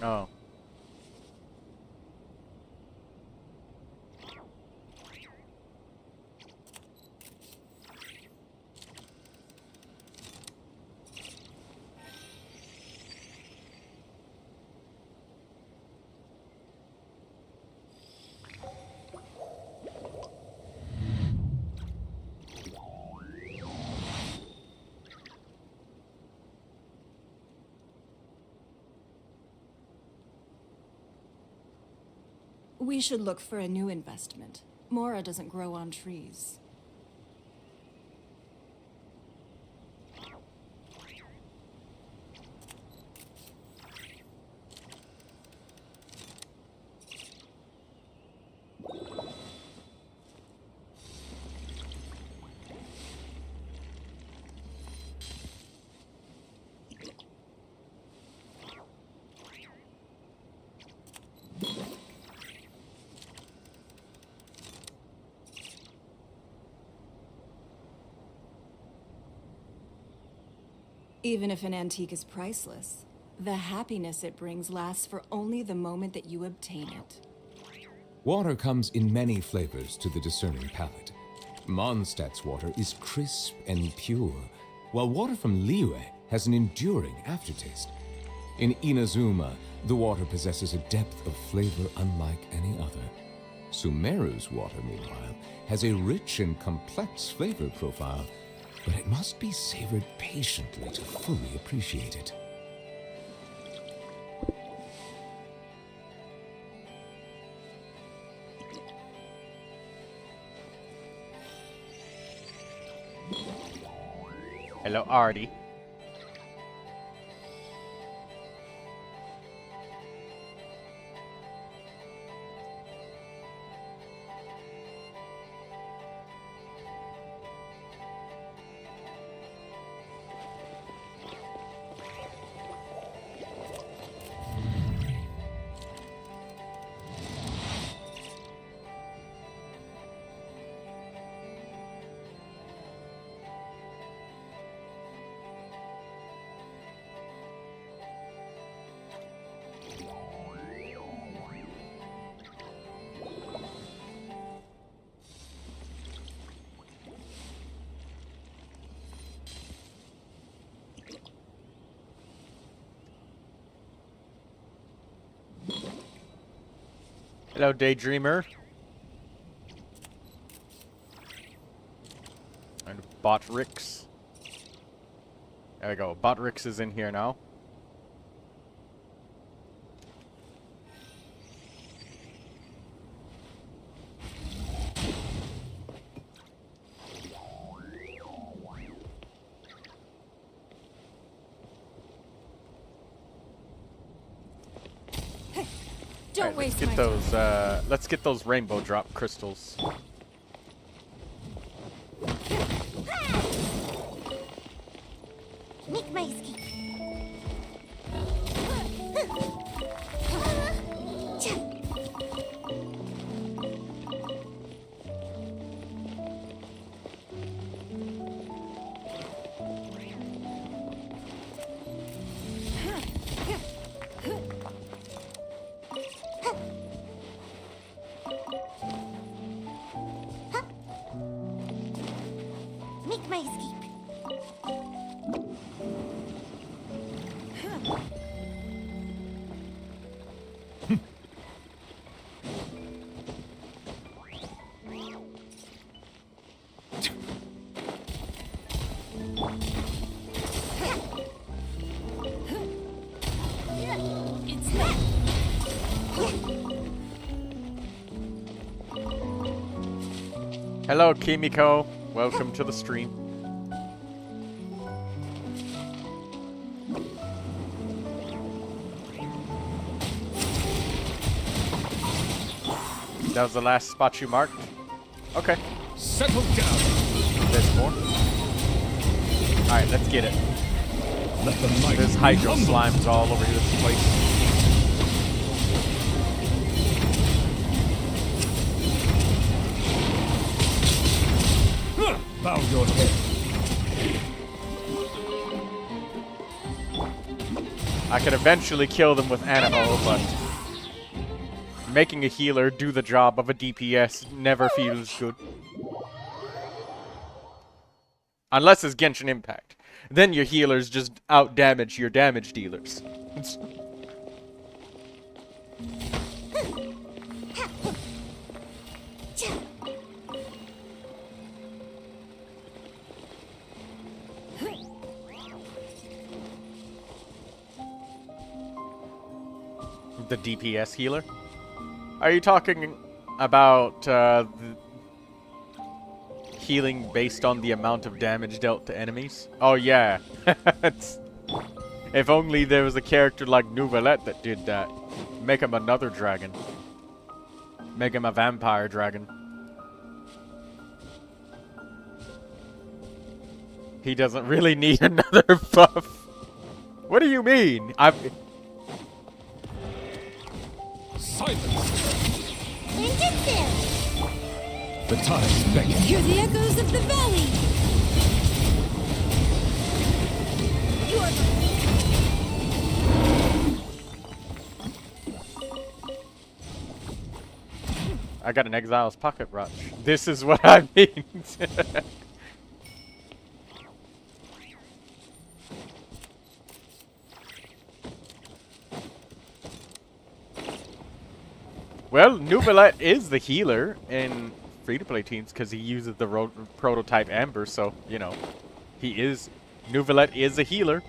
Oh. We should look for a new investment. Mora doesn't grow on trees. Even if an antique is priceless, the happiness it brings lasts for only the moment that you obtain it. Water comes in many flavors to the discerning palate. Mondstadt's water is crisp and pure, while water from Liyue has an enduring aftertaste. In Inazuma, the water possesses a depth of flavor unlike any other. Sumeru's water, meanwhile, has a rich and complex flavor profile, but it must be savored patiently to fully appreciate it. Hello, Artie. Hello, Daydreamer. And Botrix. There we go. Botrix is in here now. Don't waste Let's my get those. Let's get those rainbow drop crystals. Make my escape. Make my escape. Hello, Kimiko. Welcome to the stream. That was the last spot you marked? Okay. Settle down! There's more. Alright, let's get it. Let the mighty There's hydro be humbled. slimes all over this place. Bow your head. I could eventually kill them with Animo, but making a healer do the job of a DPS never feels good. Unless it's Genshin Impact. Then your healers just out-damage your damage dealers. The DPS healer? Are you talking about healing based on the amount of damage dealt to enemies? Oh yeah. If only there was a character like Neuvilette that did that. Make him another dragon. Make him a vampire dragon. He doesn't really need another buff. What do you mean? Silence. Ninjutsu! The tides beckon. Hear the echoes of the valley! I got an Exile's Pocket Rush. This is what I mean. Well, Neuvilette is the healer in free-to-play teams because he uses the prototype Amber, so, you know, he is... Neuvilette is a healer.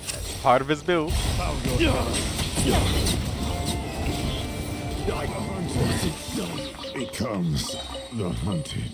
That's part of his build. Bow your head. Becomes the hunted.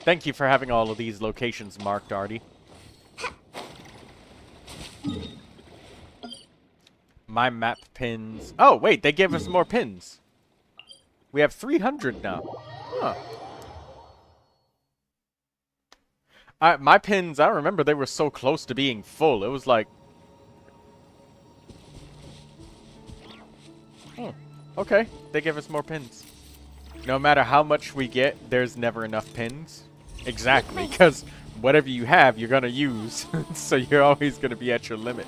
Thank you for having all of these locations marked, Artie. My map pins... Oh, wait, they gave us more pins. We have 300 now. Huh. My pins, I remember they were so close to being full. It was like... Oh, okay. They give us more pins. No matter how much we get, there's never enough pins. Exactly, because whatever you have, you're going to use. So you're always going to be at your limit.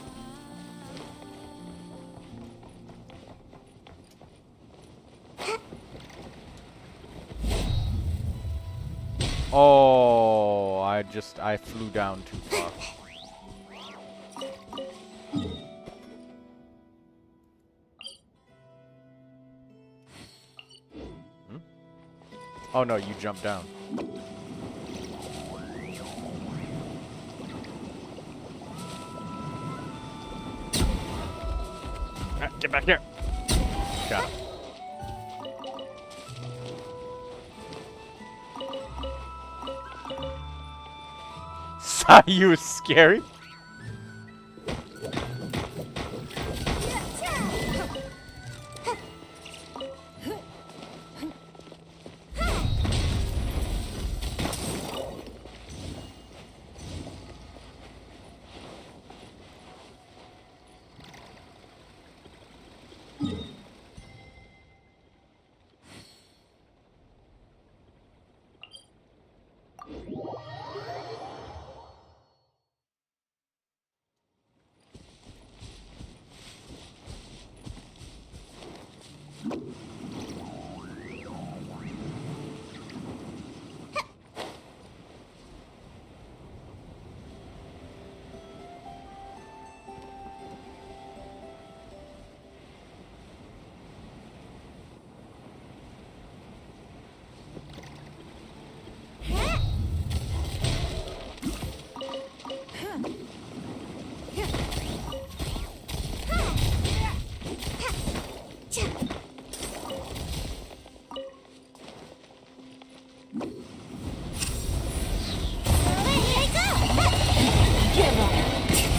Oh, I flew down too far. Hmm? Oh no, you jumped down. Ah, get back here. Got him. You was scary.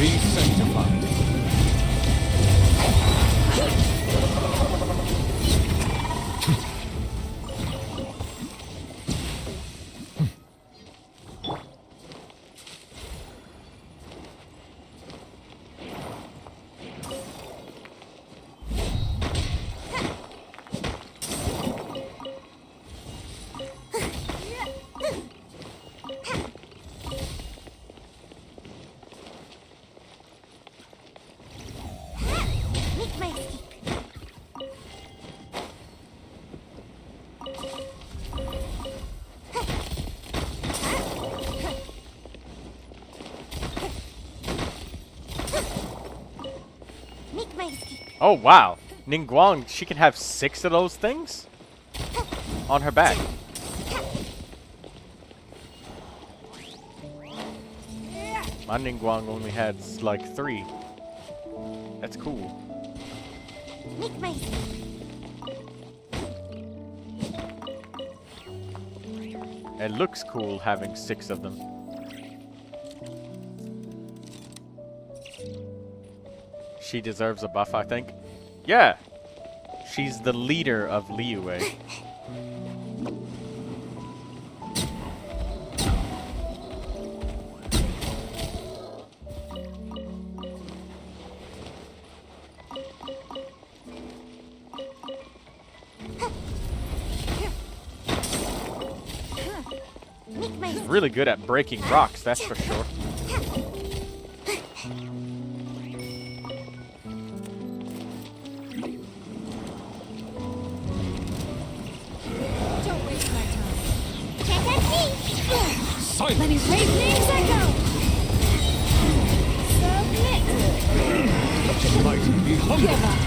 Be sanctified. Make my escape. Make my escape. Oh, wow. Ningguang, she can have 6 of those things? On her back. My Ningguang only had, like, 3. That's cool. Make my escape. It looks cool having 6 of them. She deserves a buff, I think. Yeah! She's the leader of Liyue. Make my She's really good at breaking rocks, that's for sure. Don't waste my time. check and see. Silence! Let me raise names echo! Submit! Let your might be humble. Give up!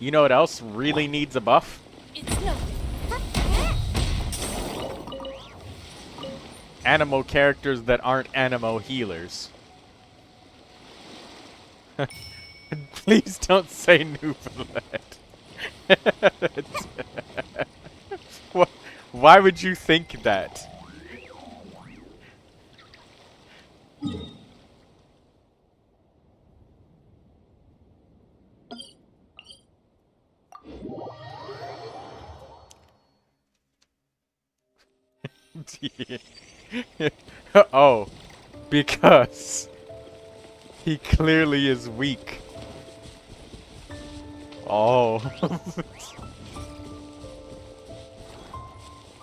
You know what else really needs a buff? It's nothing. Animo characters that aren't animo healers. Please don't say Neuvilette. Why would you think that? Oh, because he clearly is weak. Oh.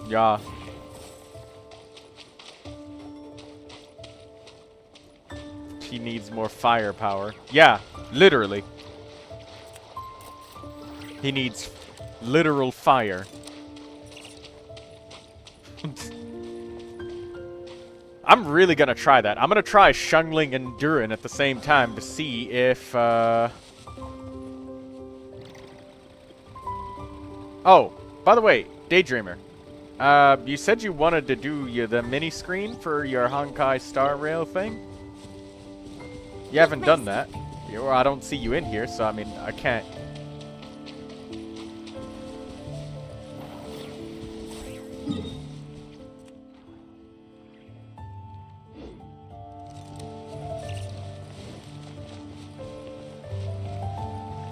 Yeah. He needs more firepower. Yeah, literally. He needs literal fire. I'm really gonna try that. I'm gonna try Xiangling and DURIN at the same time to see if, Oh, by the way, Daydreamer. You said you wanted to do the mini screen for your Honkai Star Rail thing? You haven't done that. Or I don't see you in here, so I mean, I can't.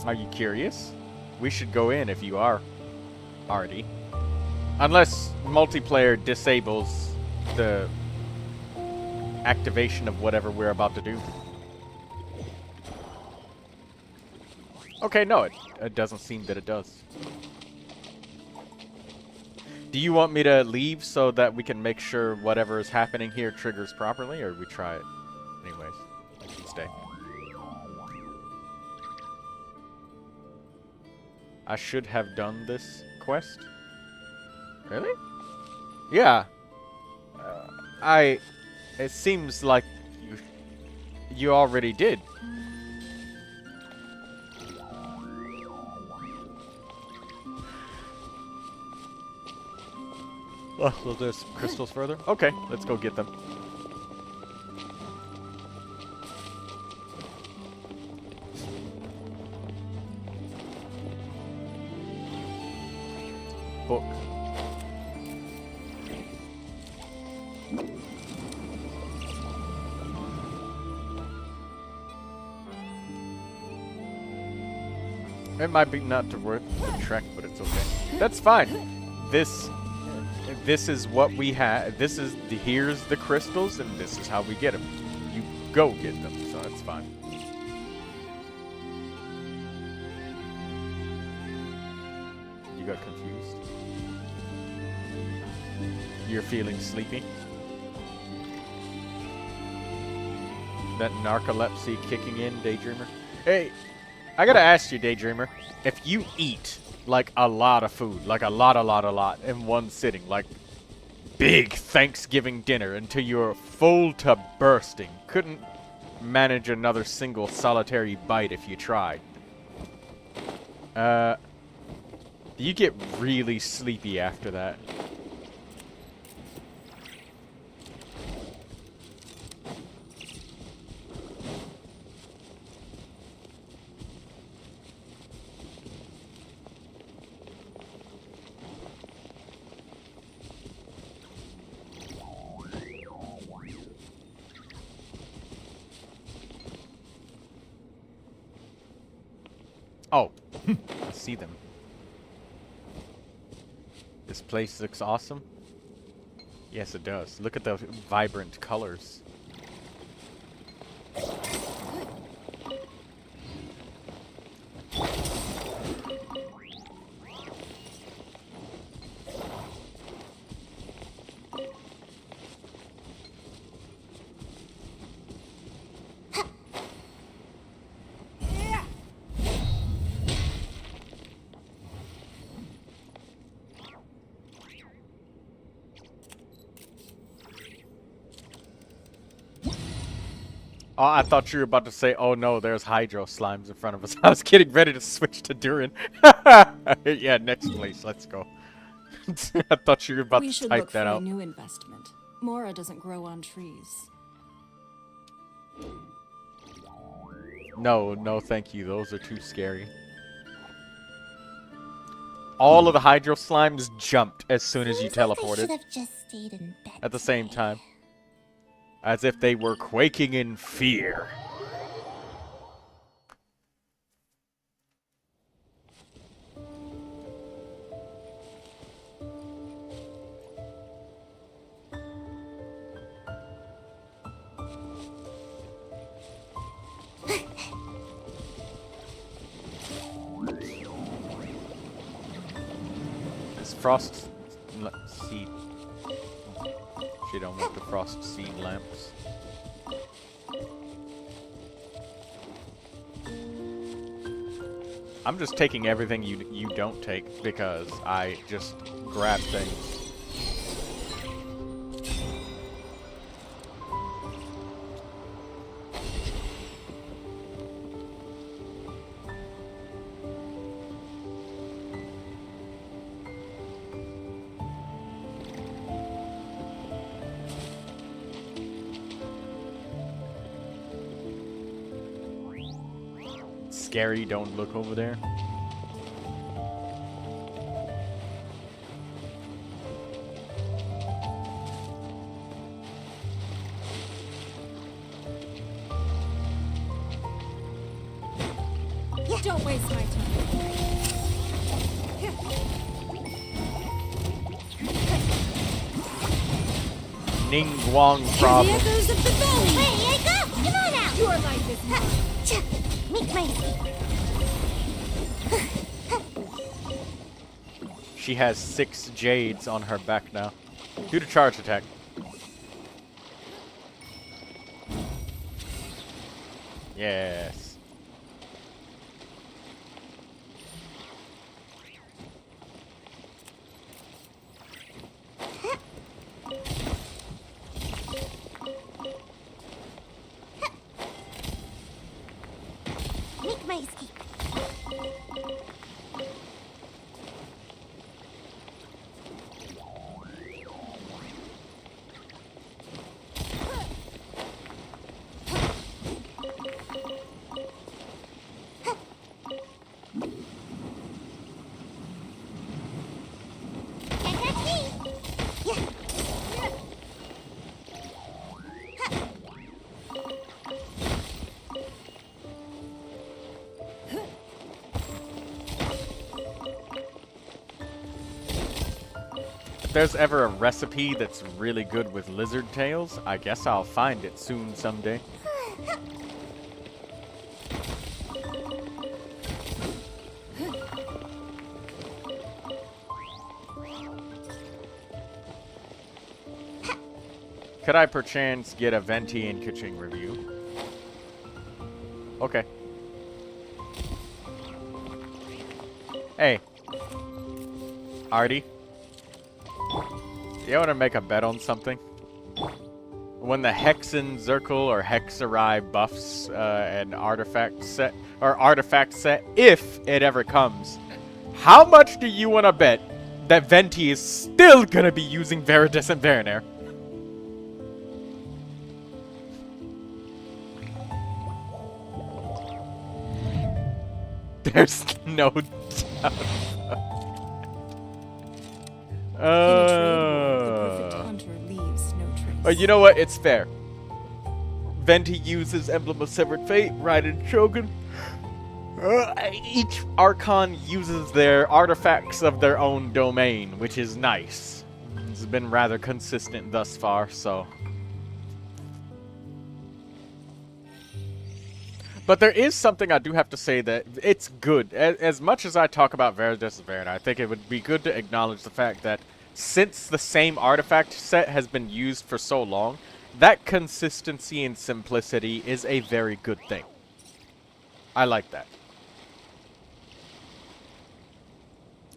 Are you curious? We should go in if you are already. Unless multiplayer disables the activation of whatever we're about to do. Okay, no, it doesn't seem that it does. Do you want me to leave so that we can make sure whatever is happening here triggers properly, or we try it anyways? I can stay. I should have done this quest. Really? Yeah. It seems like you already did. Oh, well, there's crystals further. Okay, let's go get them. book. It might be not to worth the trek, but it's okay. That's fine. This is what we have. Here's the crystals, and this is how we get them. You go get them, so it's fine. You got confused. You're feeling sleepy. That narcolepsy kicking in, Daydreamer. Hey, I gotta ask you, Daydreamer, if you eat like a lot of food, like a lot in one sitting, like big Thanksgiving dinner until you're full to bursting, couldn't manage another single solitary bite if you tried. You get really sleepy after that. Oh, I see them. This place looks awesome. Yes, it does. Look at the vibrant colors. Oh, I thought you were about to say, oh no, there's hydro slimes in front of us. I was getting ready to switch to DURIN. Yeah, next place, let's go. I thought you were about We to should type look that for a out. new investment. Mora doesn't grow on trees. No, no thank you. Those are too scary. All of the hydro slimes jumped as soon as you Seems like I teleported should have just stayed in bed at the same today. time. As if they were quaking in fear. This frost seed. She don't want the frost seed lamps. I'm just taking everything you don't take because I just grab things. Scary, don't look over there. Don't waste my time. Ning Guang problem. Echoes of the valley! Ready I go! Come on out! Your life is mine. Cha! Make my She has 6 jades on her back now. Do the charge attack. Yes. Make my escape. there's ever a recipe that's really good with lizard tails, I guess I'll find it soon someday. Could I perchance get a Venti and Kitchen review? Okay. Hey. Artie? You want to make a bet on something? When the Hexen Zirkel or Hexarai buffs an artifact set, if it ever comes, how much do you want to bet that Venti is still going to be using Veritas and Verinair? There's no doubt. In a trade war, the perfect hunter leaves no trace. You know what? It's fair. Venti uses Emblem of Severed Fate, Raiden Shogun. Each Archon uses their artifacts of their own domain, which is nice. It's been rather consistent thus far, so... But there is something I do have to say that it's good. As much as I talk about Veritas and Verinair, I think it would be good to acknowledge the fact that since the same artifact set has been used for so long, that consistency and simplicity is a very good thing. I like that.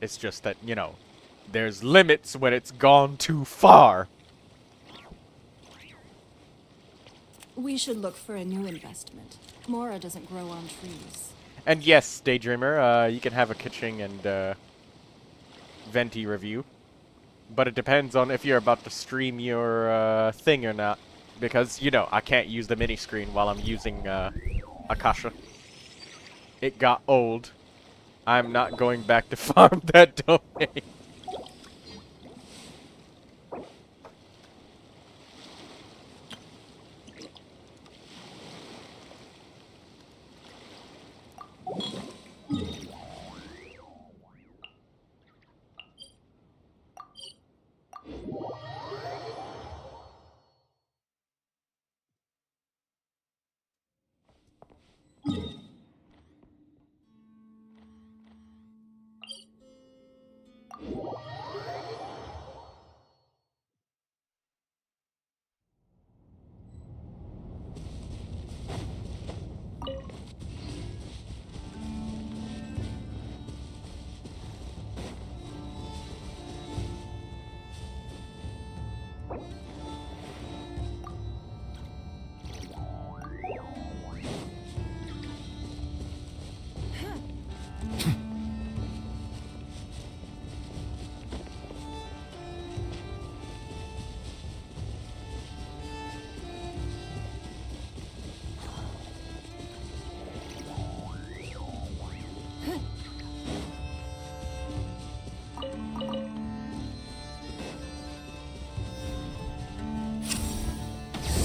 It's just that, you know, there's limits when it's gone too far. We should look for a new investment. Mora doesn't grow on trees. And yes, Daydreamer, you can have a Kitching and Venti review. But it depends on if you're about to stream your thing or not. Because, you know, I can't use the mini screen while I'm using Akasha. It got old. I'm not going back to farm that domain.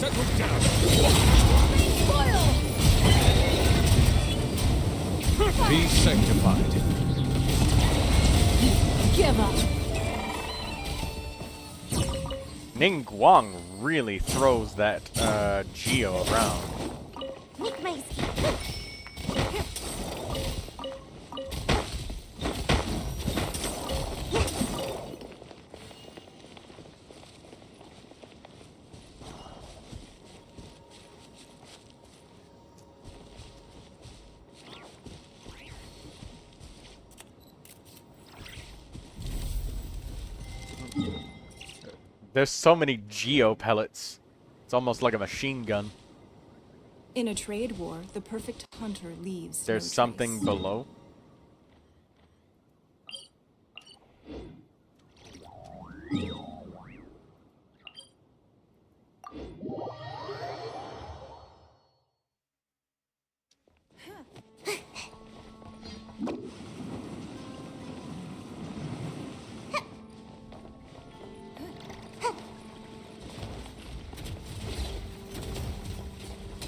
Settle down. Be sanctified. Give up. Ning Guang really throws that Geo around. Nick my ski. There's so many Geo pellets. It's almost like a machine gun. In a trade war, the perfect hunter leaves There's no something trace. below.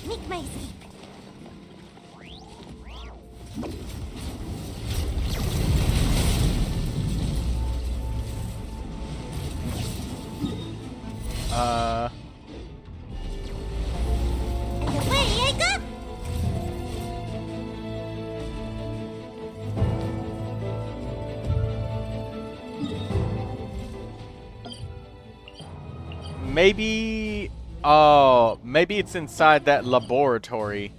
Nick my ski. Away I go! Maybe... Oh, maybe it's inside that laboratory.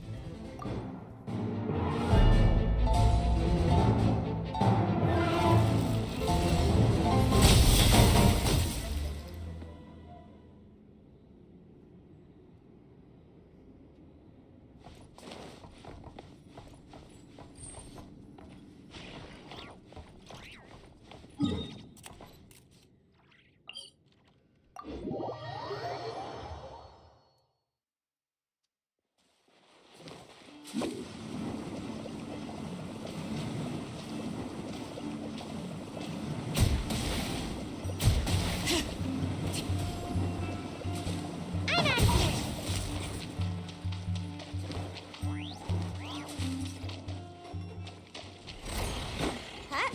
I'm out of here! Huh?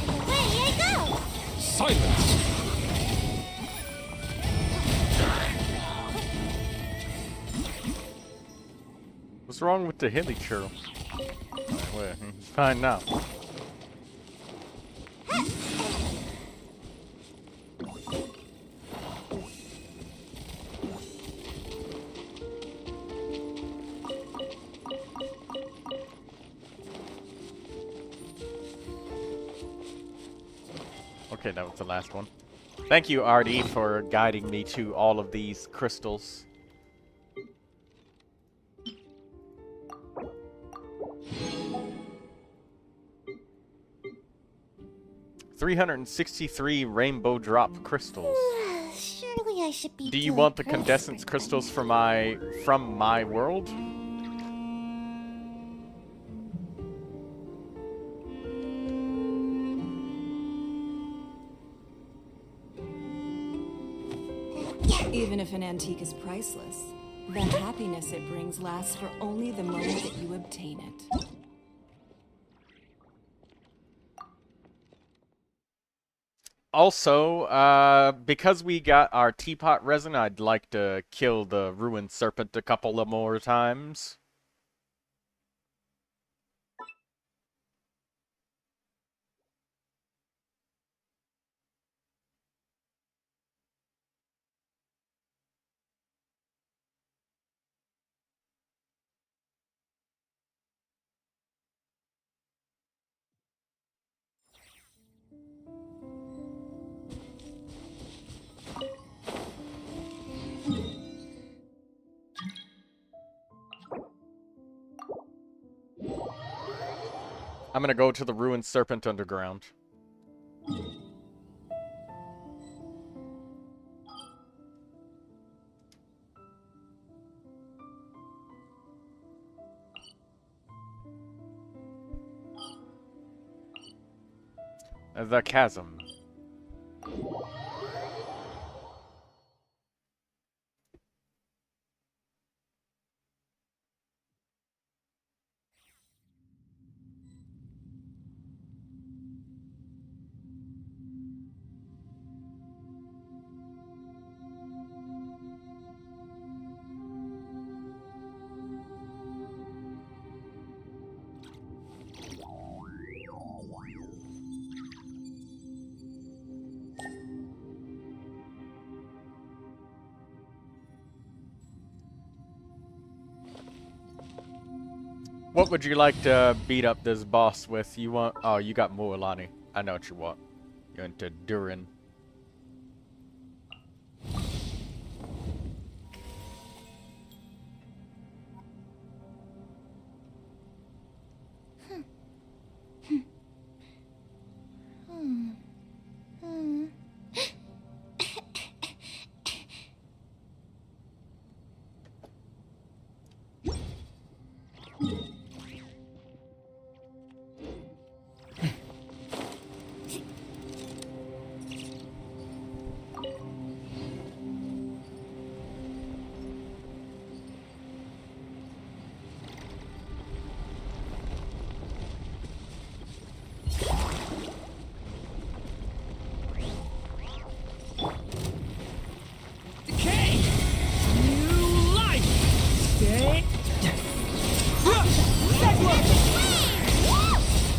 Away I go! Silence! What's wrong with the hilly churl? Well, he's fine now. Okay, that was the last one. Thank you, RD, for guiding me to all of these crystals. $363 rainbow drop crystals. Surely I should be Do you doing want the perfect. condescence crystals from my world? Even if an antique is priceless, the happiness it brings lasts for only the moment that you obtain it. Also, because we got our teapot resin, I'd like to kill the ruined serpent a couple of more times. I'm gonna go to the ruined serpent underground. The chasm. What would you like to beat up this boss with? You want... Oh, you got Mualani. I know what you want. You're into DURIN.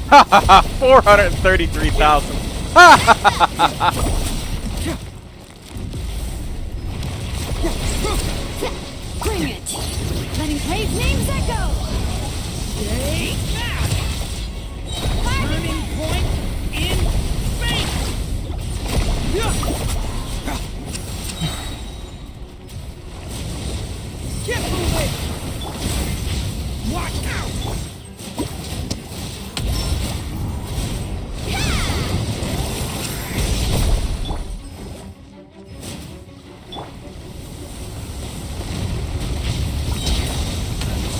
Ha ha ha! 433,000. Bring it! Letting praise names echo! Take that! Turning point in fate! Get moving! Watch out!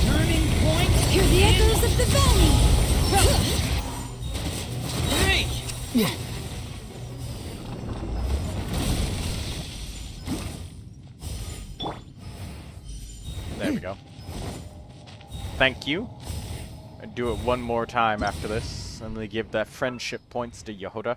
Turning point. Hear the echoes of the valley! Hey! There we go. Thank you. I'd do it one more time after this. I'm gonna give that friendship points to Yehoda.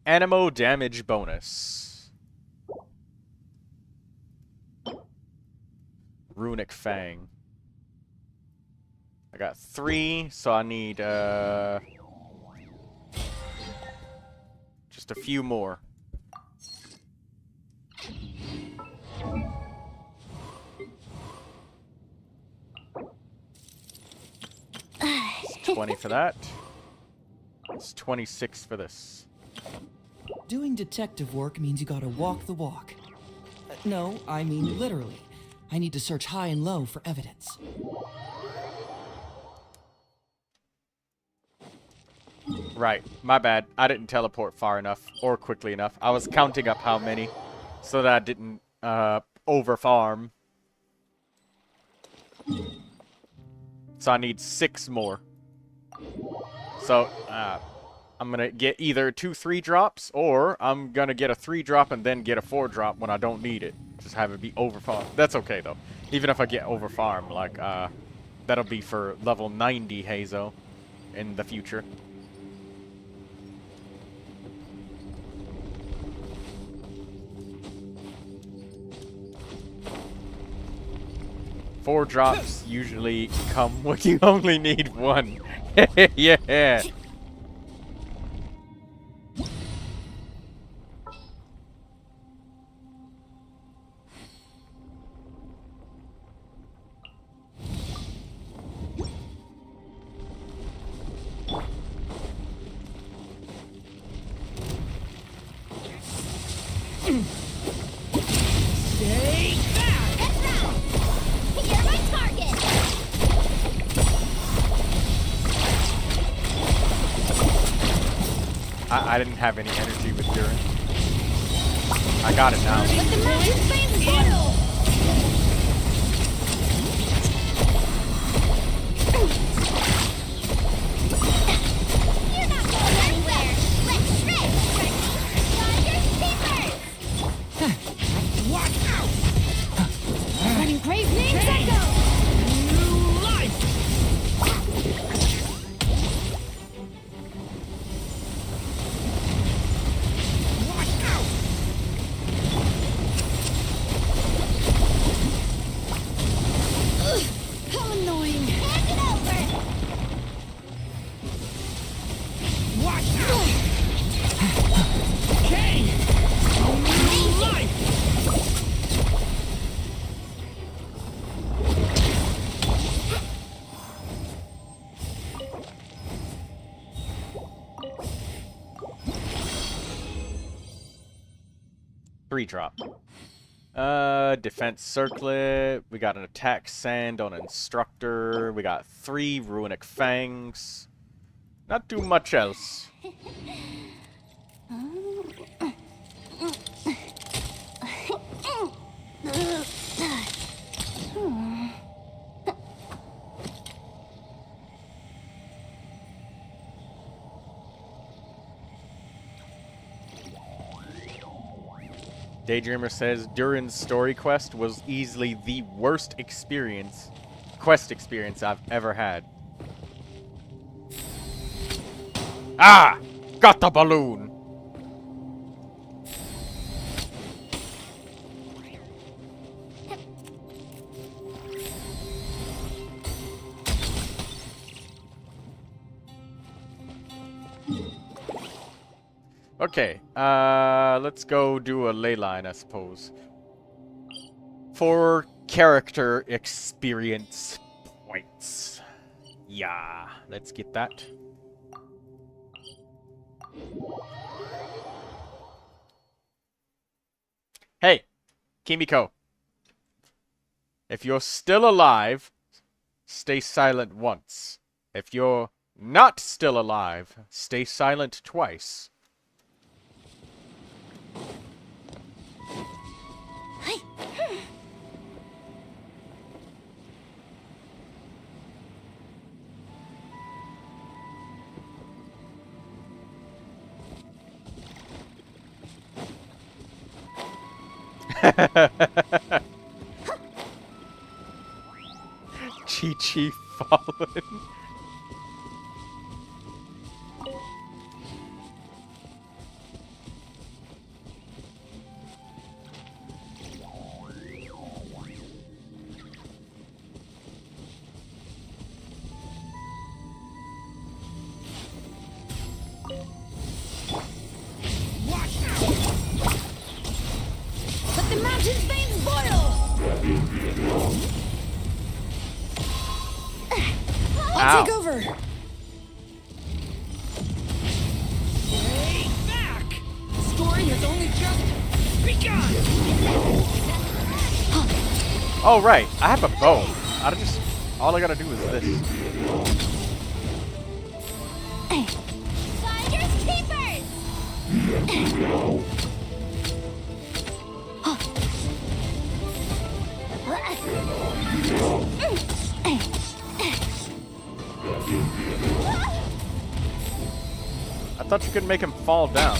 Animo damage bonus. Runic Fang. I got 3, so I need just a few more. It's 20 for that. It's 26 for this. Doing detective work means you gotta walk the walk. No, I mean literally. I need to search high and low for evidence. Right, my bad. I didn't teleport far enough or quickly enough. I was counting up how many so that I didn't over-farm. So I need 6 more. So, I'm gonna get either 2 3-drops, or I'm gonna get a 3-drop and then get a 4-drop when I don't need it. Just have it be over-farm. That's okay, though. Even if I get over-farm, like, that'll be for level 90 Hazo in the future. Four drops usually come when you only need 1. Yeah. Take that! That's right! You're my target! I didn't have any energy with DURIN. I got it now. Let the mountain flames boil! You're not going anywhere! Let's shred! Thunder Steamers! Watch out! Letting praise names echo! New life! Watch out! How annoying! Hand it over! Watch out! Okay! New life! Three drop. Defense circlet. We got an attack sand on instructor. We got 3 runic fangs. Not too much else. Daydreamer says DURIN's story quest was easily the worst quest experience I've ever had. Ah! Got the balloon! Okay, let's go do a ley line, I suppose. For character experience points. Yeah, let's get that. Hey, Kimiko. If you're still alive, stay silent once. If you're not still alive, stay silent twice. Chi-Chi fallen. Let the mountain's veins boil! I'll Ow. take over. Stay back! The story has only just begun! Oh, right. I have a bow. All I gotta do is this. Finders keepers! I thought you could make him fall down.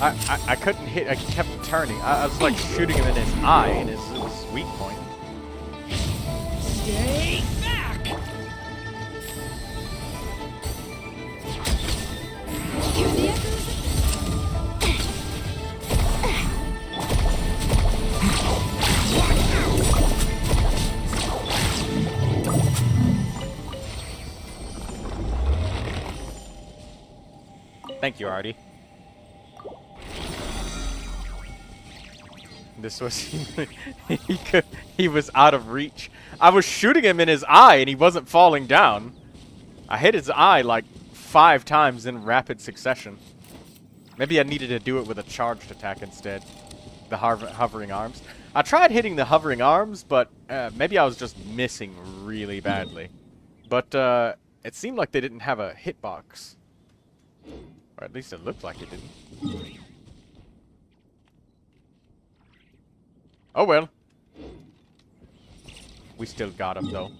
I couldn't hit. I kept turning. I was like shooting him in his eye, in his weak point. Stay back! Hear the echoes? Thank you, Artie. This was he was out of reach. I was shooting him in his eye and he wasn't falling down. I hit his eye like 5 times in rapid succession. Maybe I needed to do it with a charged attack instead. The hovering arms. I tried hitting the hovering arms, but maybe I was just missing really badly. But it seemed like they didn't have a hitbox. Or at least it looked like it didn't. Oh well. We still got him though.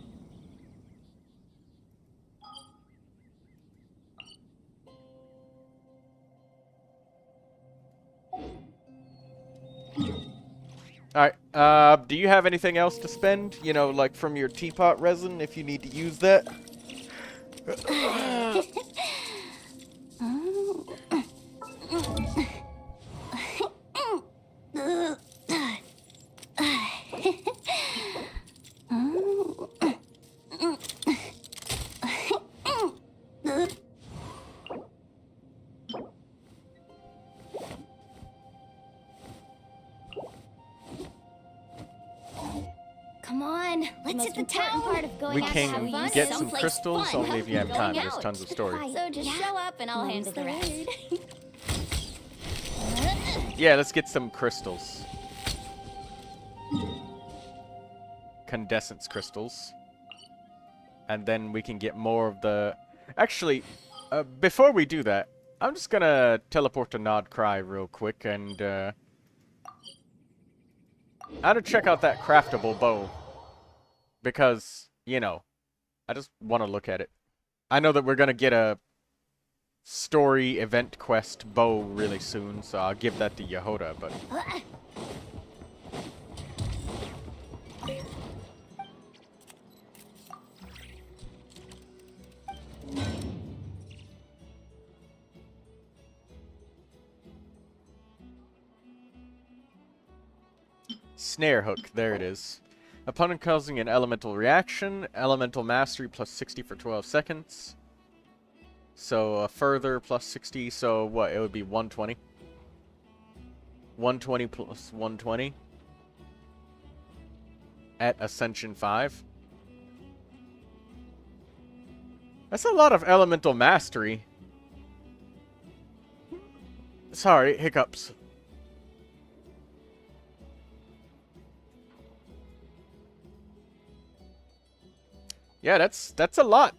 Alright, do you have anything else to spend? You know, like from your teapot resin, if you need to use that? Come on, let's hit the town part of going We out to can have fun. get some Someplace crystals, fun. only if you have time. Going There's out. tons of story. So just show up and I'll handle the rest. Yeah, let's get some crystals. Condescence crystals. And then we can get more of the... Actually, before we do that, I'm just gonna teleport to Nod Cry real quick and, I'm gonna check out that craftable bow. Because, you know, I just want to look at it. I know that we're gonna get a story event quest bow really soon, so I'll give that to Yehoda, but... Snare hook, there it is. Upon causing an elemental reaction, elemental mastery plus 60 for 12 seconds. So a further plus 60, so what? It would be 120. 120 plus 120 at Ascension 5. That's a lot of elemental mastery. Sorry, hiccups. Yeah, that's a lot.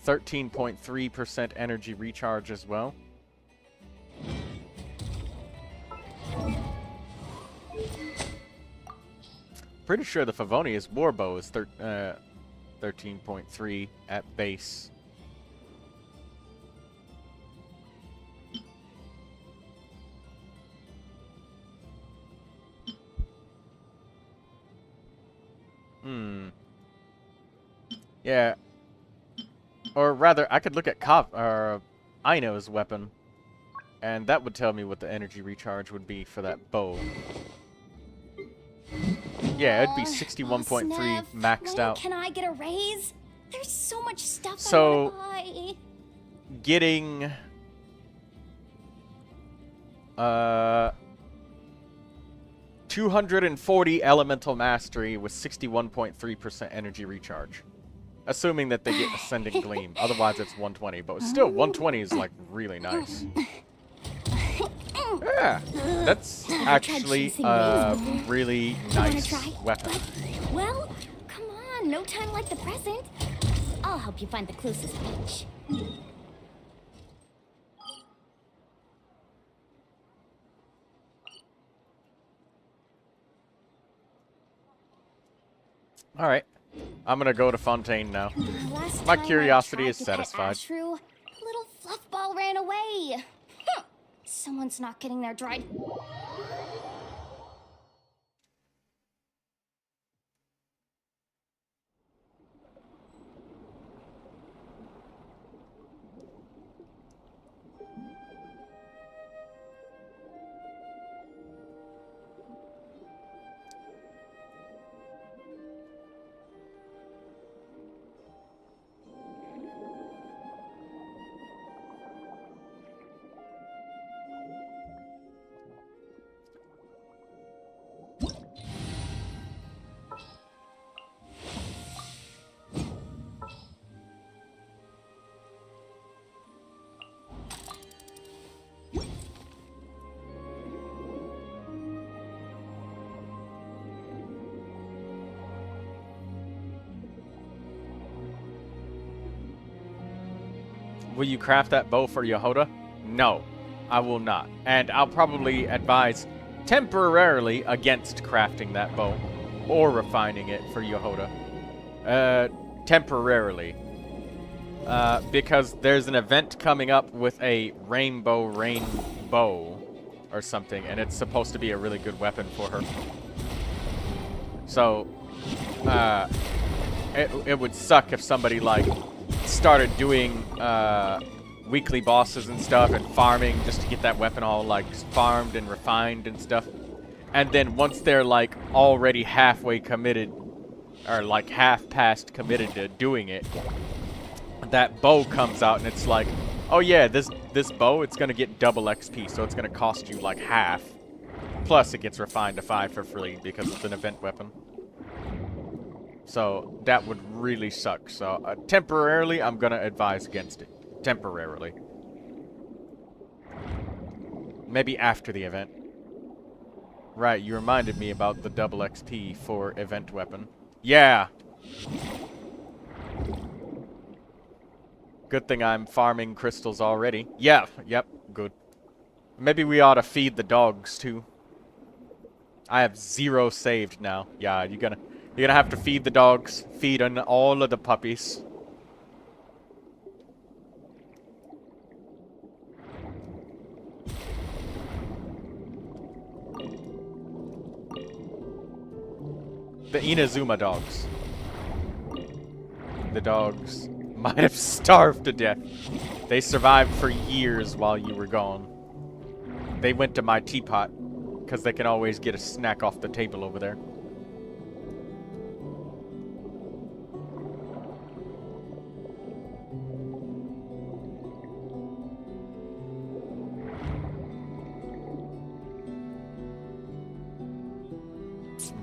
.3% energy recharge as well. Pretty sure the Favonius Warbow is 13.3 at base. Yeah. Or rather, I could look at Aino's weapon, and that would tell me what the energy recharge would be for that bow. Yeah, it'd be 61.3 maxed out. Can I get a raise? There's so much stuff So, I want to buy. Getting 240 elemental mastery with 61.3% energy recharge. Assuming that they get Ascendant Gleam. Otherwise, it's 120. But still, 120 is, like, really nice. Yeah, that's actually a really nice weapon. Well, come on. No time like the present. I'll help you find the closest beach. All right. I'm gonna go to Fontaine now. Last My time curiosity I is tried to pet satisfied. Ashru, a little fluff ball ran away. Someone's not getting their dried. Will you craft that bow for Yehoda? No, I will not. And I'll probably advise temporarily against crafting that bow or refining it for Yehoda. Temporarily. Because there's an event coming up with a rainbow or something, and it's supposed to be a really good weapon for her. So, it would suck if somebody, like, started doing weekly bosses and stuff and farming just to get that weapon all, like, farmed and refined and stuff. And then once they're, like, already halfway committed, or, like, half past committed to doing it, that bow comes out and it's like, oh yeah, this bow, it's gonna get double XP, so it's gonna cost you, like, half. Plus it gets refined to 5 for free because it's an event weapon. So that would really suck. So temporarily, I'm gonna advise against it. Temporarily. Maybe after the event. Right, you reminded me about the double XP for event weapon. Yeah! Good thing I'm farming crystals already. Yeah, yep, good. Maybe we ought to feed the dogs, too. I have 0 saved now. Yeah, you're gonna have to feed the dogs, feed on all of the puppies. The Inazuma dogs. The dogs might have starved to death. They survived for years while you were gone. They went to my teapot. because they can always get a snack off the table over there.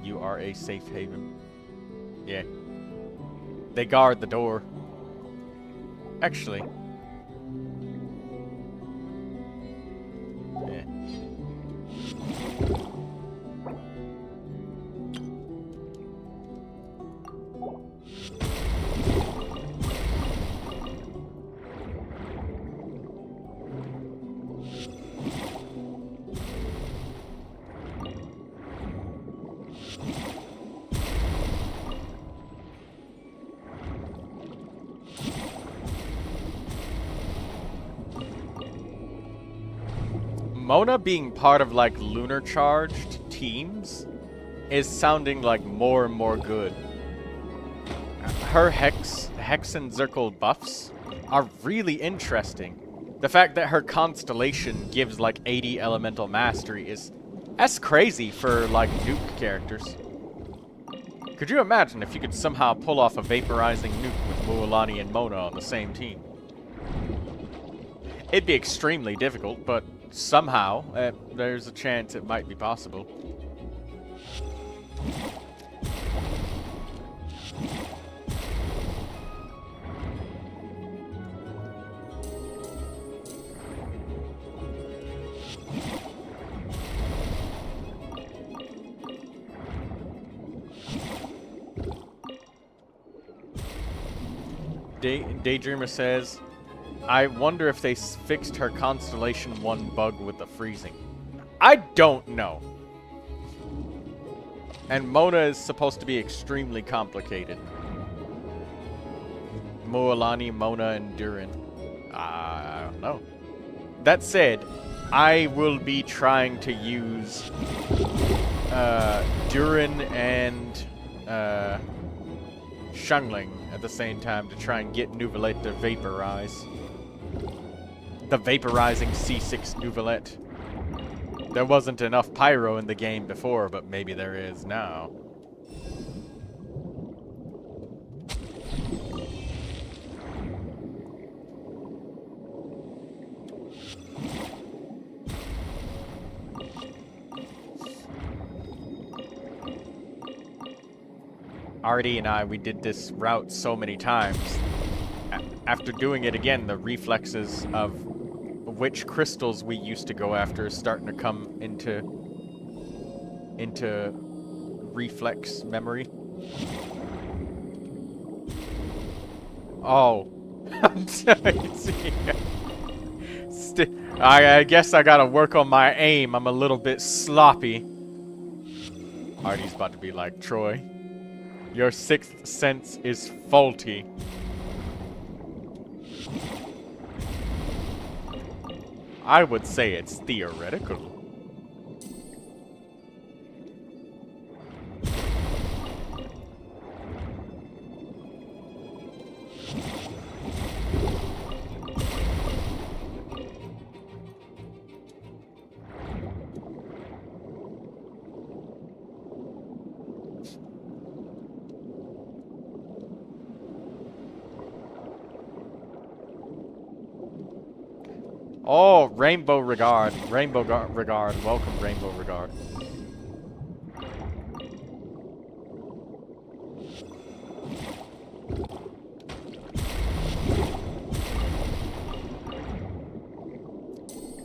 You are a safe haven. Yeah. They guard the door. Actually. Yeah. Mona being part of, like, lunar charged teams is sounding like more and more good. Her Hex and Zircle buffs are really interesting. The fact that her constellation gives, like, 80 elemental mastery that's crazy for, like, nuke characters. Could you imagine if you could somehow pull off a vaporizing nuke with Mualani and Mona on the same team? It'd be extremely difficult, but somehow, there's a chance it might be possible. Daydreamer says, I wonder if they fixed her Constellation 1 bug with the freezing. I don't know. And Mona is supposed to be extremely complicated. Mualani, Mona, and DURIN. I don't know. That said, I will be trying to use DURIN and Xiangling at the same time to try and get Neuvilette to vaporize. The vaporizing C6 Neuvilette. There wasn't enough pyro in the game before, but maybe there is now. Artie and I, we did this route so many times. After doing it again, the reflexes of which crystals we used to go after is starting to come into reflex memory. Oh. I guess I gotta work on my aim. I'm a little bit sloppy. Artie's about to be like, Troy, your sixth sense is faulty. I would say it's theoretical. Oh, Rainbow Regard. Regard. Welcome, Rainbow Regard.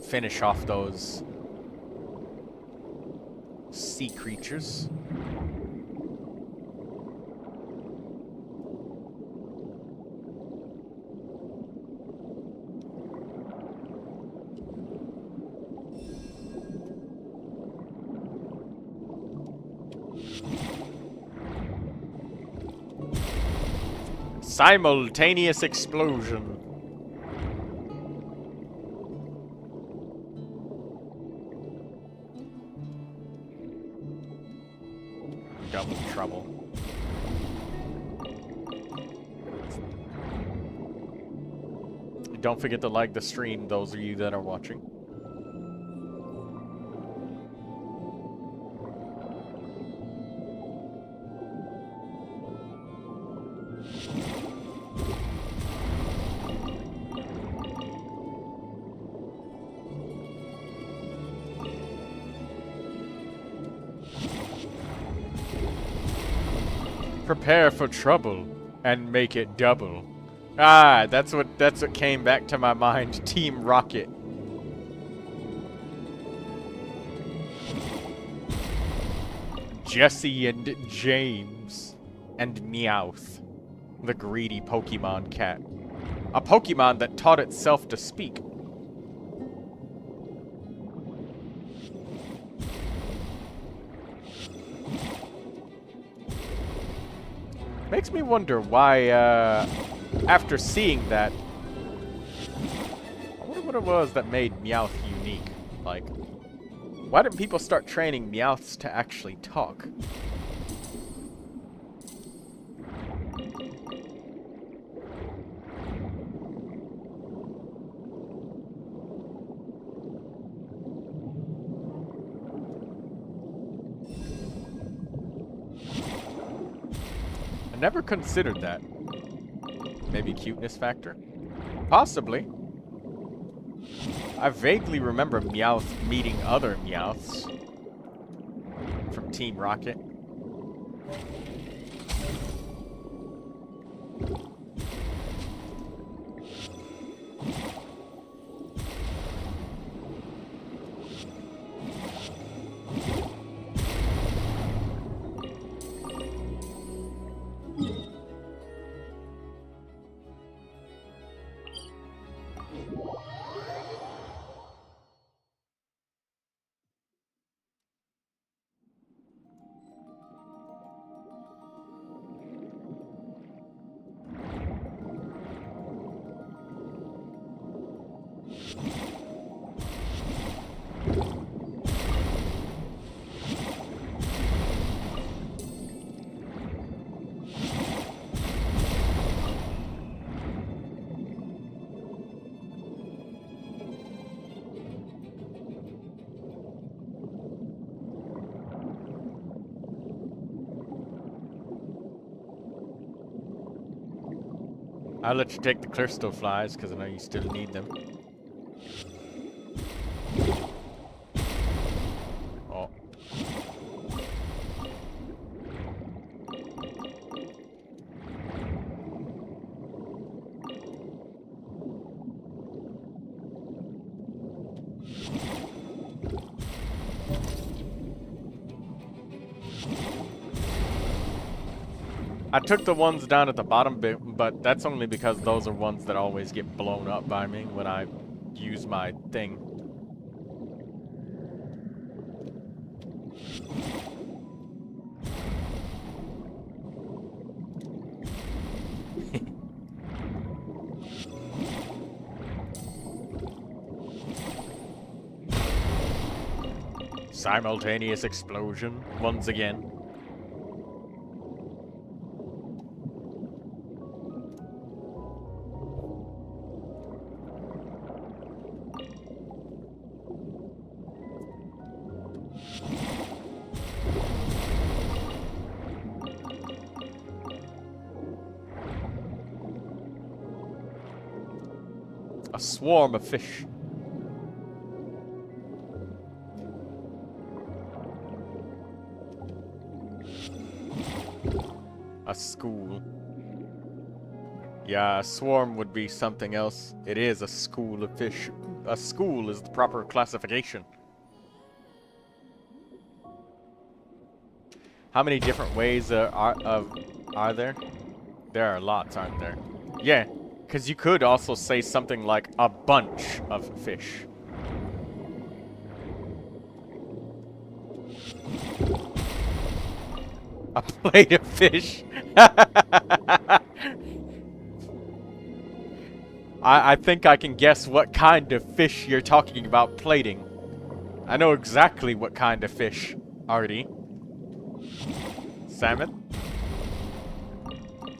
Finish off those sea creatures. Simultaneous explosion. Double trouble. Don't forget to like the stream, those of you that are watching. Prepare for trouble and make it double. Ah, that's what came back to my mind. Team Rocket. Jesse and James and Meowth, the greedy Pokemon cat. A Pokemon that taught itself to speak. Makes me wonder why, after seeing that, I wonder what it was that made Meowth unique. Like, why didn't people start training Meowths to actually talk? Never considered that. Maybe cuteness factor? Possibly. I vaguely remember Meowth meeting other Meowths from Team Rocket. I'll let you take the crystal flies, because I know you still need them. Oh. I took the ones down at the bottom, but that's only because those are ones that always get blown up by me when I use my thing. Simultaneous explosion once again. A swarm of fish. A school. Yeah, a swarm would be something else. It is a school of fish. A school is the proper classification. How many different ways are there? There are lots, aren't there? Yeah. Because you could also say something like a bunch of fish. A plate of fish. I think I can guess what kind of fish you're talking about plating. I know exactly what kind of fish, Artie. Salmon?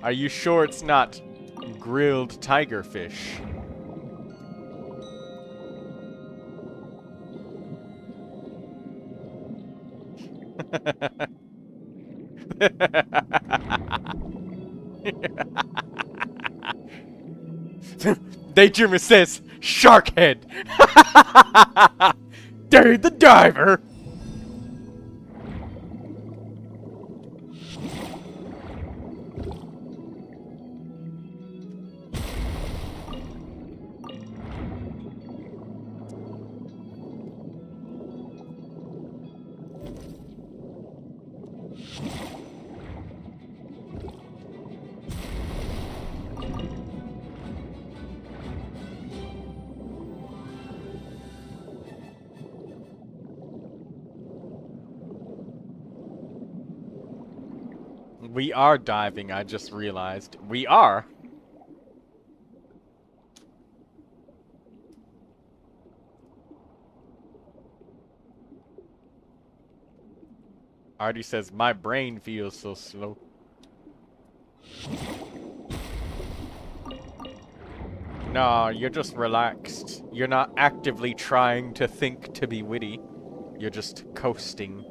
Are you sure it's not grilled tiger fish? Daydreamer says, shark head. Dave the diver. We are diving, I just realized. We are. Artie says, my brain feels so slow. No, you're just relaxed. You're not actively trying to think to be witty. You're just coasting.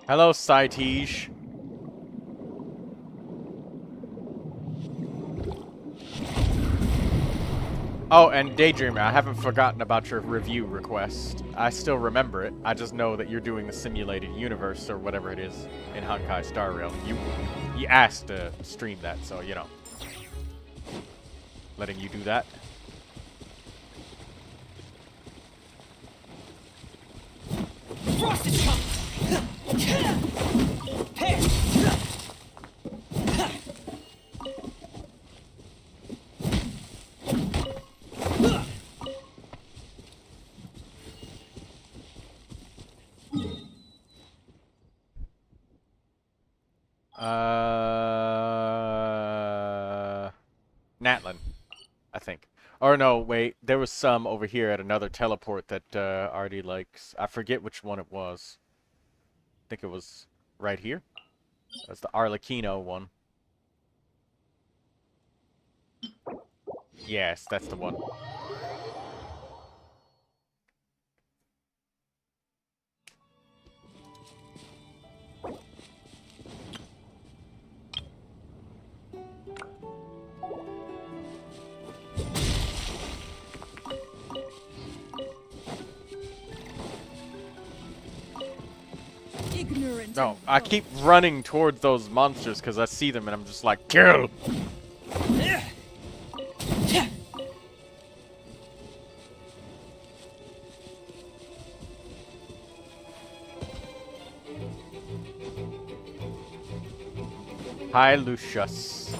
Hello, Saitish. Oh, and Daydreamer, I haven't forgotten about your review request. I still remember it. I just know that you're doing the simulated universe or whatever it is in Honkai Star Rail. You asked to stream that, so you know. Letting you do that. Frost is coming! Natlin, I think. Or no, wait, there was some over here at another teleport that Artie likes. I forget which one it was. I think it was right here. That's the Arlecchino one. Yes, that's the one. Ignorant. No, I keep running towards those monsters because I see them and I'm just like, kill! Hi, Lucius.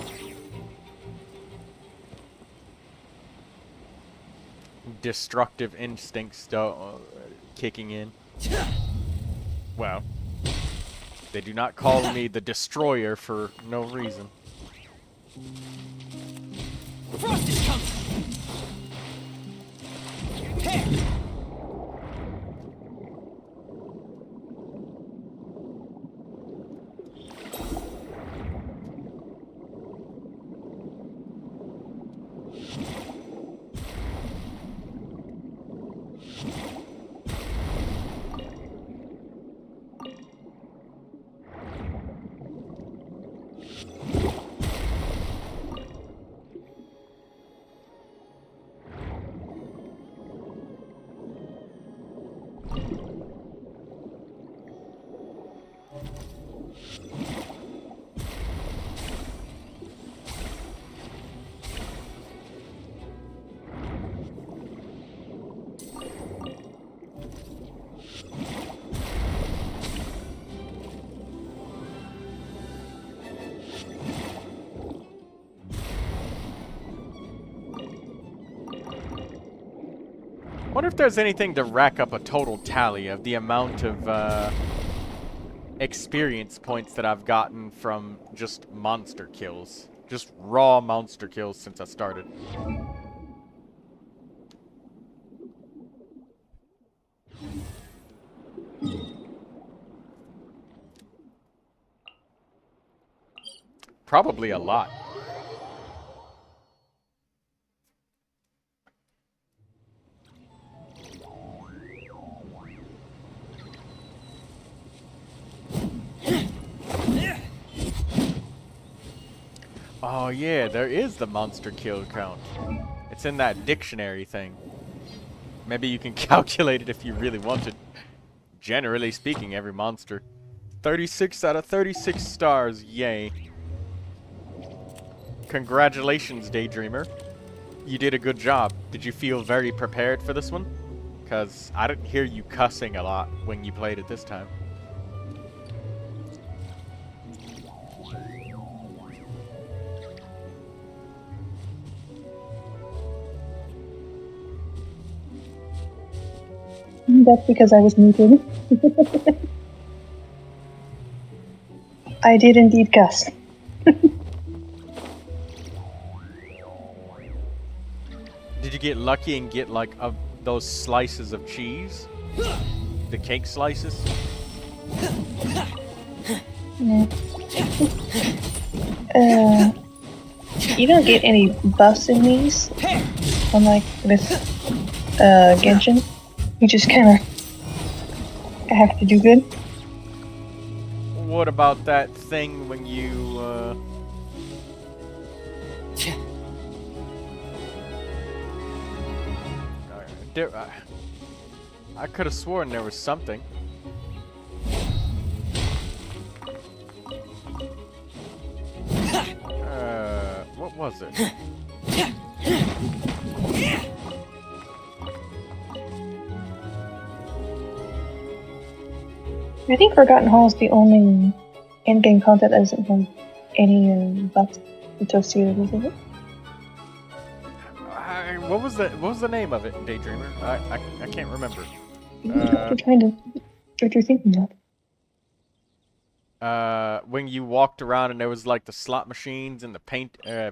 Destructive instincts kicking in. Well, they do not call me the Destroyer for no reason. Frost is coming! Wonder if there's anything to rack up a total tally of the amount of experience points that I've gotten from just monster kills. Just raw monster kills since I started. Probably a lot. Oh yeah, there is the monster kill count. It's in that dictionary thing. Maybe you can calculate it if you really wanted. Generally speaking, every monster. 36 out of 36 stars, yay. Congratulations, Daydreamer. You did a good job. Did you feel very prepared for this one? Because I didn't hear you cussing a lot when you played it this time. That's because I was muted. I did indeed cuss. Did you get lucky and get like those slices of cheese? The cake slices? Yeah. You don't get any buffs in these, unlike with Genshin. You just kind of have to do good. What about that thing when you, I could have sworn there was something. What was it? I think Forgotten Hall is the only in-game content that doesn't have any buffs associated with it. What was the name of it, Daydreamer? I can't remember. What you're thinking of. When you walked around and there was like the slot machines and the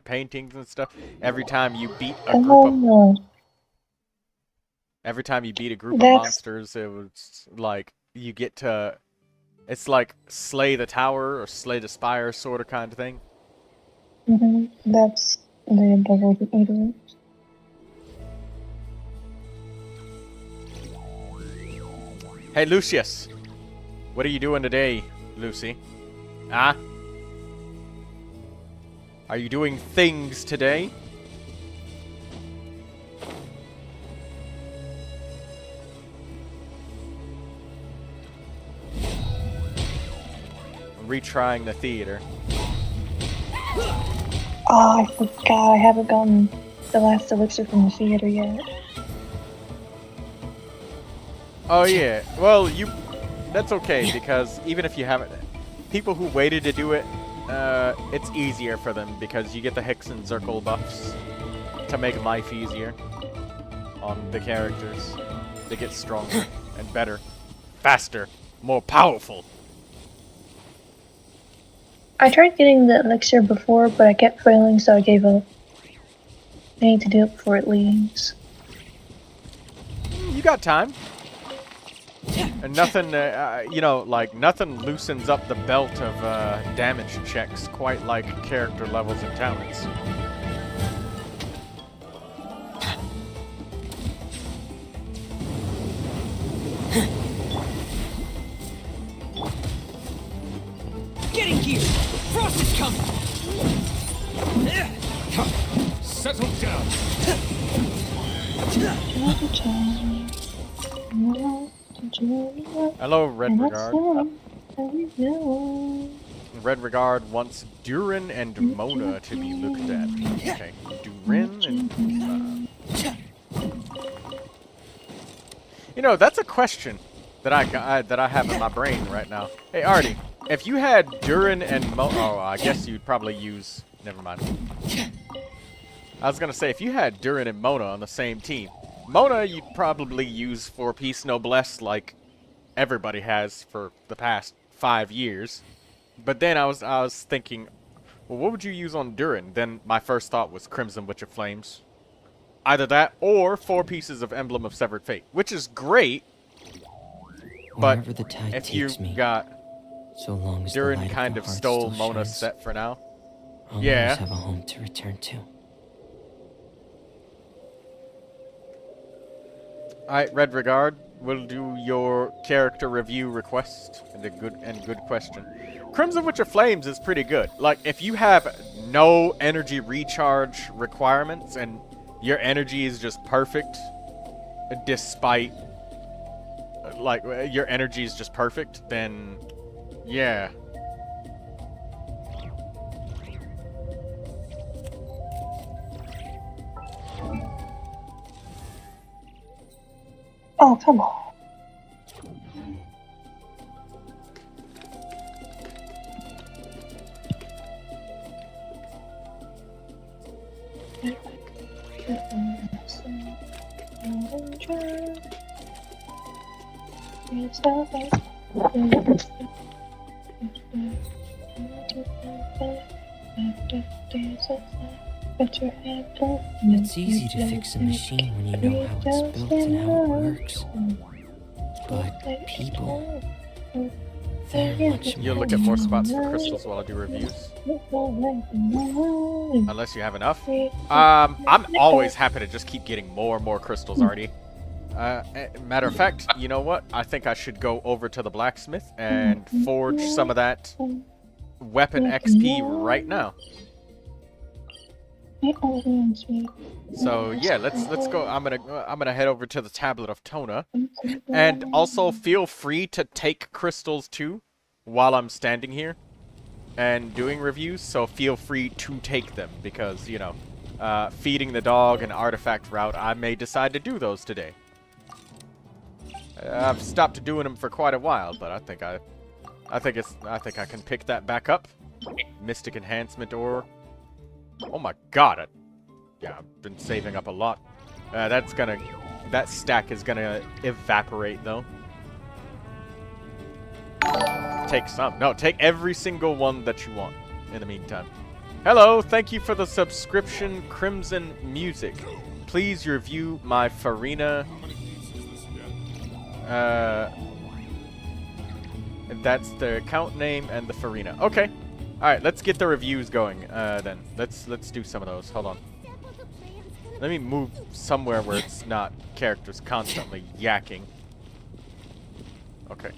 paintings and stuff. Every time you beat a group of monsters, it was like you get to. It's like slay the tower or slay the spire sort of kind of thing. That's the Version 8 of it. Hey, Lucius. What are you doing today, Lucy? Ah? Are you doing things today? Retrying the theater. Oh, I forgot. I haven't gotten the last elixir from the theater yet. Oh yeah. Well, that's okay because even if you haven't, people who waited to do it, it's easier for them because you get the Hex and Zircle buffs to make life easier on the characters. They get stronger and better, faster, more powerful. I tried getting the elixir before, but I kept failing, so I gave up. I need to do it before it leaves. You got time. And nothing, nothing loosens up the belt of damage checks quite like character levels and talents. Getting gear! Frost is coming! Settle down. Hello, Red Regard. Red Regard wants DURIN and Mona to be looked at. Okay, DURIN and that's a question that I have in my brain right now. Hey, Artie, if you had DURIN and I guess you'd probably use. Never mind. I was gonna say if you had DURIN and Mona on the same team, Mona you'd probably use for Peace Noblesse like everybody has for the past 5 years. But then I was thinking, well, what would you use on DURIN? Then my first thought was Crimson Witch of Flames. Either that or 4 pieces of Emblem of Severed Fate, which is great. But Wherever the tide if you takes me, got so long as the DURIN light kind the of heart stole still Mona's shines, set for now. I'll Yeah. always have a home to return to. Alright, Red Regard, we'll do your character review request and a good question. Crimson Witch of Flames is pretty good. Like, if you have no energy recharge requirements and your energy is just perfect despite like your energy is just perfect, then yeah. Oh, come on. It's easy to fix a machine when you know how it's built and how it works. But people, they're much You'll more look at more difficult. spots for crystals while I do reviews. Unless you have enough. I'm always happy to just keep getting more and more crystals, Artie. Matter of fact, you know what? I think I should go over to the blacksmith and forge some of that weapon XP right now. So yeah, let's go. I'm gonna head over to the Tablet of Tona, and also feel free to take crystals too, while I'm standing here, and doing reviews. So feel free to take them because you know, feeding the dog and artifact route, I may decide to do those today. I've stopped doing them for quite a while, but I think I can pick that back up. Mystic enhancement ore. Oh my god, yeah, I've been saving up a lot. That stack is gonna evaporate though. Take some. No, take every single one that you want in the meantime. Hello, thank you for the subscription, Crimson Music. Please review my Farina. That's the account name and the Farina. Okay. Alright, let's get the reviews going, then. Let's do some of those. Hold on. Let me move somewhere where it's not characters constantly yakking. Okay.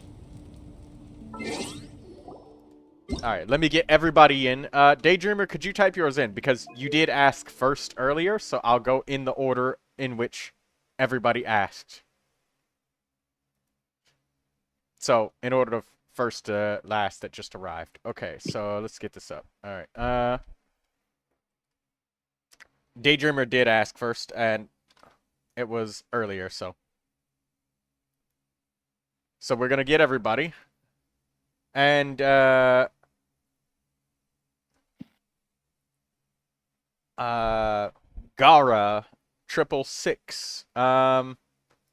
Alright, let me get everybody in. Daydreamer, could you type yours in? Because you did ask first earlier, so I'll go in the order in which everybody asked. So, in order of first to last that just arrived. Okay, so let's get this up. Alright, Daydreamer did ask first, and it was earlier, so. So we're gonna get everybody. And, Gara 666.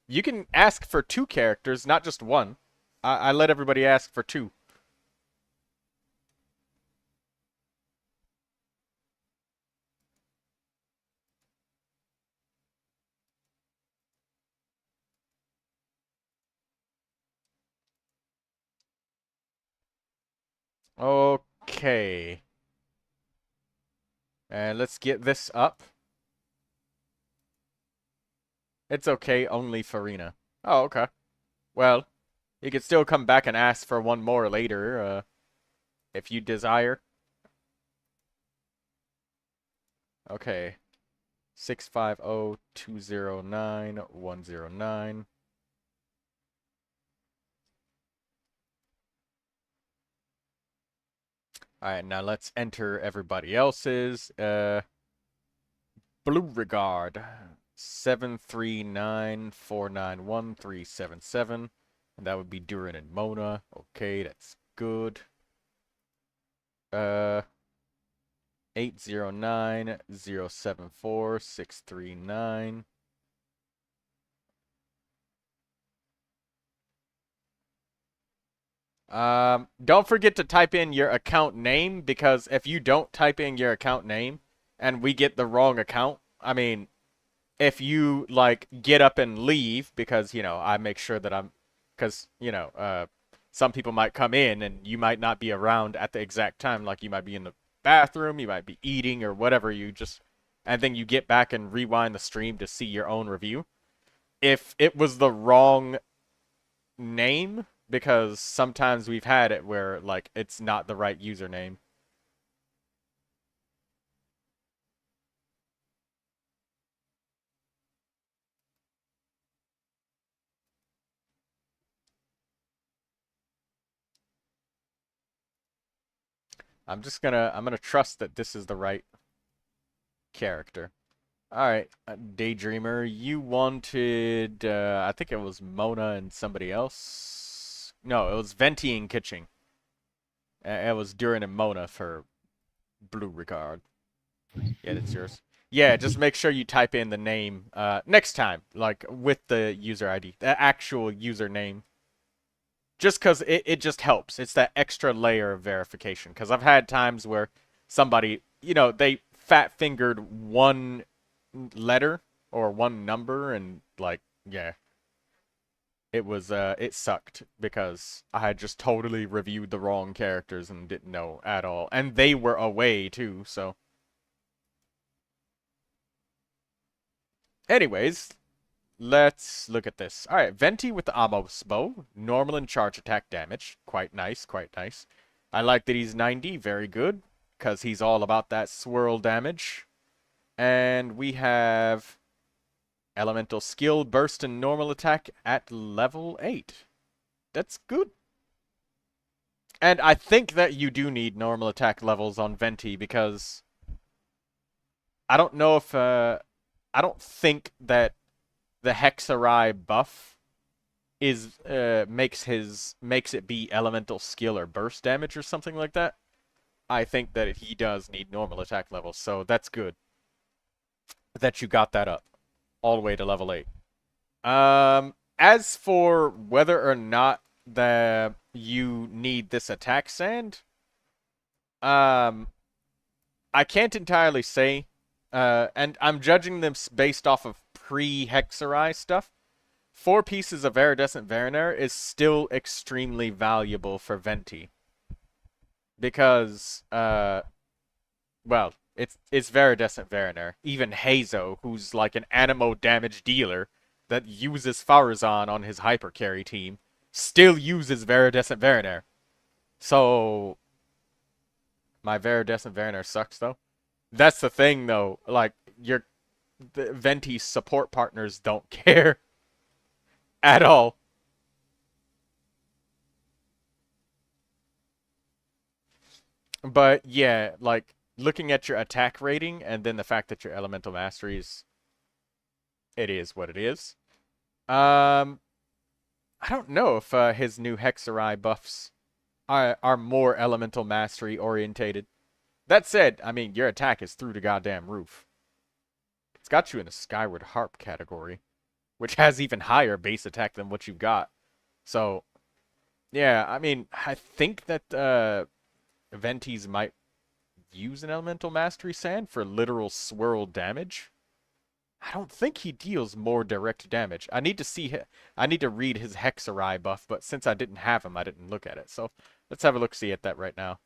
You can ask for 2 characters, not just 1. I let everybody ask for 2. Okay. And let's get this up. It's okay, only Farina. Oh, okay. Well, you can still come back and ask for 1 more later, if you desire. Okay. 650-209-109. Alright, now let's enter everybody else's. Blue Regard. 739-491-377. And that would be Durin and Mona. Okay, that's good. 809-074-639. Don't forget to type in your account name, because if you don't type in your account name and we get the wrong account, I mean, if you, like, get up and leave, because, you know, I make sure that I'm, because, you know, some people might come in and you might not be around at the exact time, like you might be in the bathroom, you might be eating or whatever, and then you get back and rewind the stream to see your own review. If it was the wrong name, because sometimes we've had it where, like, it's not the right username. I'm gonna trust that this is the right character. Alright, Daydreamer, you wanted, I think it was Mona and somebody else. No, it was Venti and Kitching. It was Durin and Mona for Blue Regard. Yeah, that's yours. Yeah, just make sure you type in the name next time, like with the user ID, the actual username. Just because it just helps. It's that extra layer of verification. Because I've had times where somebody, they fat-fingered one letter or one number and, like, yeah. It sucked because I had just totally reviewed the wrong characters and didn't know at all. And they were away, too, so. Anyways, let's look at this. Alright, Venti with the Amos bow. Normal and charge attack damage. Quite nice, quite nice. I like that he's 90, very good. Because he's all about that swirl damage. And we have elemental skill, burst, and normal attack at level 8. That's good. And I think that you do need normal attack levels on Venti because I don't know if I don't think that the Hexarai buff is makes it be elemental skill or burst damage or something like that. I think that he does need normal attack levels, so that's good that you got that up all the way to level 8. As for whether or not you need this attack sand, I can't entirely say, and I'm judging them based off of pre-Hexarai stuff. 4 pieces of Iridescent Veriner is still extremely valuable for Venti. Because, well, it's Iridescent Veriner. Even Hazo, who's like an Animo damage dealer that uses Farazan on his hyper carry team, still uses Iridescent Veriner. So, my Iridescent Veriner sucks, though. That's the thing, though. Like, the Venti's support partners don't care at all. But yeah, like looking at your attack rating and then the fact that your elemental masteries, it is what it is. I don't know if his new Hexarai buffs are more elemental mastery orientated. That said, I mean your attack is through the goddamn roof. It's got you in a Skyward Harp category, which has even higher base attack than what you've got. So, yeah, I mean, I think that Ventis might use an elemental mastery sand for literal swirl damage. I don't think he deals more direct damage. I need to read his Hexarai buff, but since I didn't have him, I didn't look at it. So let's have a look-see at that right now.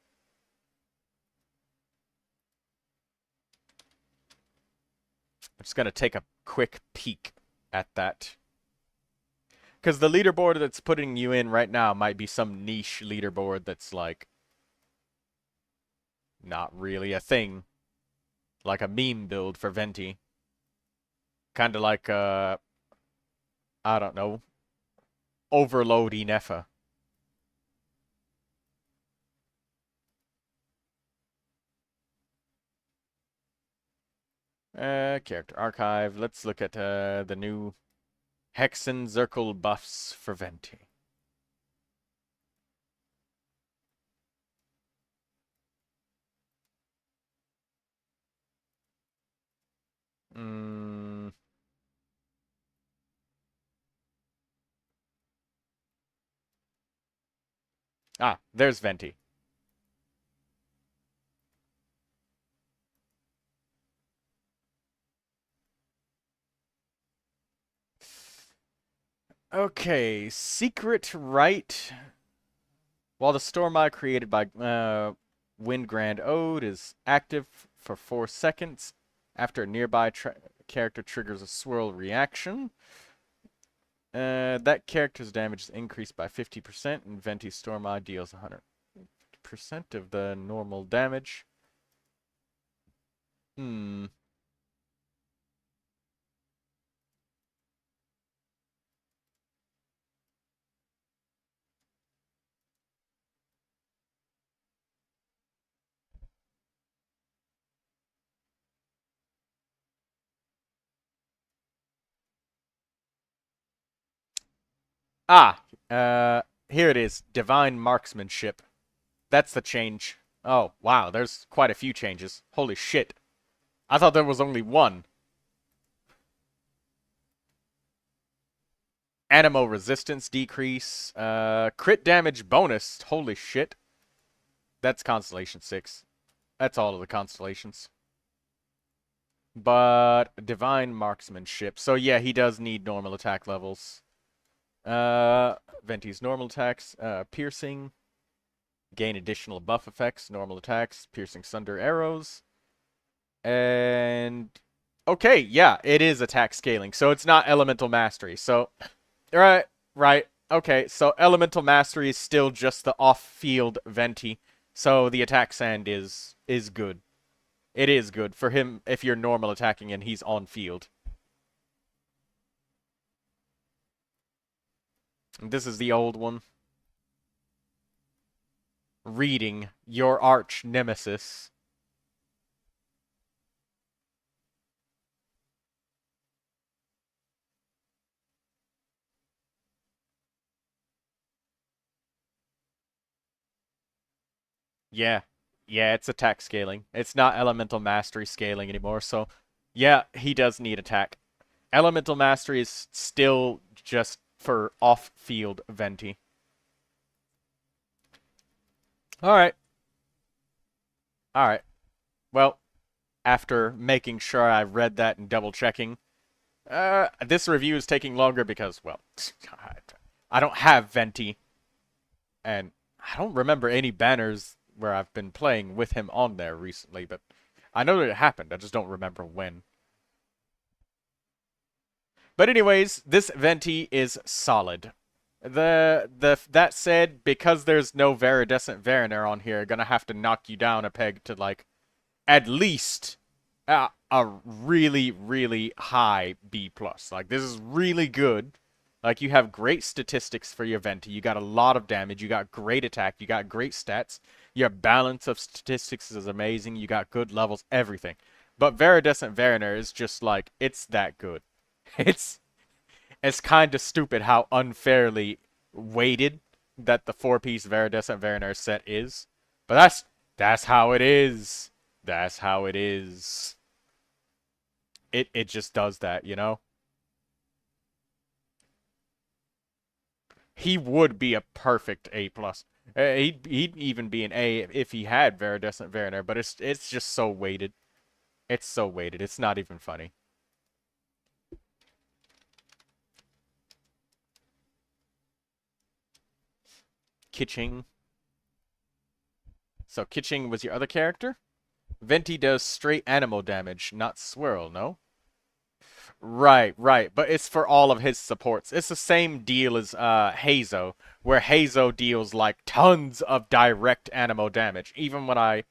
I'm just gonna take a quick peek at that. Because the leaderboard that's putting you in right now might be some niche leaderboard that's like not really a thing. Like a meme build for Venti. Kind of like, I don't know, Overload Inefa. Character archive. Let's look at the new Hexen Zircle buffs for Venti. Ah, there's Venti. Okay, Secret Rite. While the Storm Eye created by Windgrand Ode is active for 4 seconds after a nearby character triggers a swirl reaction, that character's damage is increased by 50%, and Venti Storm Eye deals 100% of the normal damage. Here it is. Divine Marksmanship. That's the change. Oh, wow, there's quite a few changes. Holy shit. I thought there was only one. Animo resistance decrease. Crit damage bonus. Holy shit. That's Constellation 6. That's all of the constellations. But Divine Marksmanship. So yeah, he does need normal attack levels. Venti's normal attacks. Piercing. Gain additional buff effects. Normal attacks. Piercing Sunder arrows. And... okay, yeah, it is attack scaling. So it's not Elemental Mastery. So... right. Okay, so Elemental Mastery is still just the off-field Venti. So the attack sand is good. It is good for him if you're normal attacking and he's on field. This is the old one. Reading, your arch nemesis. Yeah. Yeah, it's attack scaling. It's not Elemental Mastery scaling anymore, so... yeah, he does need attack. Elemental Mastery is still just for off-field Venti. Alright. Alright. Well, after making sure I read that and double-checking, this review is taking longer because, well, I don't have Venti, and I don't remember any banners where I've been playing with him on there recently, but I know that it happened. I just don't remember when. But anyways, this Venti is solid. That said, because there's no Viridescent Variner on here, gonna have to knock you down a peg to like at least a really, really high B+. Like this is really good. Like, you have great statistics for your Venti. You got a lot of damage. You got great attack. You got great stats. Your balance of statistics is amazing. You got good levels, everything. But Viridescent Variner is just, like, it's that good. It's kind of stupid how unfairly weighted that the 4-piece Viridescent Variner set is. But that's how it is. That's how it is. It just does that, you know? He would be a perfect A+. He'd even be an A if he had Viridescent Variner, but it's just so weighted. It's so weighted. It's not even funny. Kitching. So Kitching was your other character? Venti does straight animo damage, not swirl, no? Right. But it's for all of his supports. It's the same deal as Hazo, where Hazo deals like tons of direct animo damage, even when I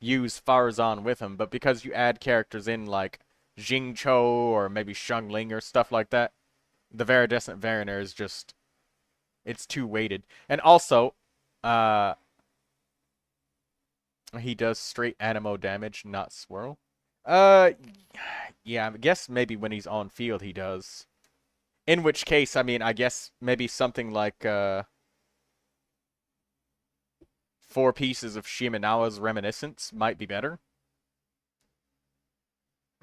use Farazan with him. But because you add characters in like Jingcho or maybe Xiangling or stuff like that, the Viridescent Variner is just... it's too weighted. And also, he does straight animo damage, not swirl. Yeah, I guess maybe when he's on field he does. In which case, I mean, I guess maybe something like 4 pieces of Shimenawa's Reminiscence might be better.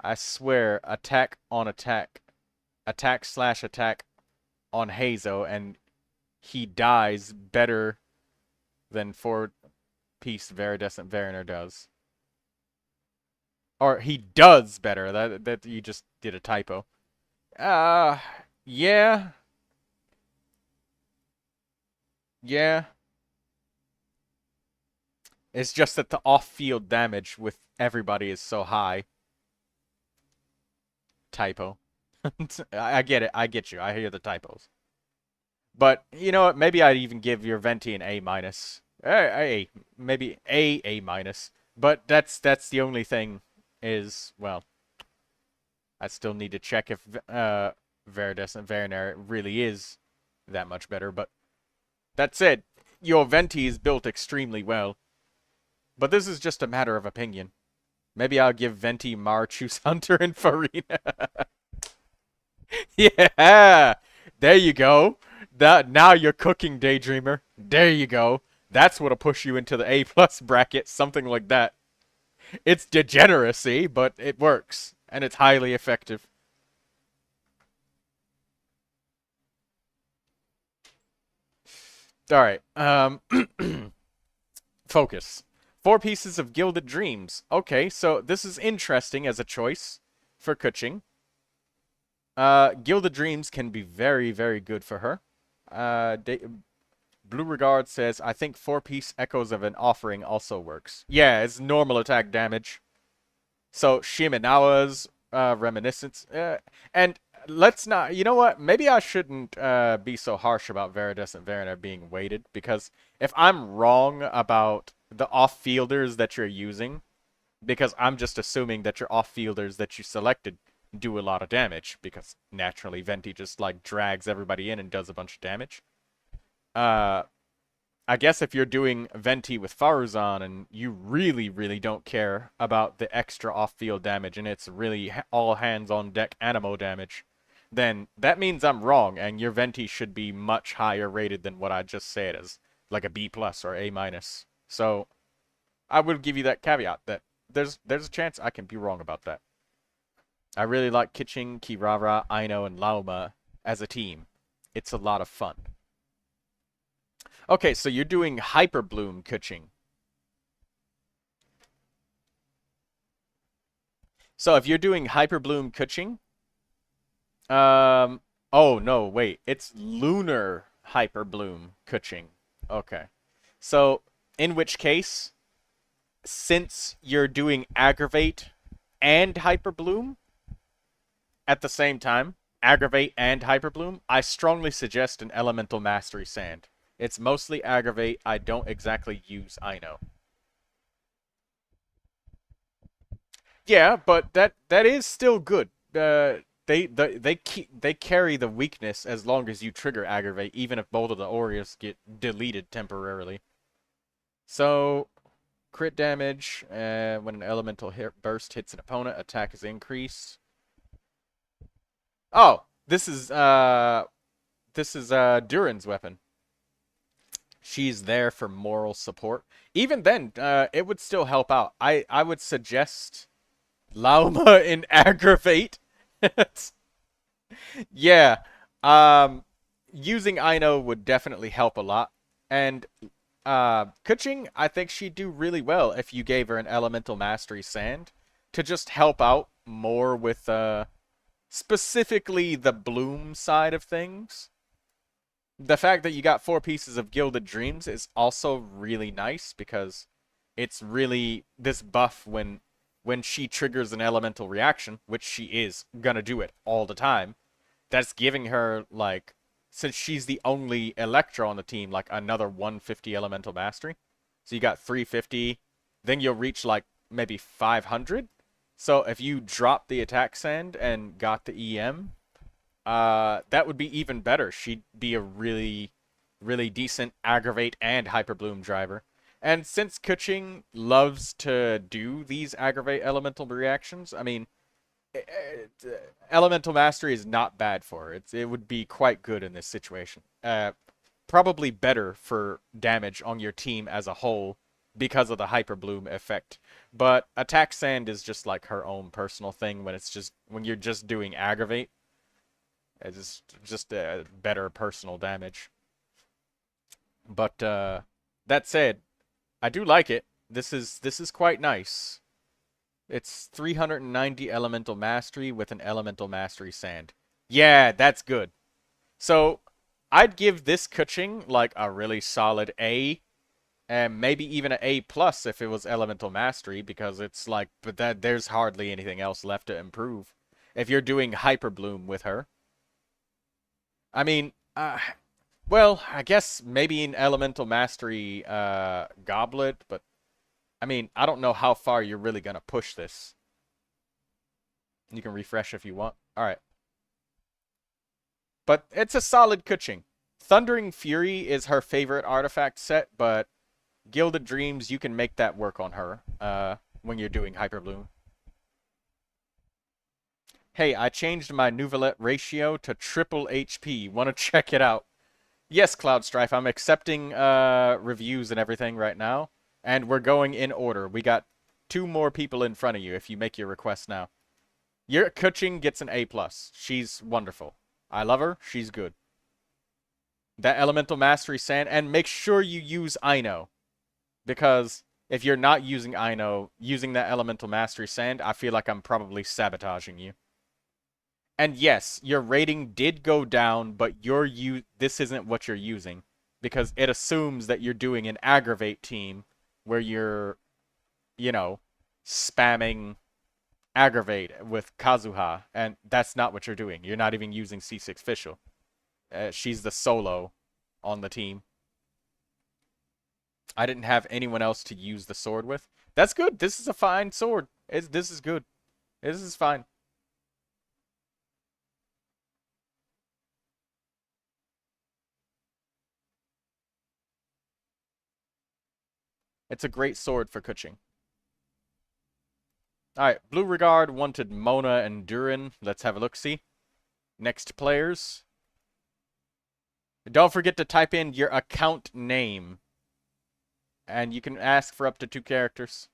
I swear, attack on attack. Attack/attack on Hazo, and he dies better than 4-piece Viridescent Variner does. Or he does better. That you just did a typo. Yeah. Yeah. It's just that the off-field damage with everybody is so high. Typo. I get it. I get you. I hear the typos. But, you know what? Maybe I'd even give your Venti an A-. Maybe A-. But that's the only thing is, well, I still need to check if Viridescent Variner really is that much better. But that said, your Venti is built extremely well. But this is just a matter of opinion. Maybe I'll give Venti Marchus Hunter and Farina. Yeah! There you go. That now you're cooking, Daydreamer. There you go. That's what'll push you into the A plus bracket, something like that. It's degeneracy, but it works, and it's highly effective. All right. Focus. 4 pieces of Gilded Dreams. Okay, so this is interesting as a choice for Kuching. Gilded Dreams can be very, very good for her. Blue Regard says, I think 4-piece Echoes of an Offering also works. Yeah, it's normal attack damage. So Shimenawa's Reminiscence. And let's not... You know what? Maybe I shouldn't be so harsh about Viridescent Variner being weighted, because if I'm wrong about the off-fielders that you're using, because I'm just assuming that your off-fielders that you selected do a lot of damage, because naturally Venti just like drags everybody in and does a bunch of damage. I guess if you're doing Venti with Faruzan and you really, really don't care about the extra off-field damage and it's really all hands-on-deck Animo damage, then that means I'm wrong and your Venti should be much higher rated than what I just said as like a B+ or A-. So I would give you that caveat that there's a chance I can be wrong about that. I really like Kuching, Kirara, Aino, and Lauma as a team. It's a lot of fun. Okay, so you're doing Hyper Bloom Kuching. So if you're doing Hyper Bloom Kuching, oh no, wait, it's Lunar Hyper Bloom Kuching. Okay. So in which case, since you're doing Aggravate and Hyper Bloom at the same time, Aggravate and Hyper Bloom, I strongly suggest an Elemental Mastery Sand. It's mostly Aggravate. I don't exactly use Aino. Yeah, but that is still good. They carry the weakness as long as you trigger Aggravate, even if both of the Aureus get deleted temporarily. So, crit damage, when an elemental burst hits an opponent, attack is increased. Oh, this is DURIN's weapon. She's there for moral support. Even then, it would still help out. I would suggest Lauma in Aggravate. Yeah. Using Aino would definitely help a lot. And Kuching, I think she'd do really well if you gave her an Elemental Mastery Sand to just help out more with specifically the Bloom side of things. The fact that you got 4 pieces of Gilded Dreams is also really nice because it's really this buff when she triggers an elemental reaction, which she is gonna do it all the time. That's giving her, like, since she's the only Electro on the team, like another 150 elemental mastery. So you got 350, then you'll reach like maybe 500. So if you drop the attack sand and got the EM, that would be even better. She'd be a really, really decent Aggravate and Hyper Bloom driver. And since Kuching loves to do these Aggravate elemental reactions, I mean, Elemental Mastery is not bad for her. It would be quite good in this situation. Probably better for damage on your team as a whole because of the Hyper Bloom effect. But Attack Sand is just like her own personal thing when you're just doing Aggravate. It's just better personal damage. But that said, I do like it. This is quite nice. It's 390 Elemental Mastery with an Elemental Mastery Sand. Yeah, that's good. So, I'd give this Kuching like a really solid A, and maybe even an A+ if it was Elemental Mastery, because it's like, but there's hardly anything else left to improve. If you're doing Hyper Bloom with her. I mean, well, I guess maybe an Elemental Mastery Goblet, but I mean, I don't know how far you're really going to push this. You can refresh if you want. Alright. But it's a solid Kuching. Thundering Fury is her favorite artifact set, but Gilded Dreams, you can make that work on her when you're doing Hyper Bloom. Hey, I changed my Neuvilette ratio to triple HP. Want to check it out? Yes, Cloud Strife, I'm accepting reviews and everything right now. And we're going in order. We got 2 more people in front of you if you make your request now. Your Kuching gets an A+. She's wonderful. I love her. She's good. That Elemental Mastery Sand, and make sure you use Ino. Because if you're not using Ino, using that Elemental Mastery Sand, I feel like I'm probably sabotaging you. And yes, your rating did go down, but this isn't what you're using. Because it assumes that you're doing an Aggravate team where you're, you know, spamming Aggravate with Kazuha, and that's not what you're doing. You're not even using C6 Fischl. She's the solo on the team. I didn't have anyone else to use the sword with. That's good. This is a fine sword. This is good. This is fine. It's a great sword for Kuching. Alright, Blue Regard wanted Mona and DURIN. Let's have a look-see. Next players. Don't forget to type in your account name. And you can ask for up to 2 characters.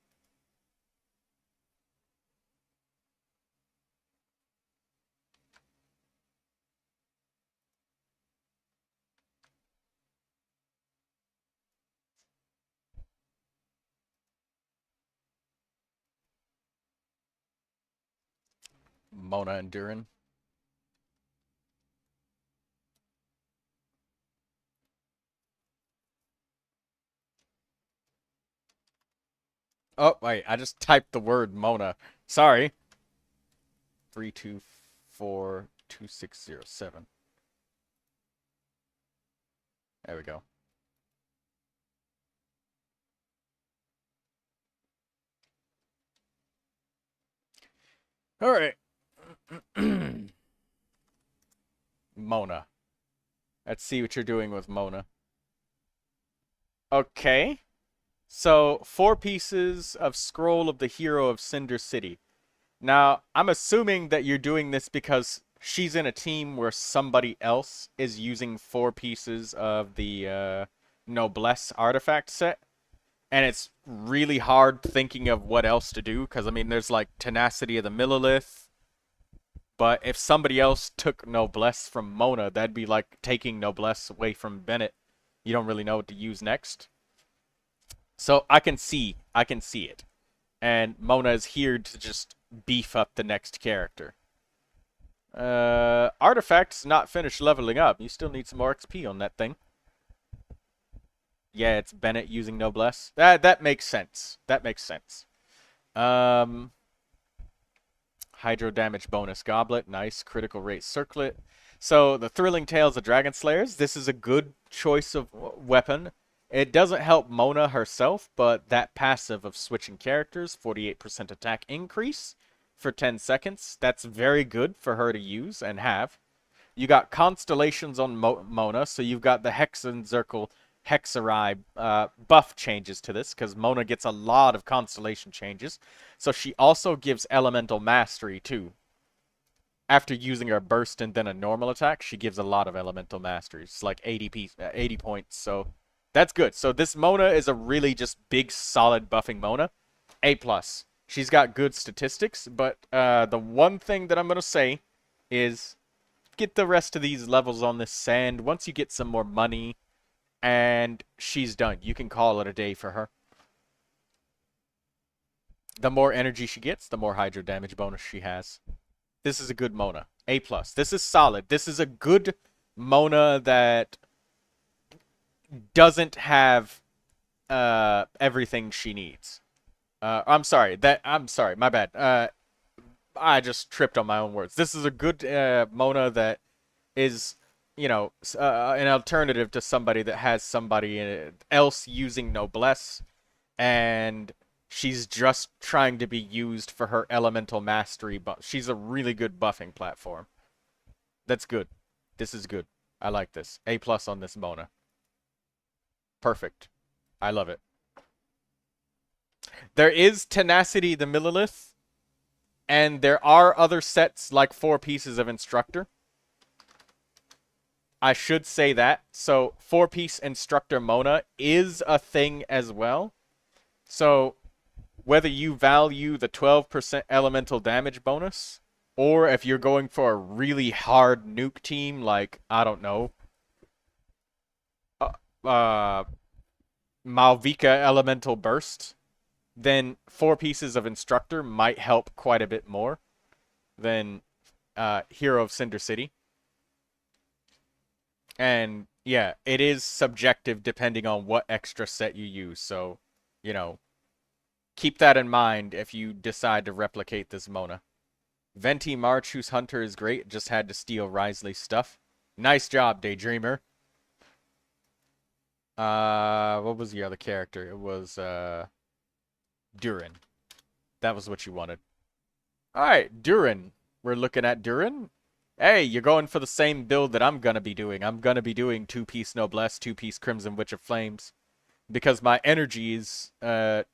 Mona and DURIN. Oh, wait, I just typed the word Mona. Sorry. 3242607. There we go. All right. Mona. Let's see what you're doing with Mona. Okay. So, 4 pieces of Scroll of the Hero of Cinder City. Now, I'm assuming that you're doing this because she's in a team where somebody else is using 4 pieces of the Noblesse artifact set. And it's really hard thinking of what else to do, because, I mean, there's, like, Tenacity of the Millilith. But if somebody else took Noblesse from Mona, that'd be like taking Noblesse away from Bennett. You don't really know what to use next. So I can see it. And Mona is here to just beef up the next character. Artifact's not finished leveling up. You still need some more XP on that thing. Yeah, it's Bennett using Noblesse. That makes sense. That makes sense. Hydro damage bonus goblet. Nice. Critical rate circlet. So, the Thrilling Tales of Dragon Slayers. This is a good choice of weapon. It doesn't help Mona herself, but that passive of switching characters, 48% attack increase for 10 seconds. That's very good for her to use and have. You got Constellations on Mona, so you've got the Hexenzirkel Hexarai buff changes to this, because Mona gets a lot of constellation changes. So she also gives Elemental Mastery, too. After using her burst and then a normal attack, she gives a lot of Elemental Mastery. It's like 80 points, so that's good. So this Mona is a really just big, solid buffing Mona. A+. She's got good statistics, but the one thing that I'm going to say is get the rest of these levels on this sand. Once you get some more money, and she's done. You can call it a day for her. The more energy she gets, the more hydro damage bonus she has. This is a good Mona. A+. This is solid. This is a good Mona that doesn't have everything she needs. I'm sorry. My bad. I just tripped on my own words. This is a good Mona that is, you know, an alternative to somebody that has somebody else using Noblesse, and she's just trying to be used for her Elemental Mastery, but she's a really good buffing platform. That's good. This is good. I like this. A+ on this Mona. Perfect. I love it. There is Tenacity the Millilith, and there are other sets like 4 pieces of Instructor. I should say that. So 4-piece Instructor Mona is a thing as well. So whether you value the 12% elemental damage bonus, or if you're going for a really hard nuke team like, I don't know, Malvika Elemental Burst, then 4 pieces of Instructor might help quite a bit more than Hero of Cinder City. And yeah, it is subjective depending on what extra set you use. So, you know, keep that in mind if you decide to replicate this Mona. Venti March, whose Hunter is great, just had to steal Risley's stuff. Nice job, Daydreamer. What was the other character? It was, DURIN. That was what you wanted. Alright, DURIN. We're looking at DURIN. Hey, you're going for the same build that I'm gonna be doing. I'm gonna be doing 2-piece Noblesse, 2-piece Crimson Witch of Flames. Because my energy is, I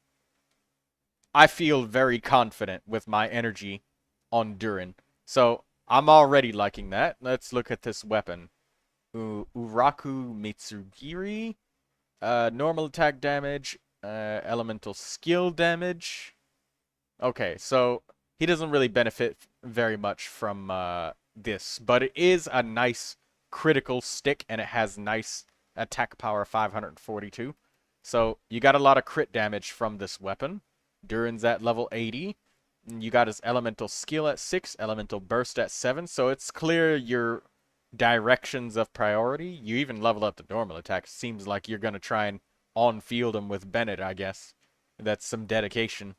feel very confident with my energy on DURIN. So, I'm already liking that. Let's look at this weapon. Uraku Mitsugiri. Normal attack damage. Elemental skill damage. Okay, so he doesn't really benefit very much from this, but it is a nice critical stick, and it has nice attack power 542. So you got a lot of crit damage from this weapon. Durin's at level 80. You got his elemental skill at 6, elemental burst at 7, so it's clear your directions of priority. You even leveled up the normal attack. Seems like you're going to try and on-field him with Bennett, I guess. That's some dedication.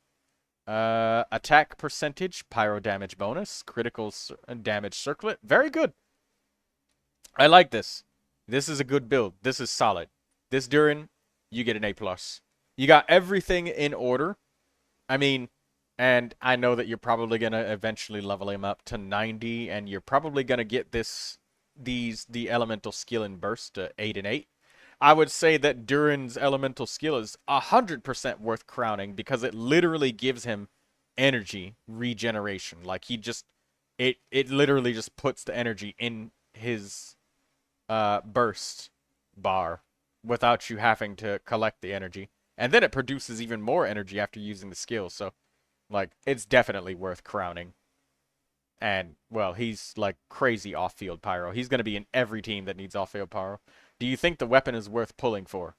Attack percentage, pyro damage bonus, critical damage circlet. Very good. I like this. This is a good build. This is solid. This Durin, you get an A+. You got everything in order. I mean, and I know that you're probably going to eventually level him up to 90, and you're probably going to get the elemental skill and burst to 8 and 8. I would say that Durin's elemental skill is 100% worth crowning because it literally gives him energy regeneration. Like, he just, it literally just puts the energy in his burst bar without you having to collect the energy. And then it produces even more energy after using the skill. So, like, it's definitely worth crowning. And, well, he's, like, crazy off-field pyro. He's going to be in every team that needs off-field pyro. Do you think the weapon is worth pulling for?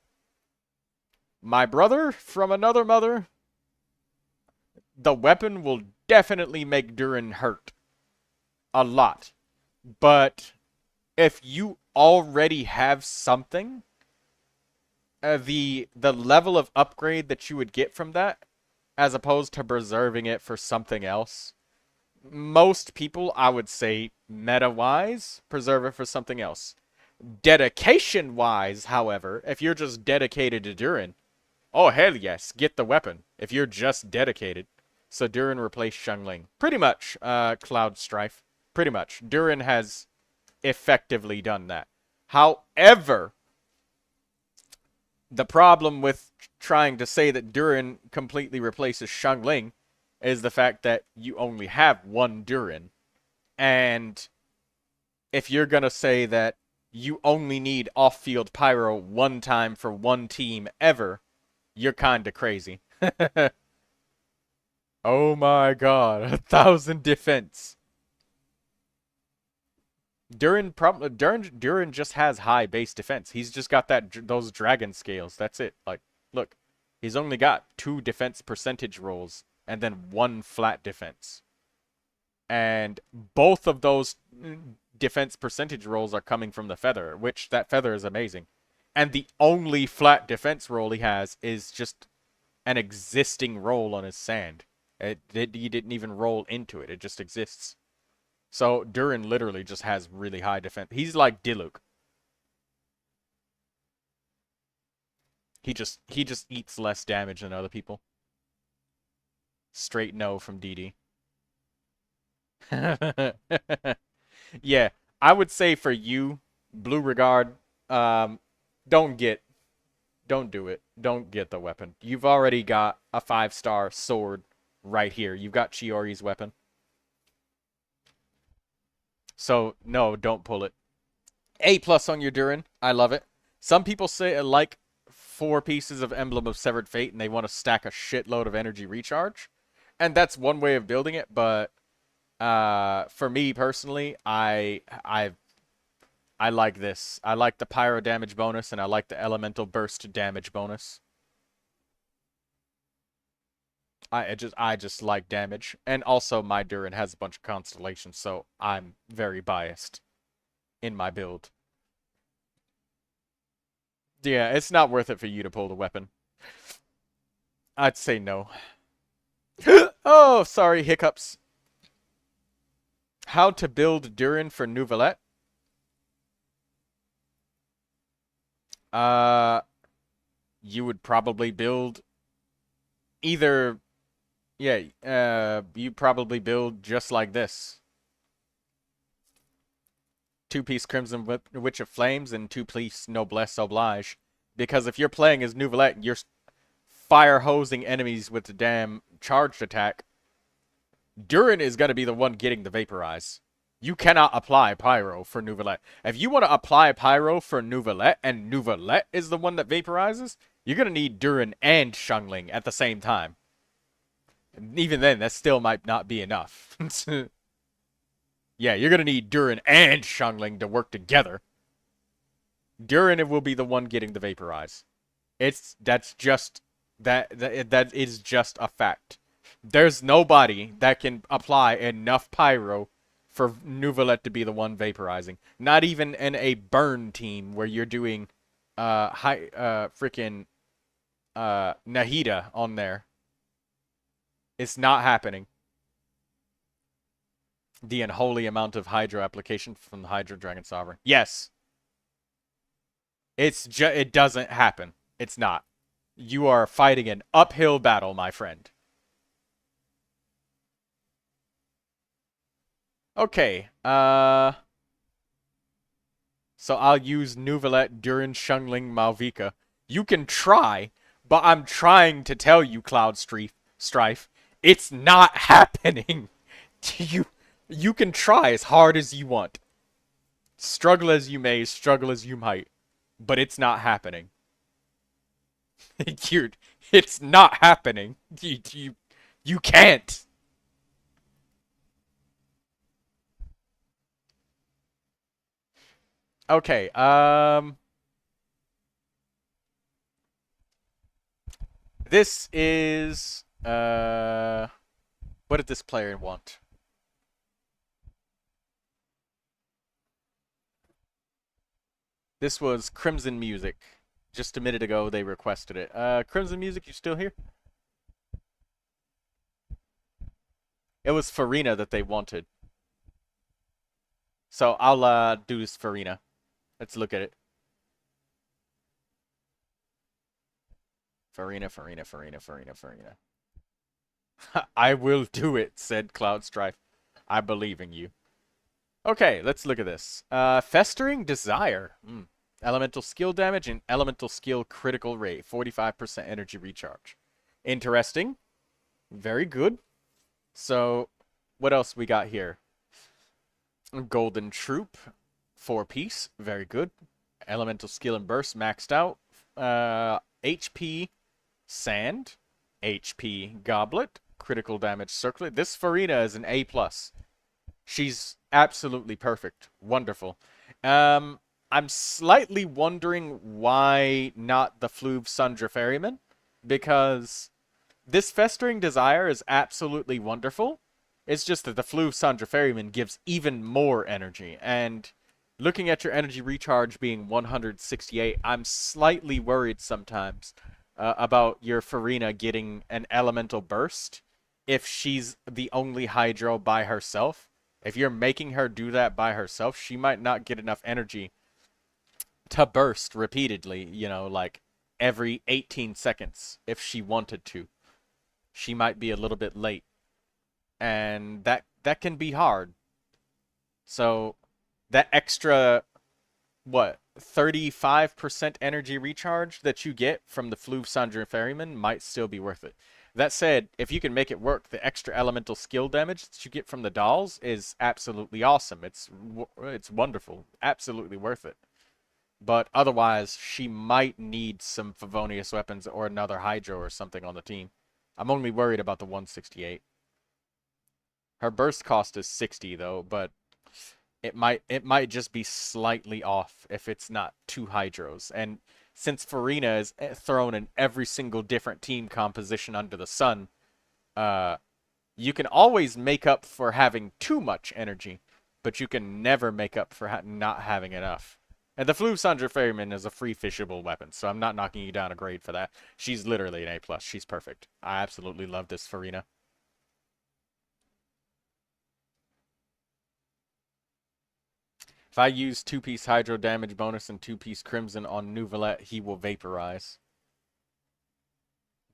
My brother from another mother? The weapon will definitely make Durin hurt. A lot. But if you already have something, the level of upgrade that you would get from that, as opposed to preserving it for something else, most people, I would say, meta-wise, preserve it for something else. Dedication-wise, however, if you're just dedicated to Durin, oh, hell yes, get the weapon. If you're just dedicated. So Durin replaced Xiangling. Pretty much, Cloud Strife. Pretty much. Durin has effectively done that. However, the problem with trying to say that Durin completely replaces Xiangling is the fact that you only have one Durin. And if you're going to say that you only need off-field pyro one time for one team ever, you're kinda crazy. Oh my god, 1,000 defense. Durin just has high base defense. He's just got those dragon scales. That's it. Like, look, he's only got 2 defense percentage rolls and then 1 flat defense. And both of those defense percentage rolls are coming from the feather, which that feather is amazing. And the only flat defense roll he has is just an existing roll on his sand. He didn't even roll into it. It just exists. So Durin literally just has really high defense. He's like Diluc. He just eats less damage than other people. Straight no from DD. Yeah, I would say for you, Blue Regard, don't do it. Don't get the weapon. You've already got a 5-star sword right here. You've got Chiori's weapon. So, no, don't pull it. A plus on your Durin. I love it. Some people say like 4 pieces of Emblem of Severed Fate and they want to stack a shitload of energy recharge. And that's one way of building it, but for me personally, I like this. I like the pyro damage bonus and I like the elemental burst damage bonus. I just like damage. And also my Durin has a bunch of constellations, so I'm very biased in my build. Yeah, it's not worth it for you to pull the weapon. I'd say no. Oh, sorry, hiccups. How to build Durin for Neuvilette? You would probably build either, yeah, you probably build just like this. 2-piece Crimson Witch of Flames and 2-piece Noblesse Oblige. Because if you're playing as Neuvilette, you're fire hosing enemies with the damn charged attack. Durin is going to be the one getting the Vaporize. You cannot apply Pyro for Neuvilette. If you want to apply Pyro for Neuvilette, and Neuvilette is the one that vaporizes, you're going to need Durin and Xiangling at the same time. And even then, that still might not be enough. Yeah, you're going to need Durin and Xiangling to work together. Durin will be the one getting the Vaporize. That is just a fact. There's nobody that can apply enough Pyro for Neuvilette to be the one vaporizing. Not even in a burn team where you're doing freaking Nahida on there. It's not happening. The unholy amount of Hydro application from the Hydro Dragon Sovereign. Yes. It doesn't happen. It's not. You are fighting an uphill battle, my friend. Okay, so I'll use Neuvilette, Durin, Xiangling, Malvika. You can try, but I'm trying to tell you, Cloud Strife, it's not happening. You can try as hard as you want. Struggle as you may, struggle as you might, but it's not happening. It's not happening. You can't. Okay, this is, what did this player want? This was Crimson Music. Just a minute ago, they requested it. Crimson Music, you still here? It was Farina that they wanted. So I'll, do this Farina. Let's look at it. Farina. I will do it, said Cloud Strife. I believe in you. Okay, let's look at this. Festering Desire. Elemental skill damage and elemental skill critical rate. 45% energy recharge. Interesting. Very good. So, what else we got here? Golden Troop. 4-piece. Very good. Elemental skill and burst maxed out. HP Sand. HP Goblet. Critical damage Circlet. This Farina is an A+. She's absolutely perfect. Wonderful. I'm slightly wondering why not the Fluve Sundra Ferryman, because this Festering Desire is absolutely wonderful. It's just that the Fluve Sundra Ferryman gives even more energy, and looking at your energy recharge being 168, I'm slightly worried sometimes about your Farina getting an elemental burst if she's the only Hydro by herself. If you're making her do that by herself, she might not get enough energy to burst repeatedly, you know, like every 18 seconds if she wanted to. She might be a little bit late. And that can be hard. So that extra, what, 35% energy recharge that you get from the Fluve Sundra Ferryman might still be worth it. That said, if you can make it work, the extra elemental skill damage that you get from the dolls is absolutely awesome. It's wonderful. Absolutely worth it. But otherwise, she might need some Favonius weapons or another Hydro or something on the team. I'm only worried about the 168. Her burst cost is 60 though, but it might just be slightly off if it's not two Hydros. And since Farina is thrown in every single different team composition under the sun, you can always make up for having too much energy, but you can never make up for not having enough. And the Fluvsandra Ferryman is a free fishable weapon, so I'm not knocking you down a grade for that. She's literally an A+. She's perfect. I absolutely love this Farina. If I use 2-piece Hydro damage bonus and 2-piece Crimson on Neuvilette, he will vaporize.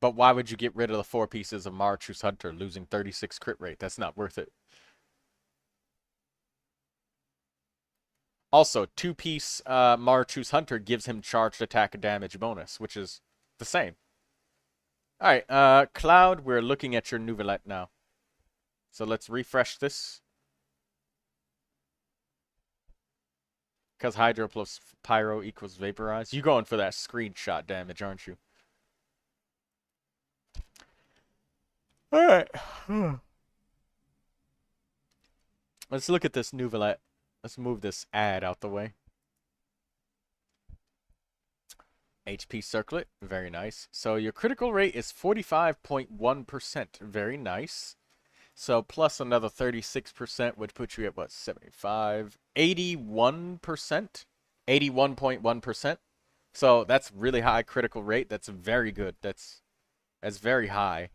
But why would you get rid of the 4 pieces of Marchus Hunter, losing 36 crit rate? That's not worth it. Also, 2-piece Marchus Hunter gives him charged attack damage bonus, which is the same. Alright, Cloud, we're looking at your Neuvilette now. So let's refresh this. Because Hydro plus Pyro equals Vaporize. You going for that screenshot damage, aren't you? Alright. Let's look at this Neuvilette. Let's move this ad out the way. HP circlet, very nice. So your critical rate is 45.1%, very nice. So plus another 36% would put you at what, 75? 81%? 81.1%. So that's really high critical rate. That's very good. That's very high.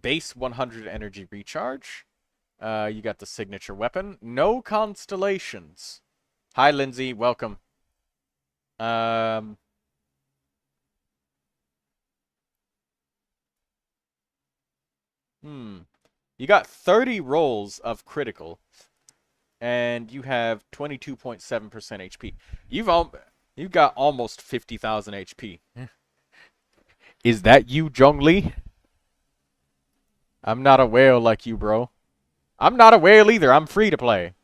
Base 100 energy recharge. You got the signature weapon. No constellations. Hi, Lindsay. Welcome. You got 30 rolls of critical, and you have 22.7% HP. You've got almost 50,000 HP. Is that you, Zhongli? I'm not a whale like you, bro. I'm not a whale either. I'm free to play.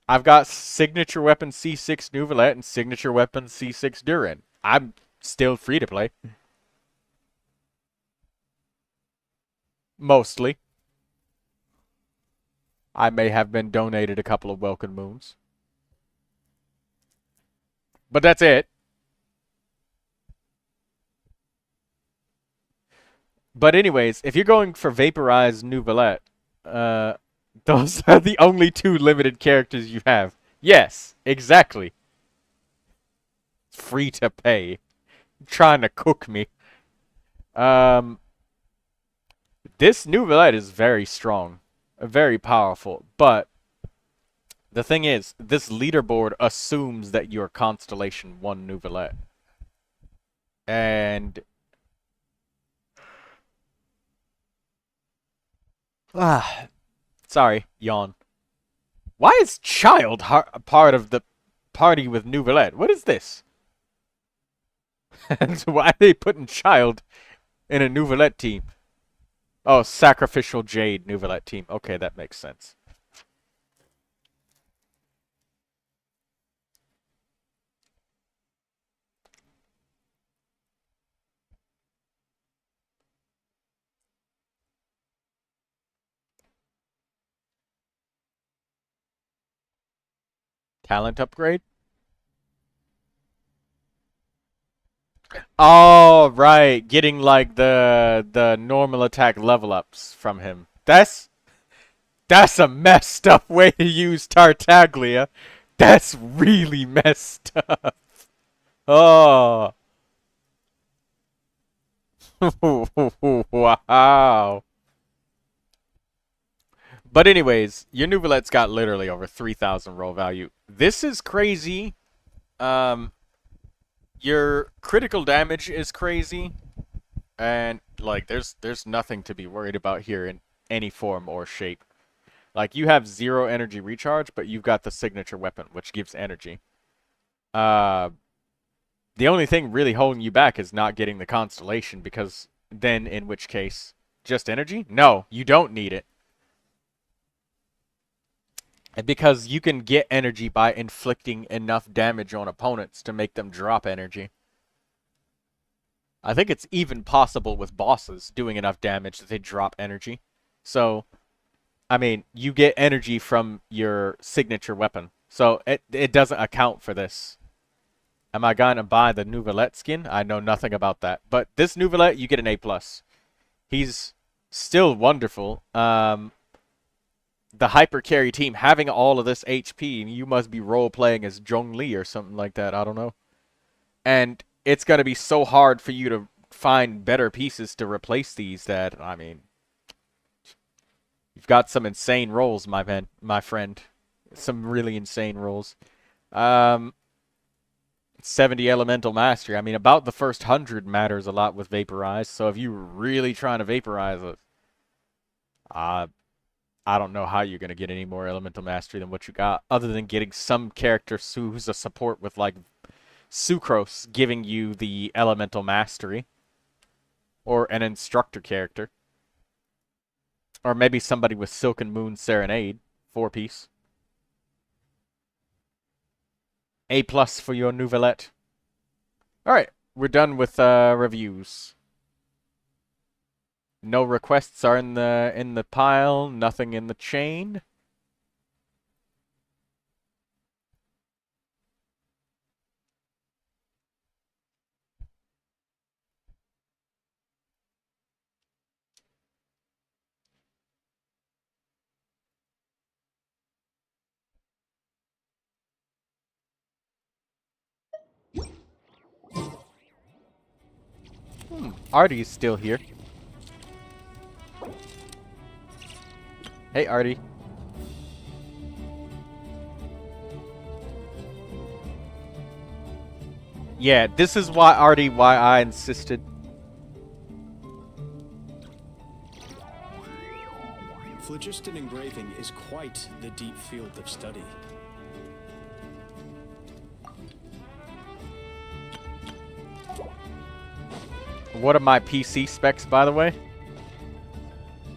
I've got signature weapon C6 Neuvilette and signature weapon C6 DURIN. I'm still free to play. Mostly. I may have been donated a couple of Welcome Moons. But that's it. But anyways, if you're going for Vaporized Neuvilette, those are the only 2 limited characters you have. Yes, exactly. Free to pay. You're trying to cook me. This Neuvilette is very strong. Very powerful. But the thing is, this leaderboard assumes that you're Constellation 1 Neuvilette. And sorry, yawn. Why is Child part of the party with Neuvilette? What is this? And why are they putting Child in a Neuvilette team? Oh, Sacrificial Jade Neuvilette team. Okay, that makes sense. Talent upgrade? Oh, right. Getting like the normal attack level ups from him. That's a messed up way to use Tartaglia. That's really messed up. Oh. Wow. But anyways, your Neuvilette's got literally over 3,000 roll value. This is crazy. Your critical damage is crazy. And, like, there's nothing to be worried about here in any form or shape. Like, you have 0 energy recharge, but you've got the signature weapon, which gives energy. The only thing really holding you back is not getting the constellation, because then, in which case, just energy? No, you don't need it. Because you can get energy by inflicting enough damage on opponents to make them drop energy. I think it's even possible with bosses doing enough damage that they drop energy. So, I mean, you get energy from your signature weapon. So, it doesn't account for this. Am I going to buy the Neuvilette skin? I know nothing about that. But this Neuvilette, you get an A+. He's still wonderful. The hyper carry team having all of this HP, and you must be role playing as Zhongli or something like that. I don't know. And it's going to be so hard for you to find better pieces to replace these that, I mean, you've got some insane rolls, my friend. Some really insane rolls. 70 elemental mastery. I mean, about the first 100 matters a lot with vaporize. So if you're really trying to vaporize it, I don't know how you're going to get any more elemental mastery than what you got, other than getting some character who's a support with, like, Sucrose giving you the elemental mastery. Or an instructor character. Or maybe somebody with Silken Moon Serenade. 4-piece. A+ for your Neuvilette. Alright, we're done with reviews. No requests are in the pile, nothing in the chain. Artie's still here. Hey, Artie. Yeah, this is why, Artie, why I insisted. Phlogiston engraving is quite the deep field of study. What are my PC specs, by the way?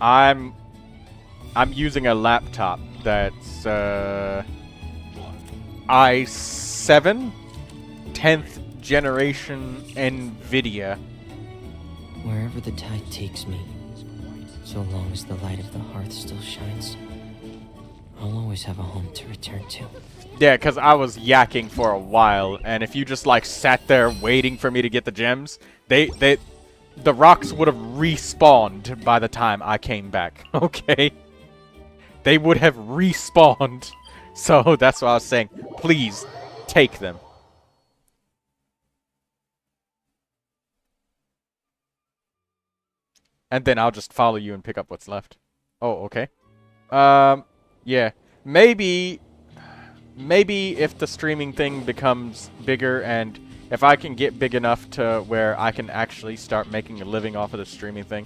I'm using a laptop that's i7 10th generation NVIDIA. Wherever the tide takes me, so long as the light of the hearth still shines, I'll always have a home to return to. Yeah, because I was yakking for a while, and if you just, like, sat there waiting for me to get the gems, the rocks would have respawned by the time I came back, okay? They would have respawned. So that's what I was saying. Please, take them. And then I'll just follow you and pick up what's left. Oh, okay. Yeah. Maybe if the streaming thing becomes bigger, and if I can get big enough to where I can actually start making a living off of the streaming thing,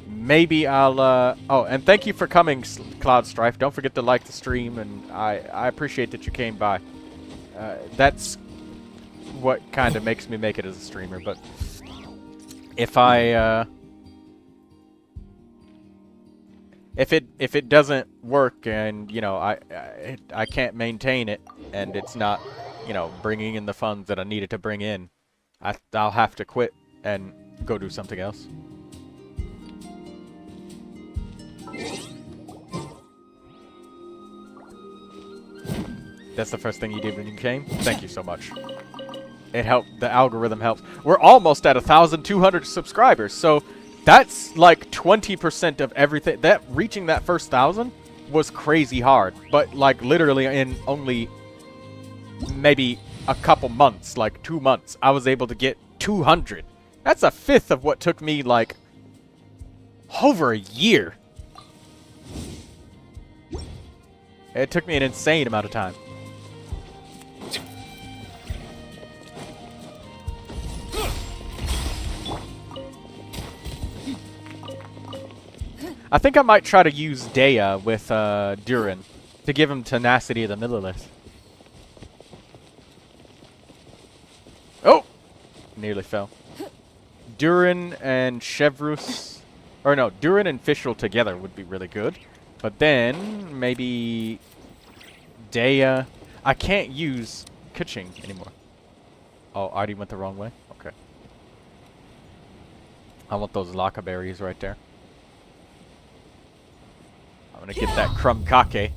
maybe I'll, oh, and thank you for coming, Cloud Strife. Don't forget to like the stream, and I appreciate that you came by. That's what kind of makes me make it as a streamer, but if if it doesn't work, and, you know, I can't maintain it, and it's not, you know, bringing in the funds that I needed to bring in, I'll have to quit and go do something else. That's the first thing you did when you came? Thank you so much. It helped. The algorithm helps. We're almost at 1,200 subscribers, so that's like 20% of everything. That reaching that first 1,000 was crazy hard, but like literally in only maybe a couple months, like 2 months, I was able to get 200. That's a fifth of what took me like over a year. It took me an insane amount of time. I think I might try to use Dea with DURIN to give him tenacity of the Millilith. Oh! nearly fell. Durin and Chevrus, or no, Durin and Fischl together would be really good. But then maybe Dea. I can't use Kuching anymore. Oh, I already went the wrong way. Okay. I want those Laka berries right there. I'm gonna get that crumb kake.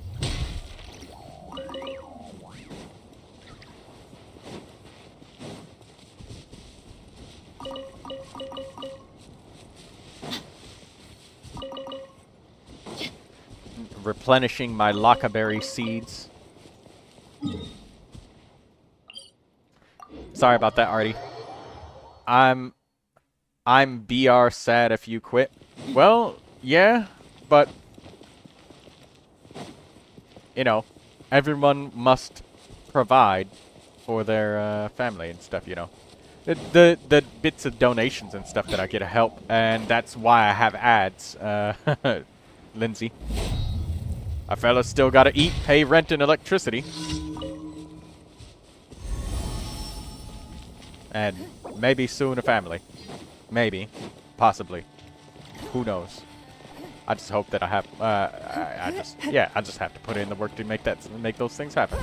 Replenishing my Lakaberry seeds. Sorry about that, Artie. I'm BR sad if you quit. Well, yeah, but you know, everyone must provide for their family and stuff, you know. The bits of donations and stuff that I get to help, and that's why I have ads, Lindsay. A fella still gotta eat, pay rent, and electricity. And maybe soon a family. Maybe. Possibly. Who knows? I just hope that I have, I just have to put in the work to make those things happen.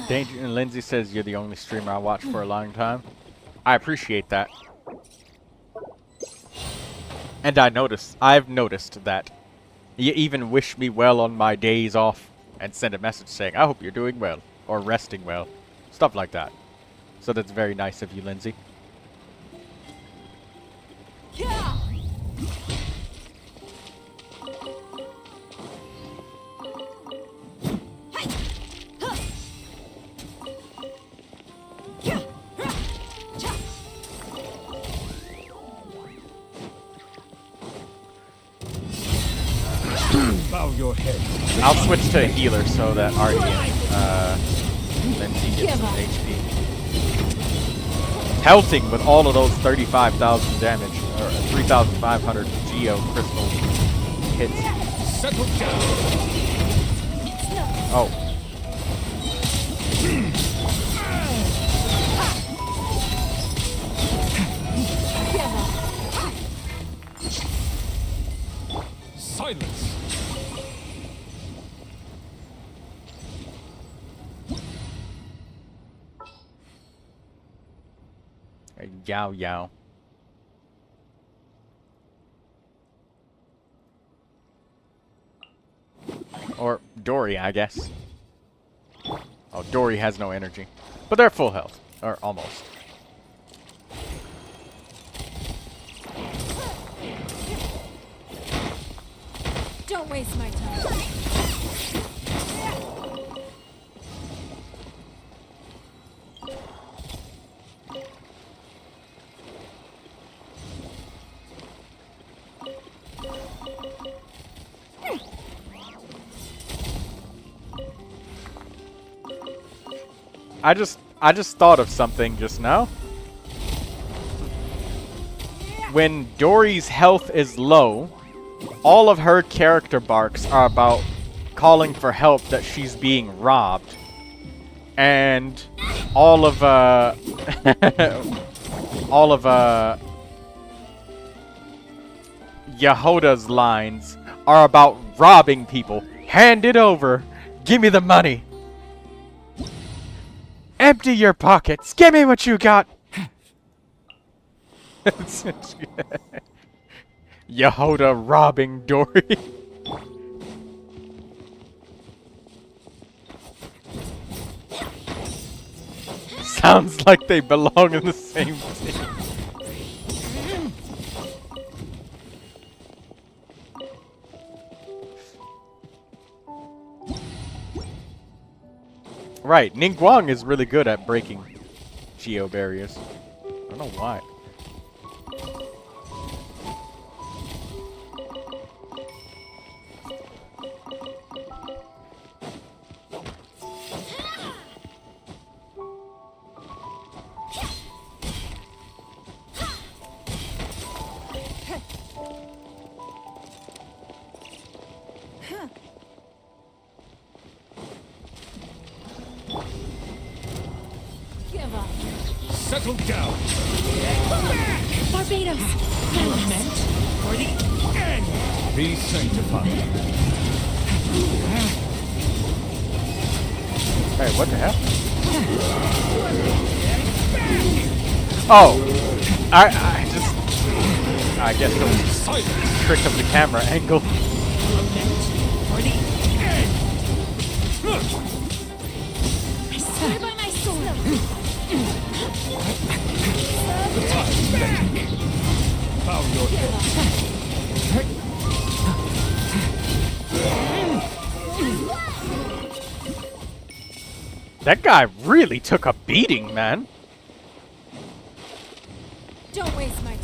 Danger and Lindsay says you're the only streamer I watch for a long time. I appreciate that. And I've noticed that you even wish me well on my days off and send a message saying, I hope you're doing well, or resting well. Stuff like that. So that's very nice of you, Lindsay. Yeah. Bow your head. I'll switch to a healer so that Artie and Lindsay gets some HP. Pelting with all of those 35,000 damage, or 3,500 Geo crystal hits. Settle down. Oh. Silence. Yow yow. Or Dory, I guess. Oh, Dory has no energy. But they're full health. Or almost. Don't waste my time. I just thought of something just now. when Dory's health is low, all of her character barks are about calling for help that she's being robbed. And all of Yehoda's lines are about robbing people. Hand it over. Give me the money. Empty your pockets. Give me what you got. Yehoda robbing Dory. Sounds like they belong in the same team. Right, Ningguang is really good at breaking geo barriers. I don't know why. Give up. Settle down. Barbados. Lament for the end. Be sanctified. Hey, what the hell? Oh, I guess it was Silence. a trick of the camera angle. Lament for the end. I swear by my sword. Bow your head. That guy really took a beating, man. Don't waste my time.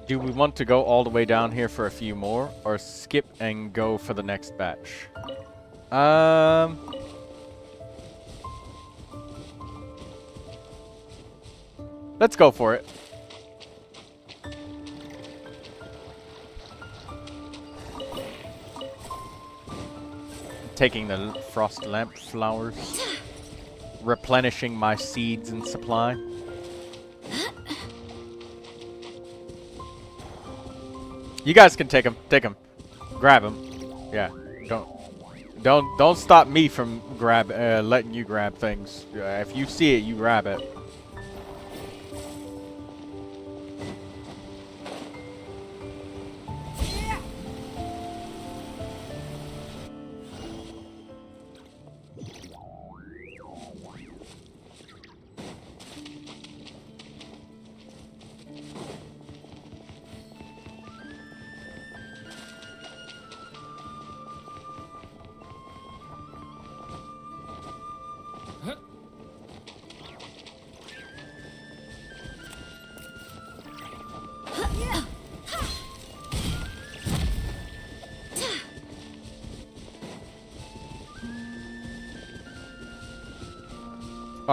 Do we want to go all the way down here for a few more, or skip and go for the next batch? Let's go for it. Taking the frost lamp flowers, replenishing my seeds and supply. You guys can take them. Take them. Grab them. Yeah. Don't stop me from letting you grab things. If you see it, you grab it.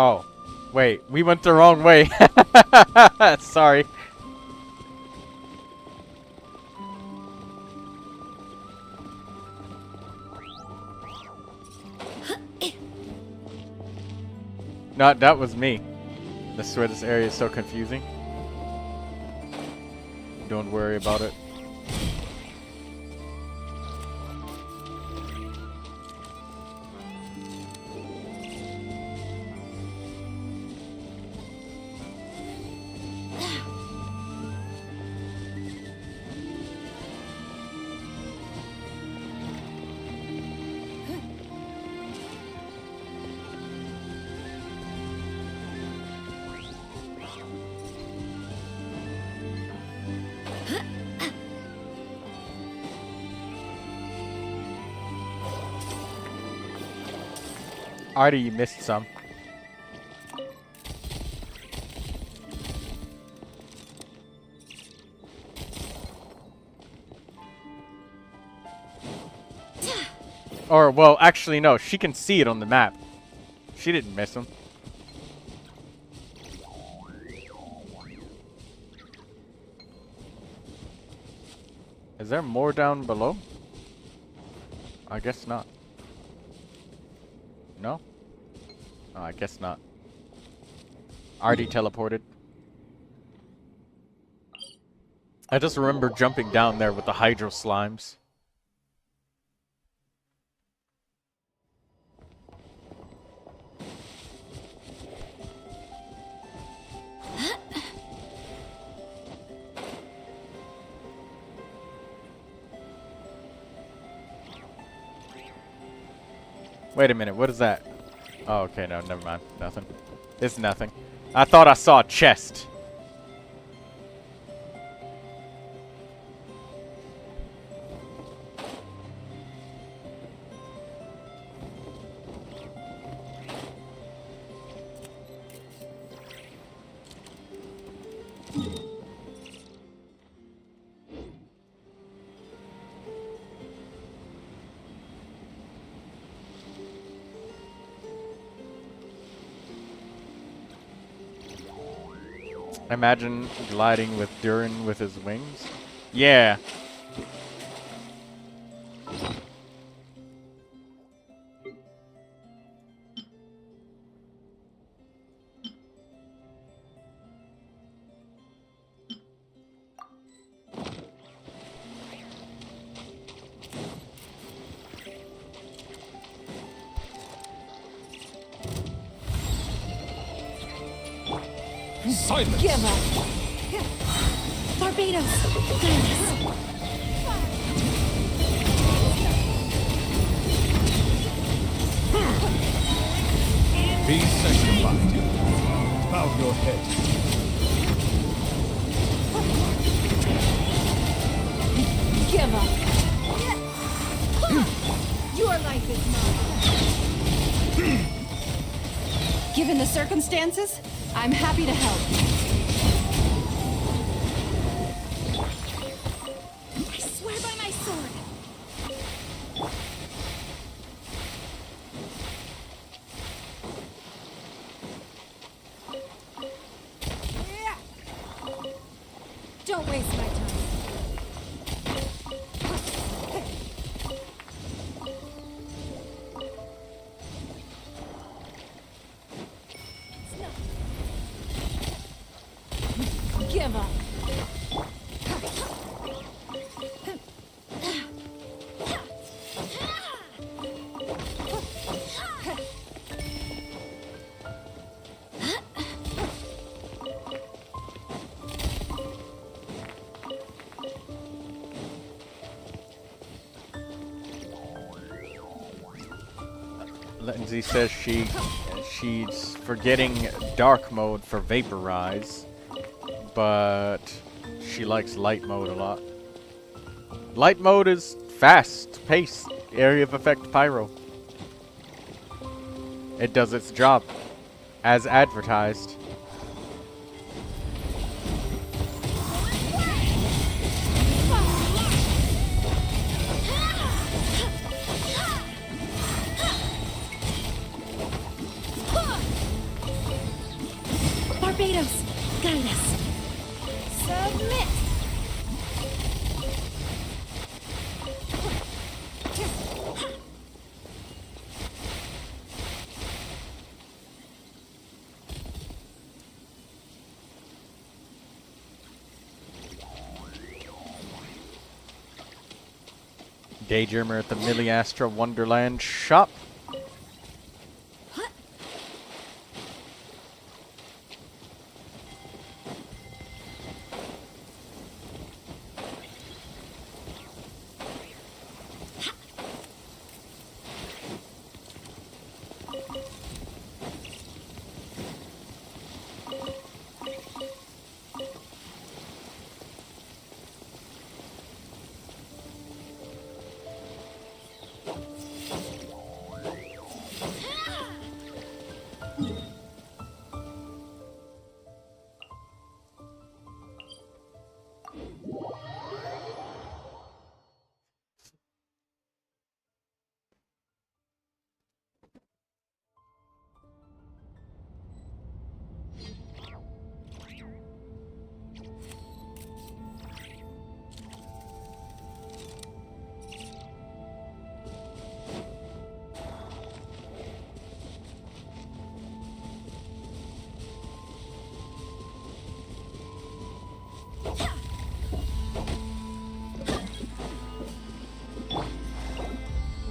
Oh, wait, we went the wrong way. Sorry. No, that was me. I swear this area is so confusing. Don't worry about it. Artie, you missed some. Or, well, actually, no. She can see it on the map. She didn't miss them. Is there more down below? I guess not. No? Oh, I guess not. Already teleported. I just remember jumping down there with the hydro slimes. Wait a minute, what is that? Oh, okay, no, never mind. Nothing. It's nothing. I thought I saw a chest. Imagine gliding with DURIN with his wings. Yeah. Silence! Give up. Barbados. Goodness. Be sanctified. Bow your head. Give up. Your life is mine. Given the circumstances, I'm happy to help. I swear by my sword. Don't waste my time. Give up. Lindsay says she's forgetting dark mode for vaporize, but she likes light mode a lot. Light mode is fast paced area of effect pyro. It does its job as advertised. Barbados, guide us. Submit. Daydreamer at the Milliastra Wonderland shop.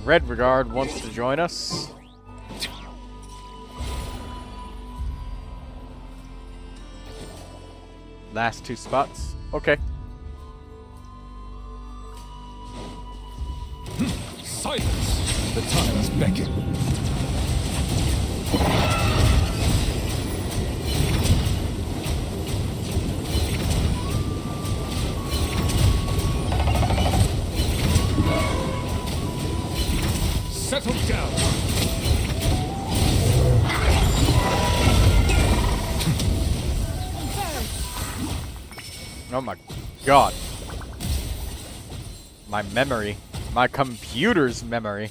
Red Regard wants to join us. Last 2 spots. Okay. Silence! The times beckon. Settle down. Oh my god. My memory. My computer's memory.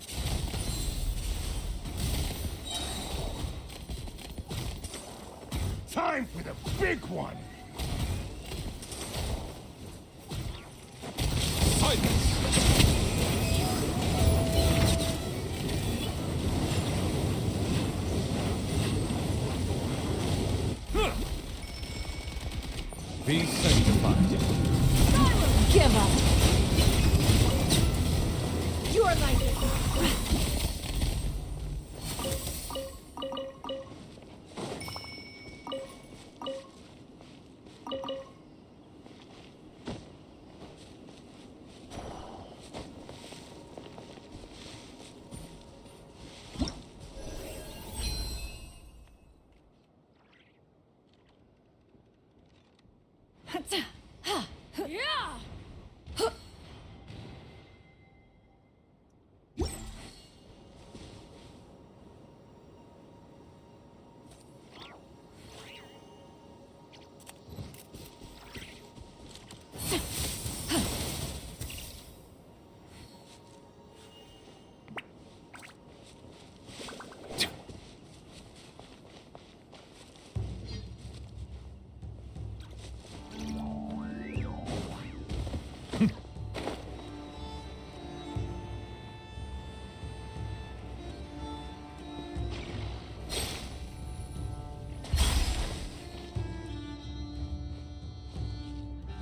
Time for the big one. Silence. Be sanctified. Give up. You're like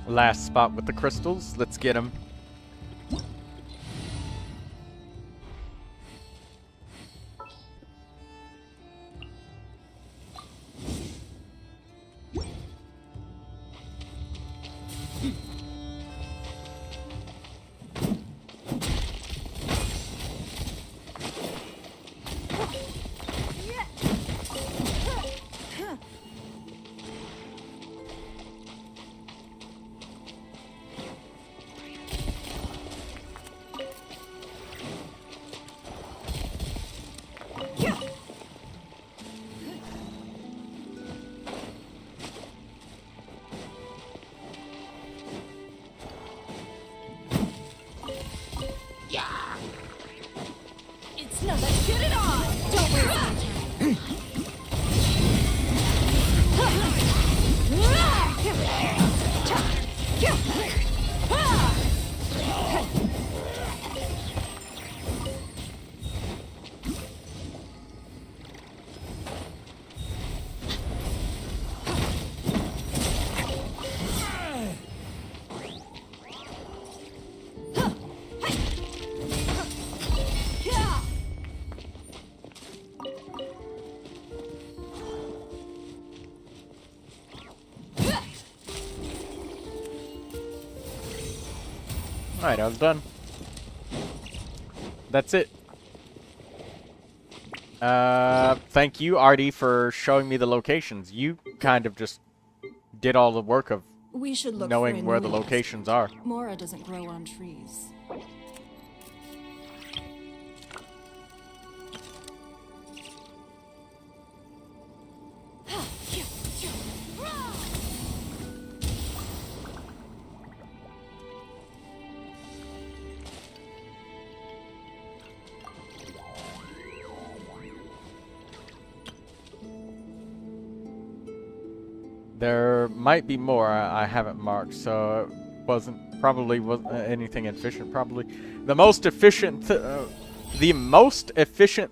Last spot with the crystals. Let's get them. No, let's get it on! Don't waste my time. Alright, I was done. That's it. Thank you, Artie, for showing me the locations. You kind of just did all the work of We should look knowing for a where new the nest. locations are. Mora doesn't grow on trees. There might be more I haven't marked, so it probably wasn't anything efficient. Probably the most efficient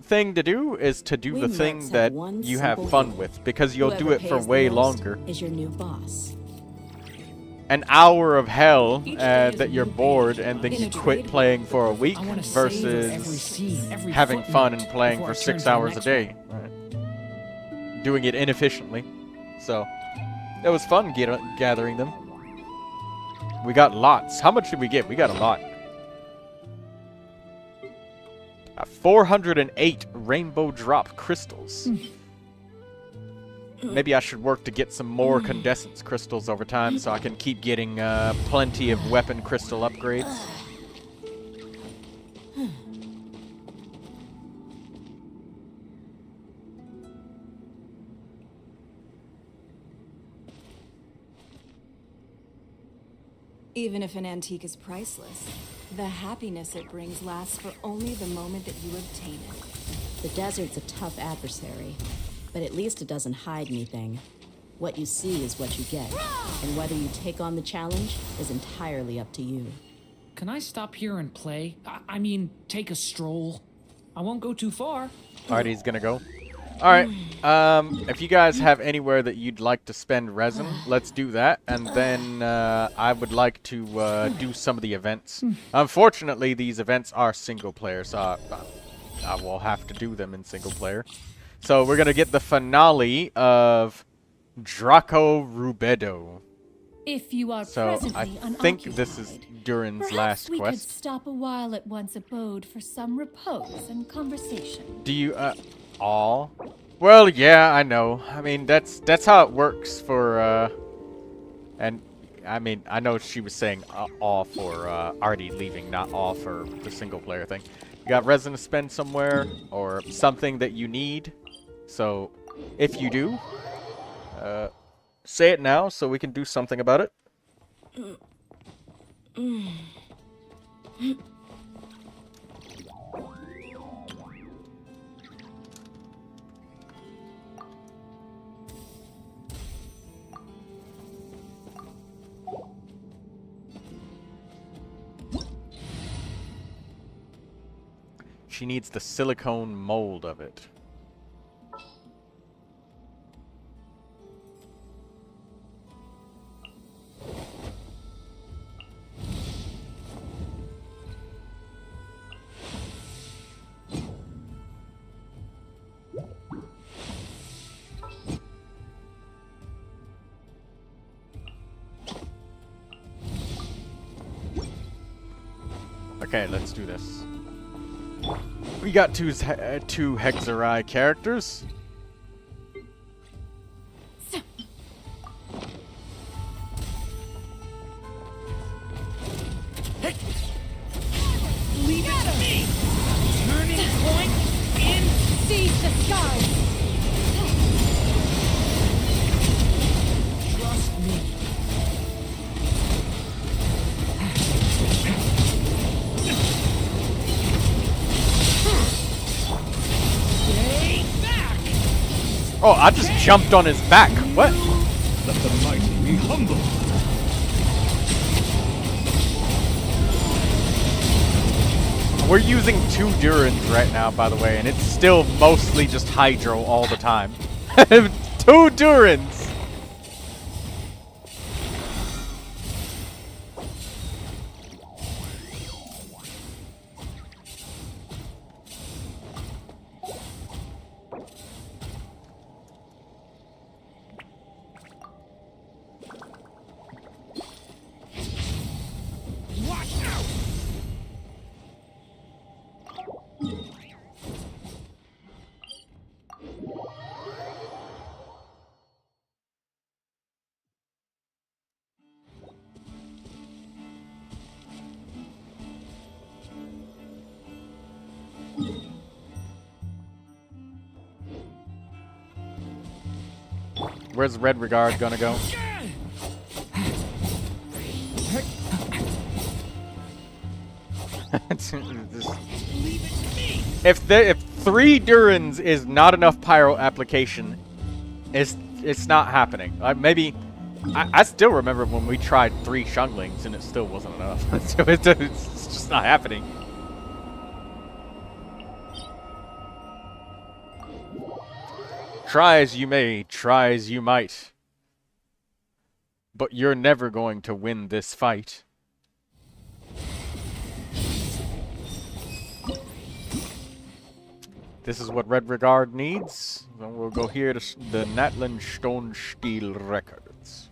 thing to do is to do the thing Wingnuts that have one you have simple fun rule. with, because you'll do Whoever it for pays the way most longer. Is your new boss. an hour of hell that you're bored and then you quit playing for a week I want to savor every versus scene, every having footnote fun and playing before for I turn 6 to the hours a next day. Doing it inefficiently. So, it was fun gathering them. We got lots. How much did we get? We got a lot. 408 rainbow drop crystals. Maybe I should work to get some more condescence crystals over time so I can keep getting plenty of weapon crystal upgrades. Even if an antique is priceless, the happiness it brings lasts for only the moment that you obtain it. The desert's a tough adversary, but at least it doesn't hide anything. What you see is what you get, and whether you take on the challenge is entirely up to you. Can I stop here and play? I mean, take a stroll. I won't go too far. Alright, he's gonna go. Alright, if you guys have anywhere that you'd like to spend resin, let's do that. And then I would like to do some of the events. Unfortunately, these events are single player, so I will have to do them in single player. So we're gonna get the finale of Draco Rubedo. If you are So I presently think this is unoccupied, Durin's perhaps last we could quest. stop a while at one's abode for some repose and conversation. Do you all? Well, yeah, I know. I mean, that's how it works for and I mean, I know she was saying all for Artie leaving, not all for the single player thing. You got resin to spend somewhere or something that you need. So, if you do, say it now so we can do something about it. She needs the silicone mold of it. Okay, let's do this. We got two Hexerai characters. Leave it to me! Turning point in seize the skies! Trust me. Stay back! Oh, I just jumped on his back. What? Let the mighty be humble. We're using 2 Durins right now, by the way, and it's still mostly just Hydro all the time. 2 Durins! Watch out! Where's Red Regard gonna go? If 3 Durins is not enough pyro application, it's not happening. Maybe I still remember when we tried 3 Shunglings and it still wasn't enough. So it's just not happening. Try as you may, try as you might. But you're never going to win this fight. This is what Red Regard needs. Then we'll go here to the Natlan Stone Steel Records.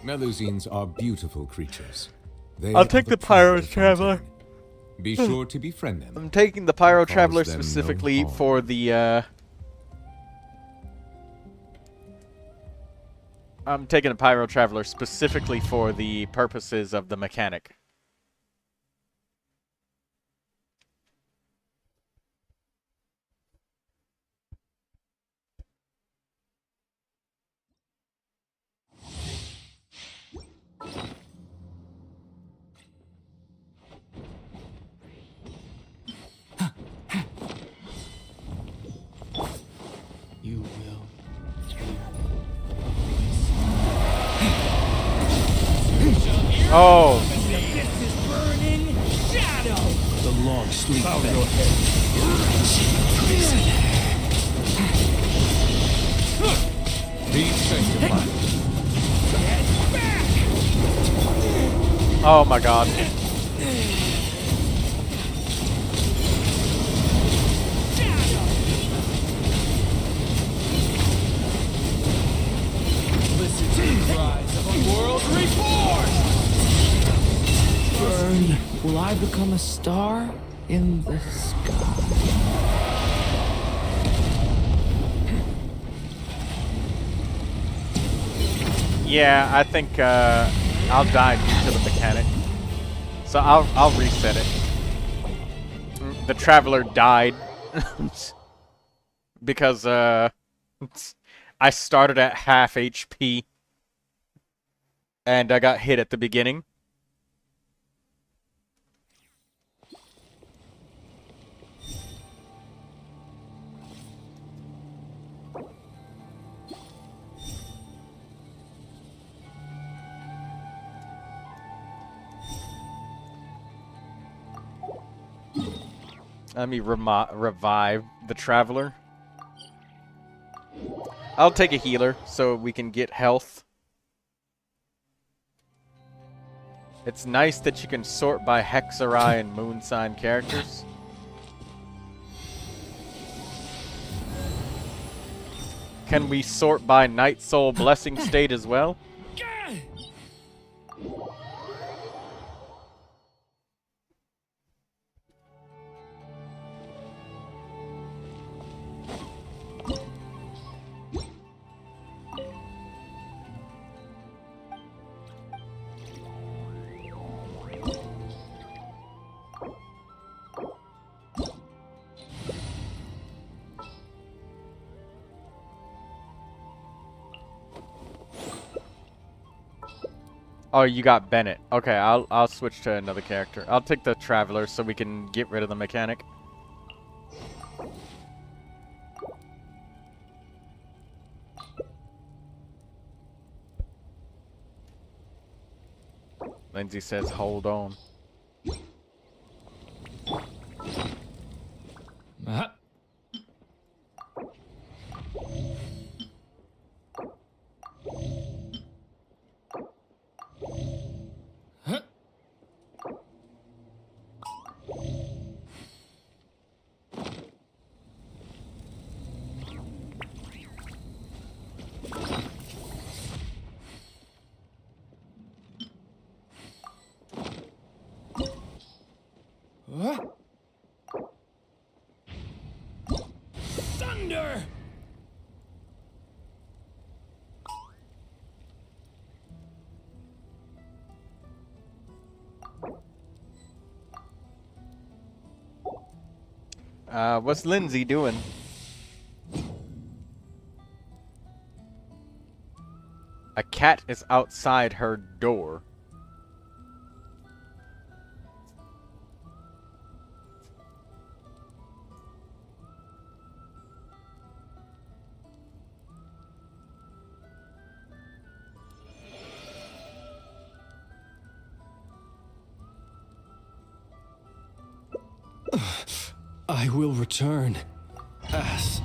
Melusines are beautiful creatures. They I'll are take the pride Pyro of the Traveler. Fountain. Be sure to befriend them. I'm taking the Pyro Cause Traveler them no specifically harm. for the, I'm taking a Pyro Traveler specifically for the purposes of the mechanic. You will. Oh, This is burning shadow. The long sleep. Be sanctified. oh my god. Listen to the cries of a world reborn. Burn. Will I become a star in the sky? Yeah, I think I'll die due to the mechanic. So I'll reset it. The Traveler died because I started at half HP and I got hit at the beginning. Let me revive the Traveler. I'll take a healer so we can get health. It's nice that you can sort by Hexarai and Moon Sign characters. Can we sort by Night Soul Blessing State as well? Oh, you got Bennett. Okay, I'll switch to another character. I'll take the Traveler so we can get rid of the mechanic. Lindsay says, hold on. Thunder. What's Lindsay doing? A cat is outside her door. I will return. Pass.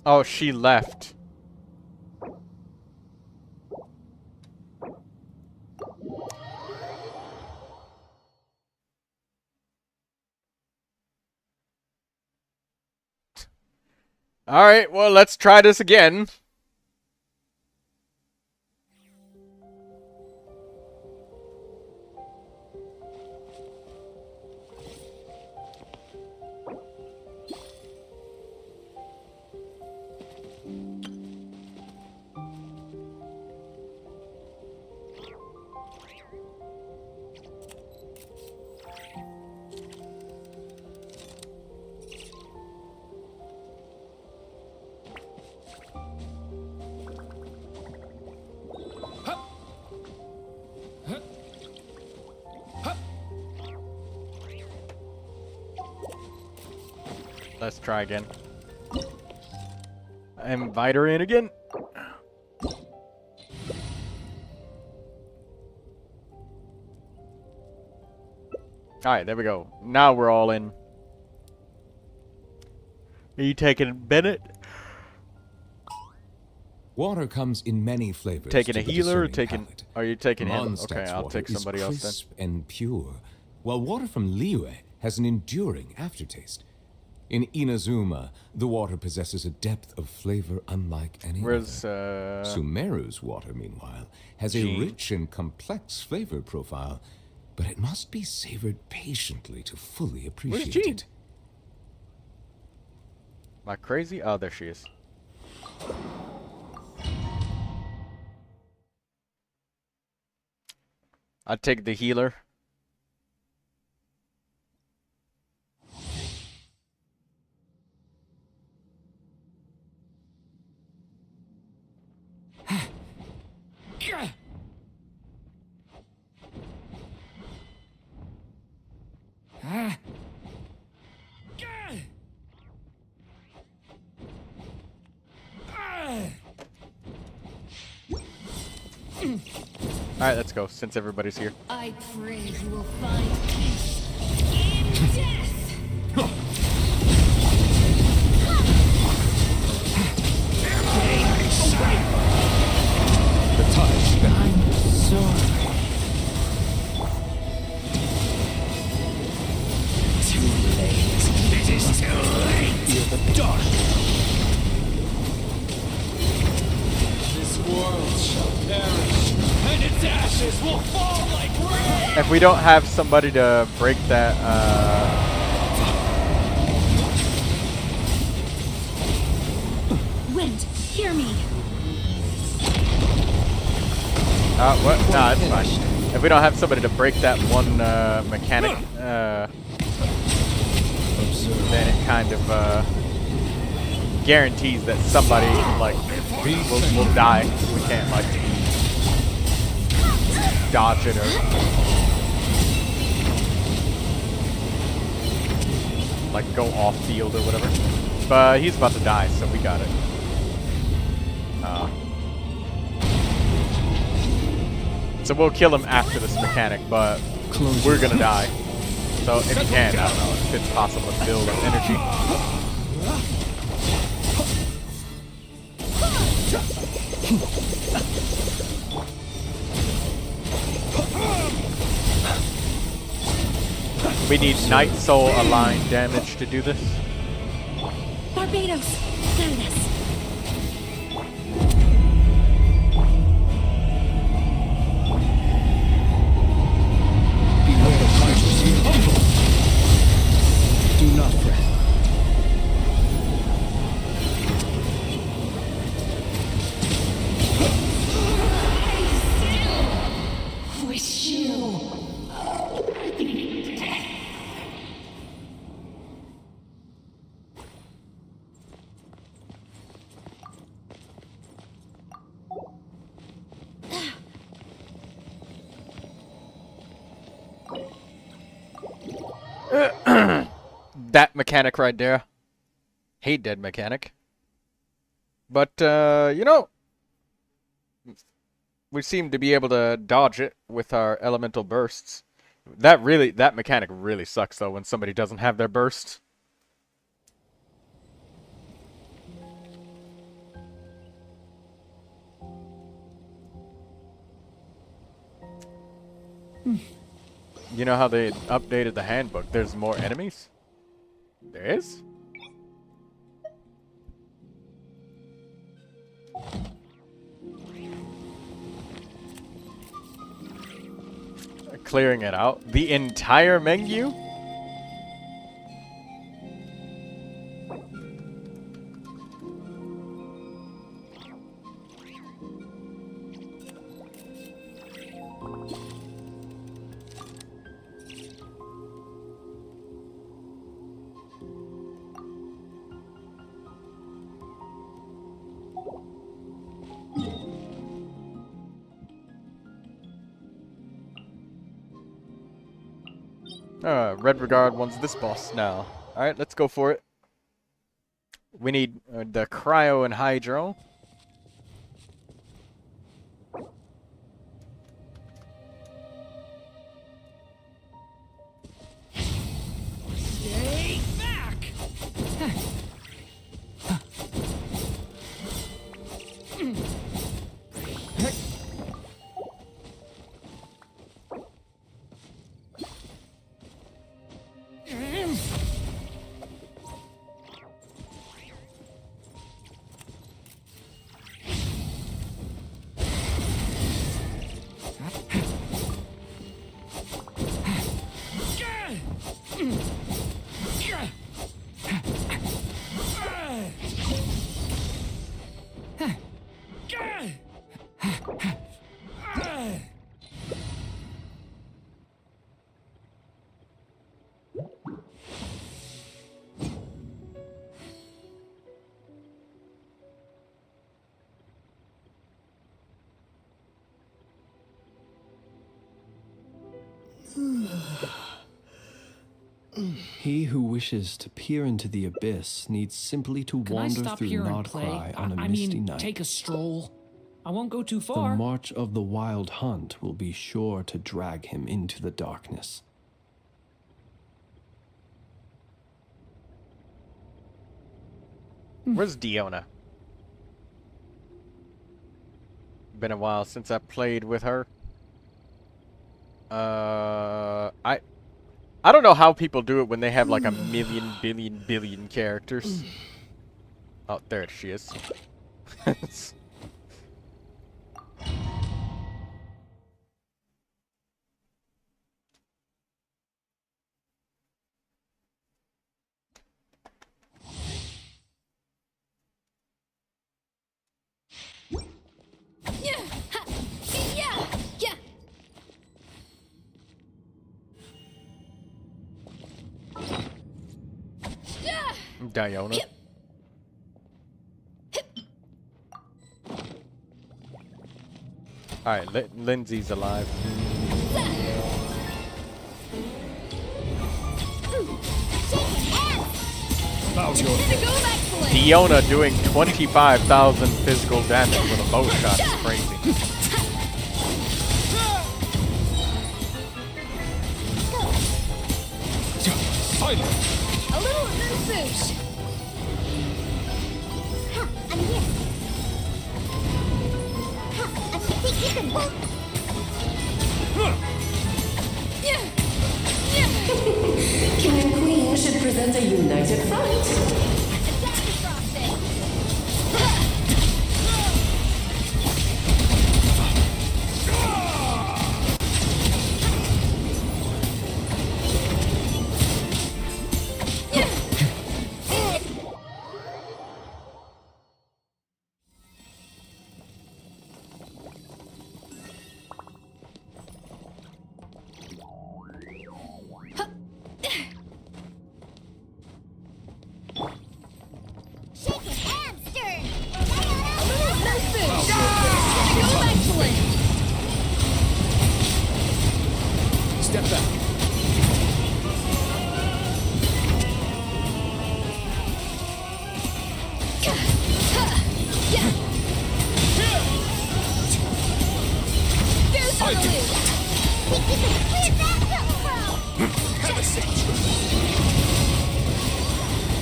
Oh, she left. Alright, well, let's try this again. Let's try again. Invite her in again. Alright, there we go. Now we're all in. Are you taking Bennett? Water comes in many flavors. Taking a to the healer or discerning taking... palate. Are you taking him? Mondstadt's Okay, I'll water take is somebody else then. crisp and pure, while water from Liyue has an enduring aftertaste. In Inazuma, the water possesses a depth of flavor unlike any Where's, other. Sumeru's water, meanwhile, has a Jean. rich and complex flavor profile, but it must be savored patiently to fully appreciate Jean? it. Am I crazy? Oh, there she is. I'd take the healer. Alright, let's go, since everybody's here. I pray you will find peace in death. The tide's back. I'm sorry. Too late. It is too late. Fear the dark. This world shall perish, and its ashes will fall like rain. If we don't have somebody to break that, Wind, hear me. what? Nah, it's fine. If we don't have somebody to break that one, mechanic, then it kind of, guarantees that somebody, like, will die. We can't, like, dodge it or... like, go off field or whatever. But he's about to die, so we got it. So we'll kill him after this mechanic, but we're gonna die. So if you can, I don't know if it's possible to build up energy. We need Night Soul aligned damage to do this. Barbados, send us. Beware of fighters, be humble. Do not fret. Wish you. That mechanic right there. Hate dead mechanic. But, you know, we seem to be able to dodge it with our elemental bursts. That mechanic really sucks, though, when somebody doesn't have their burst. You know how they updated the handbook? There's more enemies? There is? Clearing it out? The entire menu? Red Regard wants this boss now. Alright, let's go for it. We need the Cryo and Hydro. Stay back! He who wishes to peer into the abyss needs simply to Can I wander stop through here and play? Nordcry on a I misty mean, night. take a stroll. I won't go too The far. march of the wild hunt will be sure to drag him into the darkness. Where's Diona? Been a while since I played with her. I don't know how people do it when they have like a million, billion characters. Oh, there she is. Diona. Alright, Lindsay's alive. Diona doing 25,000 physical damage with a bow shot is crazy. A little boosh. I'm here. I think you can walk. King and Queen should present a united front.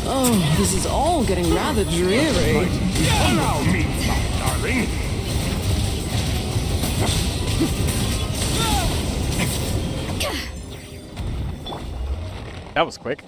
Oh, this is all getting rather dreary. Allow me, my darling. That was quick.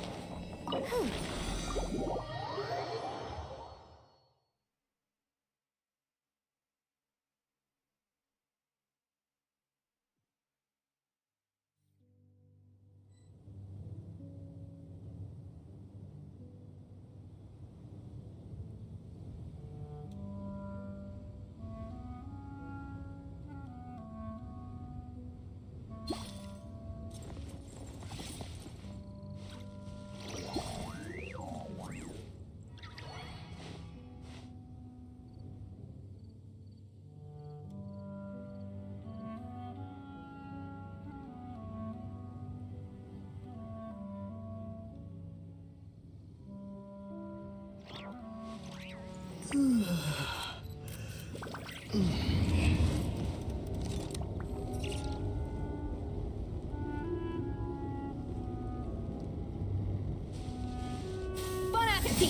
Bon appetit!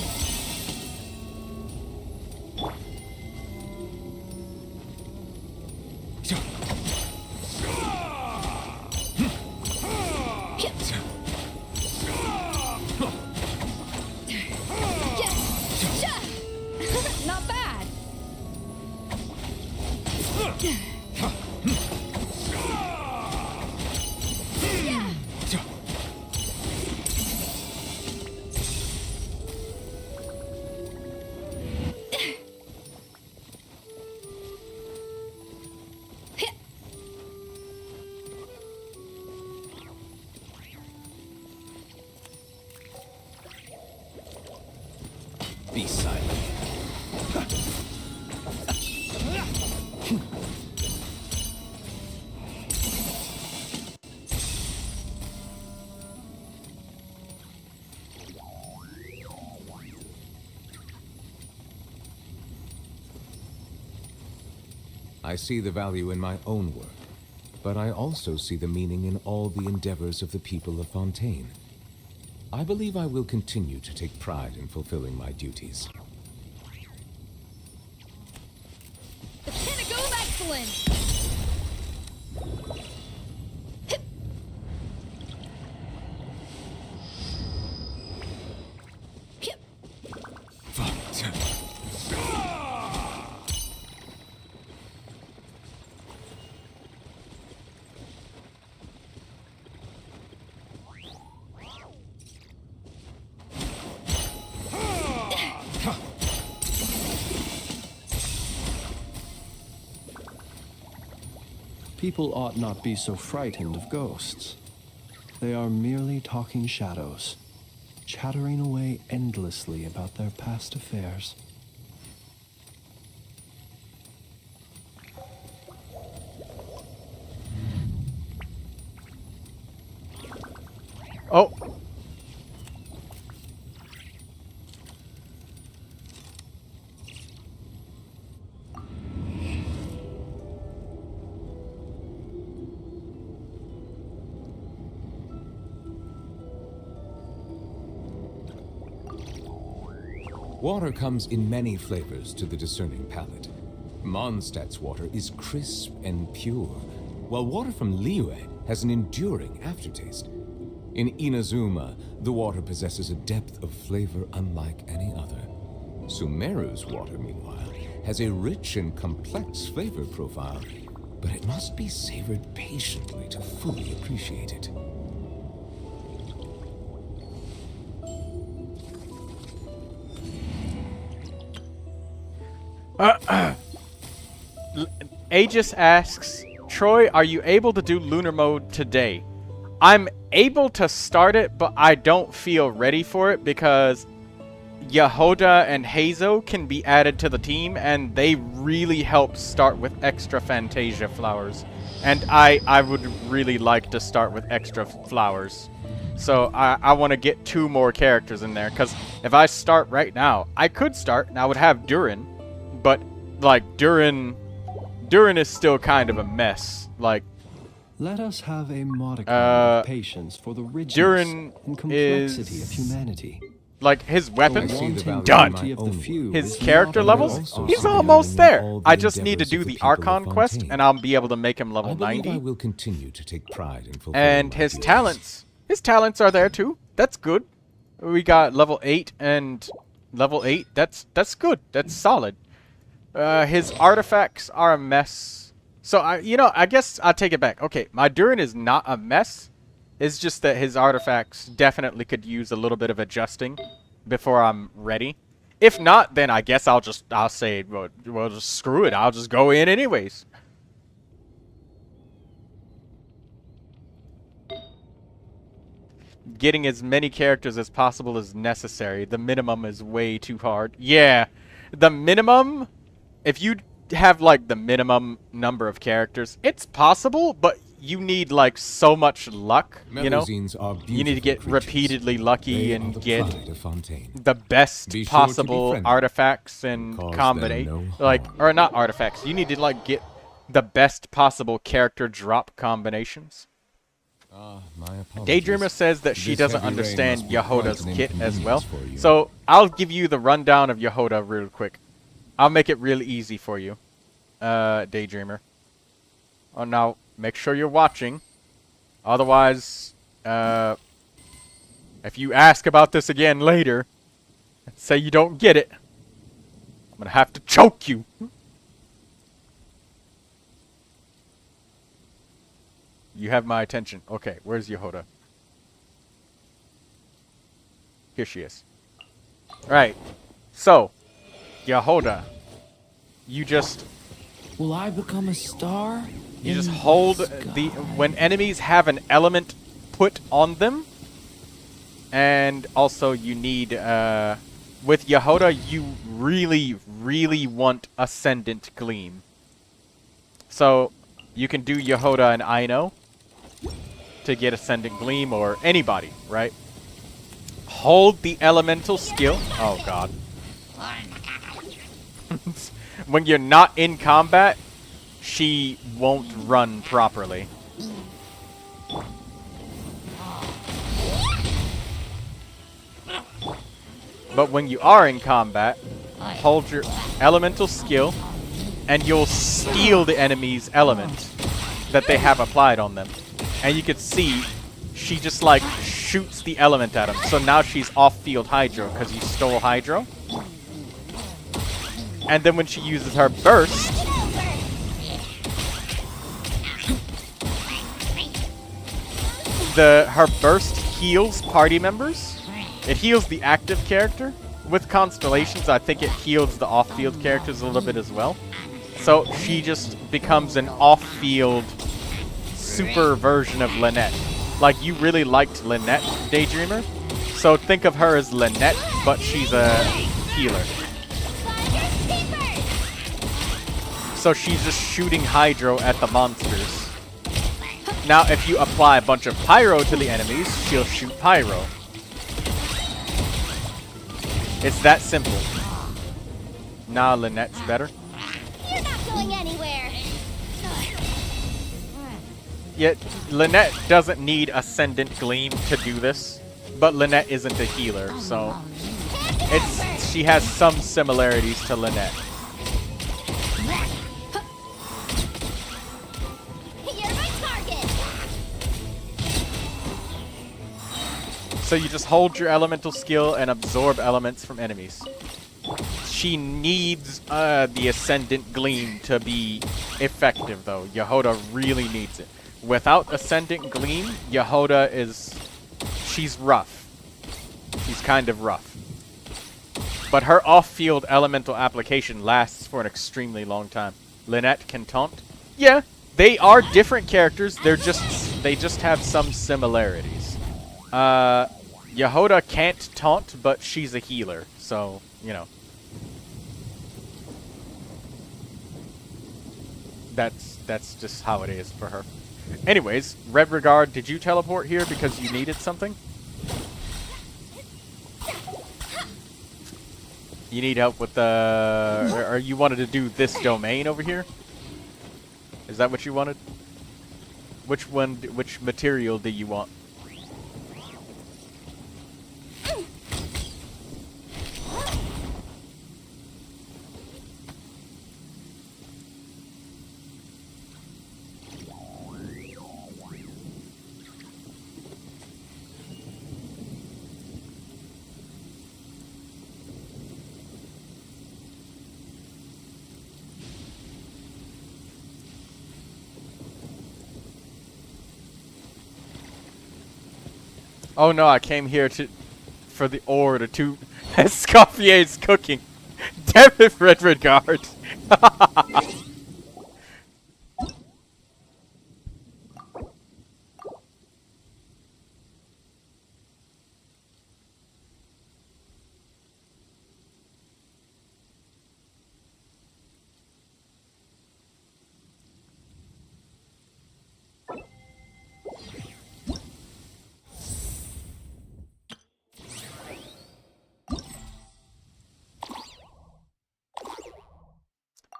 Not bad. Be silent. I see the value in my own work, but I also see the meaning in all the endeavors of the people of Fontaine. I believe I will continue to take pride in fulfilling my duties. The pinnacle of excellence! People ought not be so frightened of ghosts. They are merely talking shadows, chattering away endlessly about their past affairs. Oh. Water comes in many flavors to the discerning palate. Mondstadt's water is crisp and pure, while water from Liyue has an enduring aftertaste. In Inazuma, the water possesses a depth of flavor unlike any other. Sumeru's water, meanwhile, has a rich and complex flavor profile, but it must be savored patiently to fully appreciate it. Aegis asks, Troy, are you able to do lunar mode today? I'm able to start it, but I don't feel ready for it because Yehoda and Hazo can be added to the team, and they really help start with extra Fantasia flowers. And I would really like to start with extra flowers. So I want to get 2 more characters in there, because if I start right now, I could start and I would have DURIN, but like Durin is still kind of a mess. Like, Let us have a modicum of patience for the richness Durin and complexity is of humanity. like his weapons I see the value done. in my Of the own few work. His is character not levels, also he's surrounding almost there. all the I just need to endeavors do of the the people of Archon quest, Fontaine. and I'll be able to make him I level believe I 90. will continue to take pride in fulfilling And my his duties. talents are there too. That's good. We got level 8 and level 8. That's good. That's solid. His artifacts are a mess. So I guess I'll take it back. Okay, my Durin is not a mess. It's just that his artifacts definitely could use a little bit of adjusting before I'm ready. If not, then I guess I'll say, well, just screw it. I'll just go in anyways. Getting as many characters as possible is necessary. The minimum is way too hard. Yeah, the minimum, if you have like the minimum number of characters, it's possible, but you need like so much luck, you know? Melusines are You need to get beautiful creatures. repeatedly lucky They and are the get pride of Fontaine. the best Be sure to be possible friendly. artifacts and Cause them combinate no like, harm. or not artifacts. You need to like get the best possible character drop combinations. My apologies. Daydreamer says that she This doesn't heavy rain understand must be quite Yehoda's an kit as well. inconvenience for you. So I'll give you the rundown of Yehoda real quick. I'll make it really easy for you, Daydreamer. Oh, now make sure you're watching. Otherwise, if you ask about this again later, say you don't get it, I'm gonna have to choke you. You have my attention. Okay, where's Yehoda? Here she is. Right. So, Yehoda, you just Will I become a star? You just in hold the the sky? when enemies have an element put on them, and also you need with Yehoda you really want Ascendant Gleam. So you can do Yehoda and Aino to get Ascendant Gleam, or anybody, right? Hold the elemental skill. Oh god. When you're not in combat, she won't run properly. But when you are in combat, hold your elemental skill, and you'll steal the enemy's element that they have applied on them. And you can see, she just like shoots the element at him. So now she's off-field Hydro because you stole Hydro. And then when she uses her burst, her burst heals party members. It heals the active character. With Constellations, I think it heals the off-field characters a little bit as well. So she just becomes an off-field super version of Lynette. Like, you really liked Lynette, Daydreamer. So think of her as Lynette, but she's a healer. So she's just shooting Hydro at the monsters. Now, if you apply a bunch of Pyro to the enemies, she'll shoot Pyro. It's that simple. Nah, Lynette's better. You're not going anywhere. Yet, Lynette doesn't need Ascendant Gleam to do this, but Lynette isn't a healer, so she has some similarities to Lynette. You're my target. So you just hold your elemental skill and absorb elements from enemies. She needs the Ascendant Gleam to be effective, though. Yehoda really needs it. Without Ascendant Gleam, Yehoda she's rough. She's kind of rough. But her off-field elemental application lasts for an extremely long time. Lynette can taunt. Yeah, they are different characters. They just have some similarities. Yehoda can't taunt, but she's a healer, so, you know. That's just how it is for her. Anyways, Red Regard, did you teleport here because you needed something? You need help with the... or you wanted to do this domain over here? Is that what you wanted? Which one, which material do you want? Oh no, I came here for the ore to Escoffier's cooking. Damn it, Red Regard.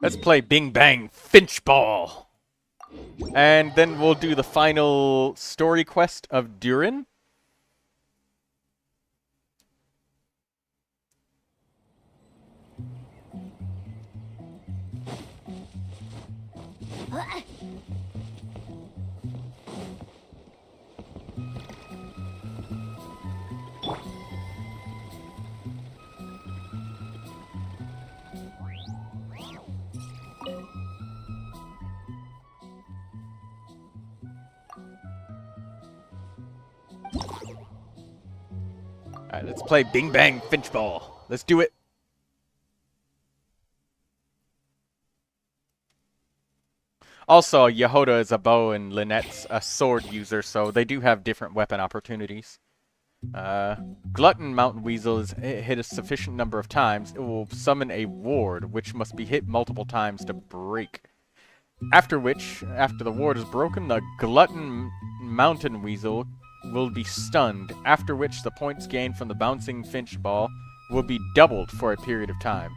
Let's play Bing Bang Finchball. And then we'll do the final story quest of DURIN. Alright, let's play Bing Bang Finchball. Let's do it. Also, Yehoda is a bow and Lynette's a sword user, so they do have different weapon opportunities. Glutton Mountain Weasel is hit a sufficient number of times. It will summon a ward, which must be hit multiple times to break. After the ward is broken, the Glutton Mountain Weasel will be stunned, after which the points gained from the bouncing finch ball will be doubled for a period of time.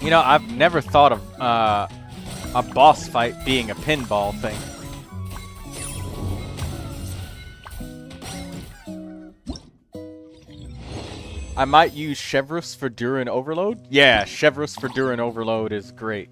You know, I've never thought of a boss fight being a pinball thing. I might use Chevrus for DURIN Overload? Yeah, Chevrus for DURIN Overload is great.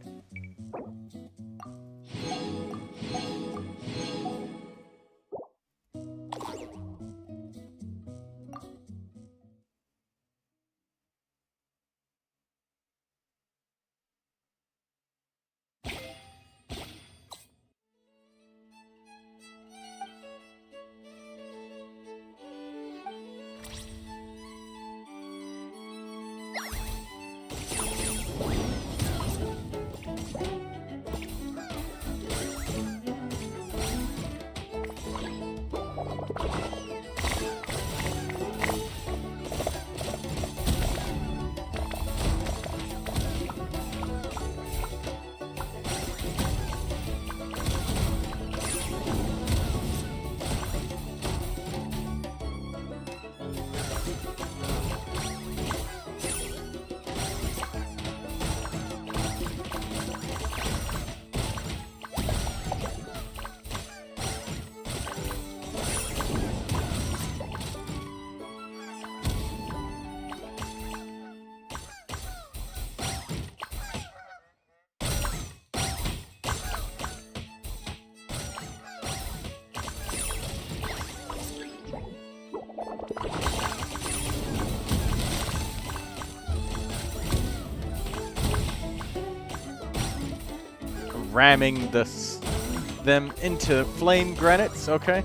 ramming them into flame granites. Okay.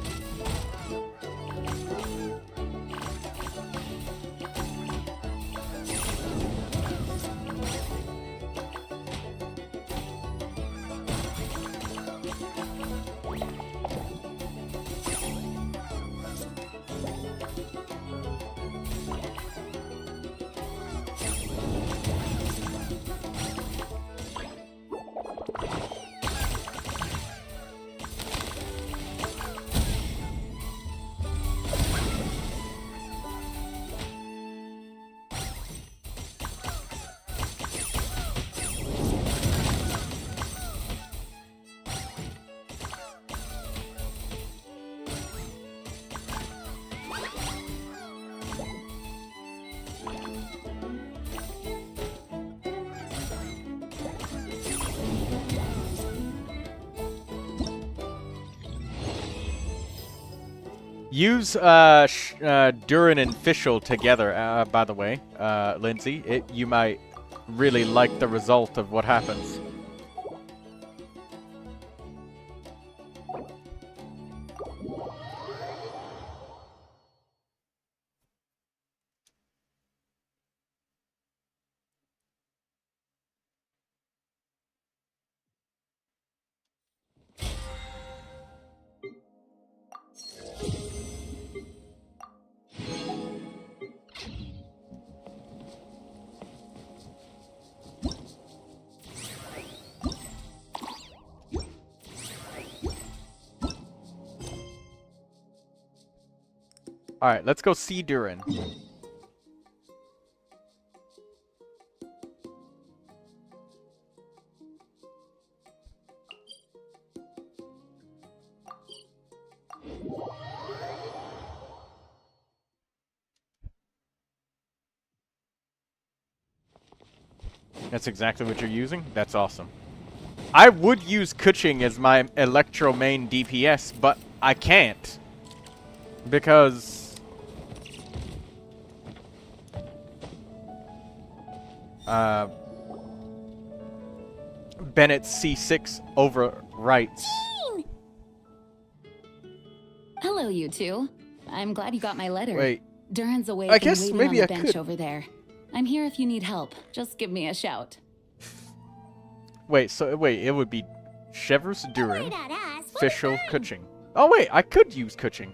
Use DURIN and Fischl together, by the way, Lindsay. You might really like the result of what happens. Alright, let's go see DURIN. That's exactly what you're using? That's awesome. I would use Kuching as my Electro main DPS, but I can't. Because... Bennett's C6 overwrites. Hello, you two. I'm glad you got my letter. Wait. Durin's awake I guess and waiting maybe on the I bench could. over there. I'm here if you need help. Just give me a shout. Wait, so wait, it would be Chevreuse DURIN, That ass. Fischl Kuching. Oh wait, I could use Kuching.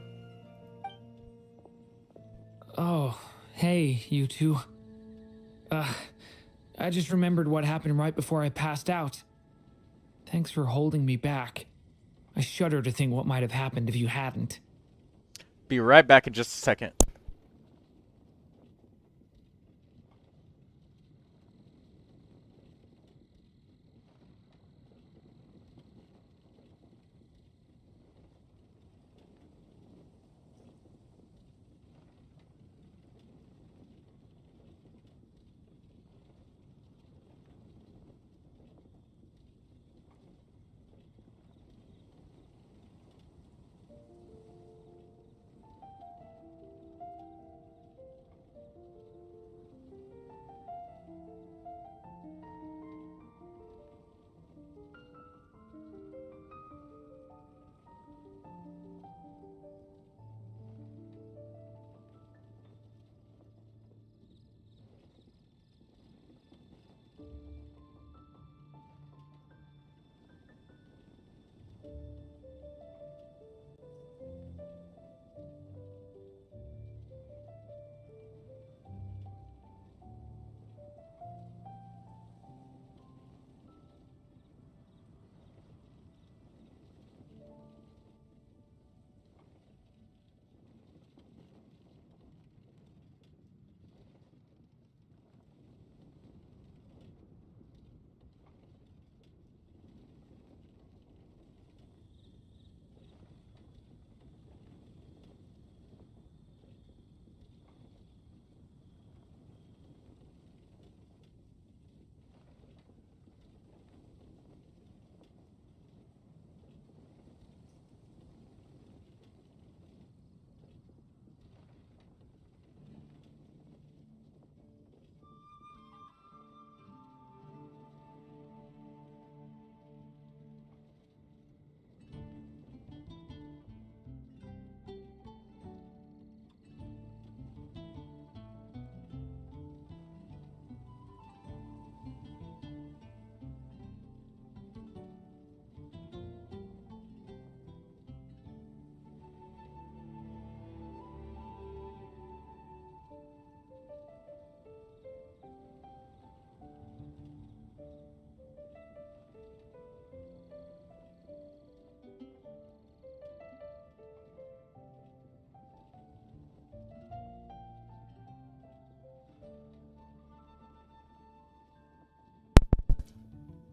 Oh, hey, you two. I just remembered what happened right before I passed out. Thanks for holding me back. I shudder to think what might have happened if you hadn't. Be right back in just a second.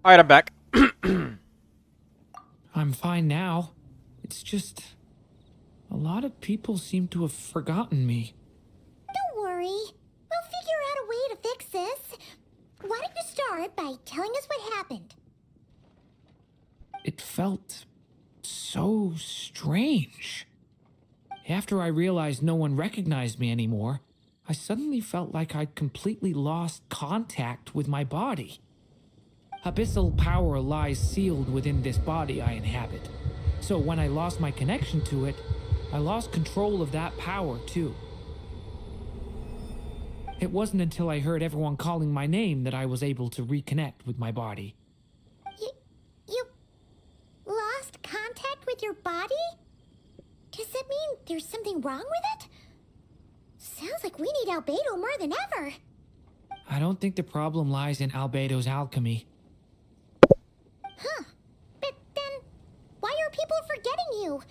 Alright, I'm back. I'm fine now. It's just... a lot of people seem to have forgotten me. Don't worry. We'll figure out a way to fix this. Why don't you start by telling us what happened? It felt so strange. After I realized no one recognized me anymore, I suddenly felt like I'd completely lost contact with my body. Abyssal power lies sealed within this body I inhabit. So when I lost my connection to it, I lost control of that power too. It wasn't until I heard everyone calling my name that I was able to reconnect with my body. You lost contact with your body? Does that mean there's something wrong with it? Sounds like we need Albedo more than ever. I don't think the problem lies in Albedo's alchemy. Huh. But then, why are people forgetting you?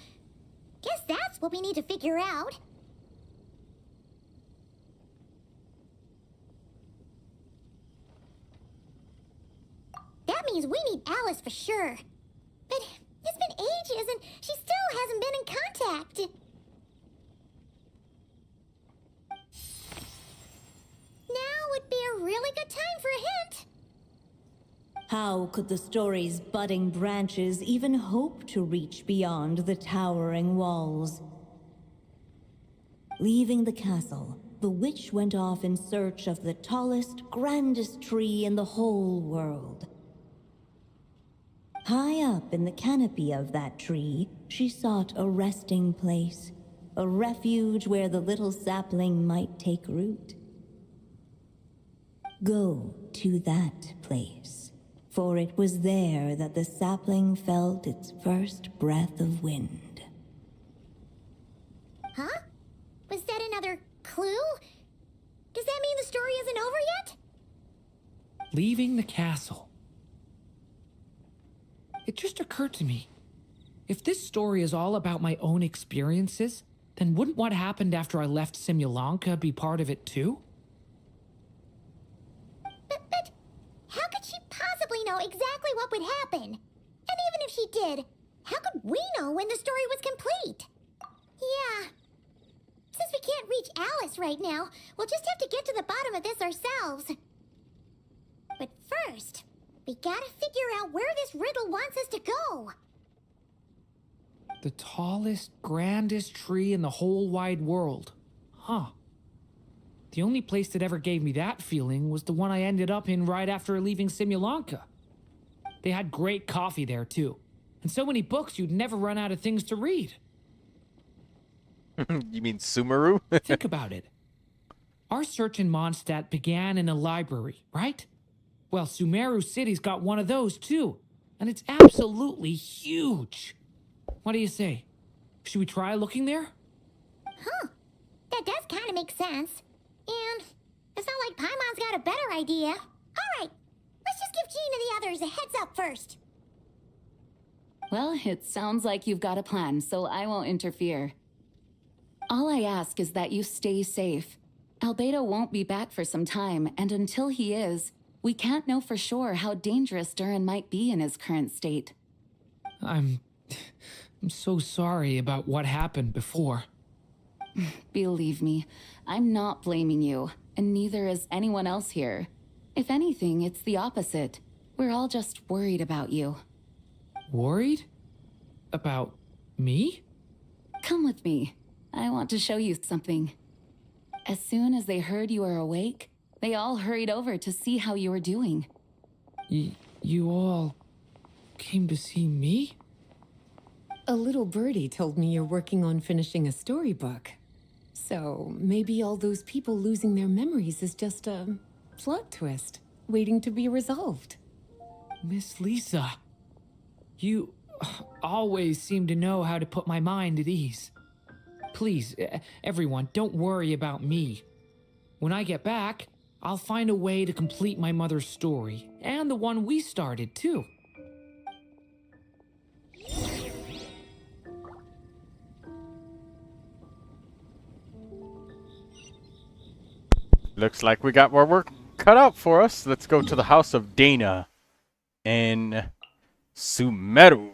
Guess that's what we need to figure out. That means we need Alice for sure. But it's been ages and she still hasn't been in contact. Now would be a really good time for a hint. How could the story's budding branches even hope to reach beyond the towering walls? Leaving the castle, the witch went off in search of the tallest, grandest tree in the whole world. High up in the canopy of that tree, she sought a resting place, a refuge where the little sapling might take root. Go to that place, for it was there that the sapling felt its first breath of wind. Huh? Was that another clue? Does that mean the story isn't over yet? Leaving the castle. It just occurred to me. If this story is all about my own experiences, then wouldn't what happened after I left Simulanka be part of it too? But how could she possibly know exactly what would happen? And even if she did, how could we know when the story was complete? Yeah. Since we can't reach Alice right now, we'll just have to get to the bottom of this ourselves. But first, we gotta figure out where this riddle wants us to go. The tallest, grandest tree in the whole wide world. Huh. The only place that ever gave me that feeling was the one I ended up in right after leaving Simulanka. They had great coffee there too, and so many books you'd never run out of things to read. You mean Sumeru? Think about it. Our search in Mondstadt began in a library, right? Well, Sumeru City's got one of those too, and it's absolutely huge. What do you say? Should we try looking there? Huh. That does kind of make sense. And it's not like Paimon's got a better idea. All right, let's just give Jean and the others a heads up first. Well, it sounds like you've got a plan, so I won't interfere. All I ask is that you stay safe. Albedo won't be back for some time, and until he is, we can't know for sure how dangerous DURIN might be in his current state. I'm so sorry about what happened before. Believe me, I'm not blaming you, and neither is anyone else here. If anything, it's the opposite. We're all just worried about you. Worried? About me? Come with me. I want to show you something. As soon as they heard you were awake, they all hurried over to see how you were doing. You all came to see me? A little birdie told me you're working on finishing a storybook. So maybe all those people losing their memories is just a plot twist waiting to be resolved. Miss Lisa, you always seem to know how to put my mind at ease. Please, everyone, don't worry about me. When I get back, I'll find a way to complete my mother's story, and the one we started, too. Looks like we got more work cut out for us. Let's go to the house of Dana in Sumeru.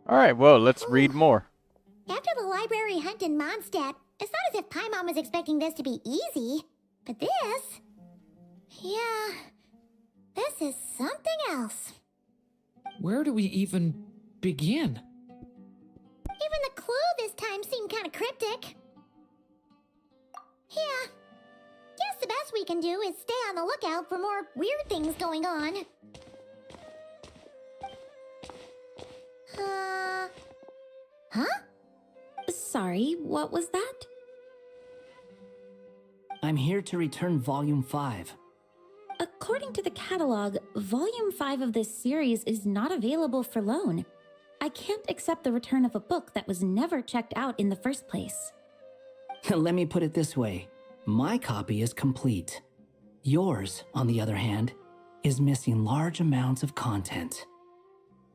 Alright, well, let's read more. After the library hunt in Mondstadt, it's not as if Paimon was expecting this to be easy. But this... yeah... this is something else. Where do we even begin? Even the clue this time seemed kind of cryptic. Yeah. Guess the best we can do is stay on the lookout for more weird things going on. Huh? Sorry, what was that? I'm here to return Volume 5. According to the catalog, Volume 5 of this series is not available for loan. I can't accept the return of a book that was never checked out in the first place. Let me put it this way. My copy is complete. Yours, on the other hand, is missing large amounts of content.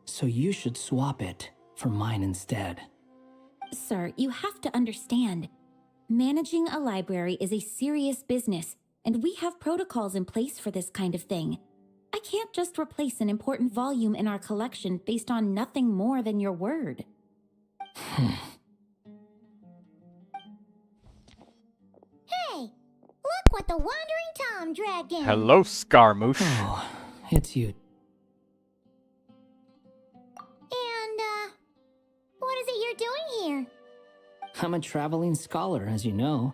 So you should swap it for mine instead. Sir, you have to understand. Managing a library is a serious business, and we have protocols in place for this kind of thing. I can't just replace an important volume in our collection based on nothing more than your word. Hey! Look what the Wandering Tom dragged in! Hello, Scarmouche. Oh, it's you. And, what is it you're doing here? I'm a traveling scholar, as you know.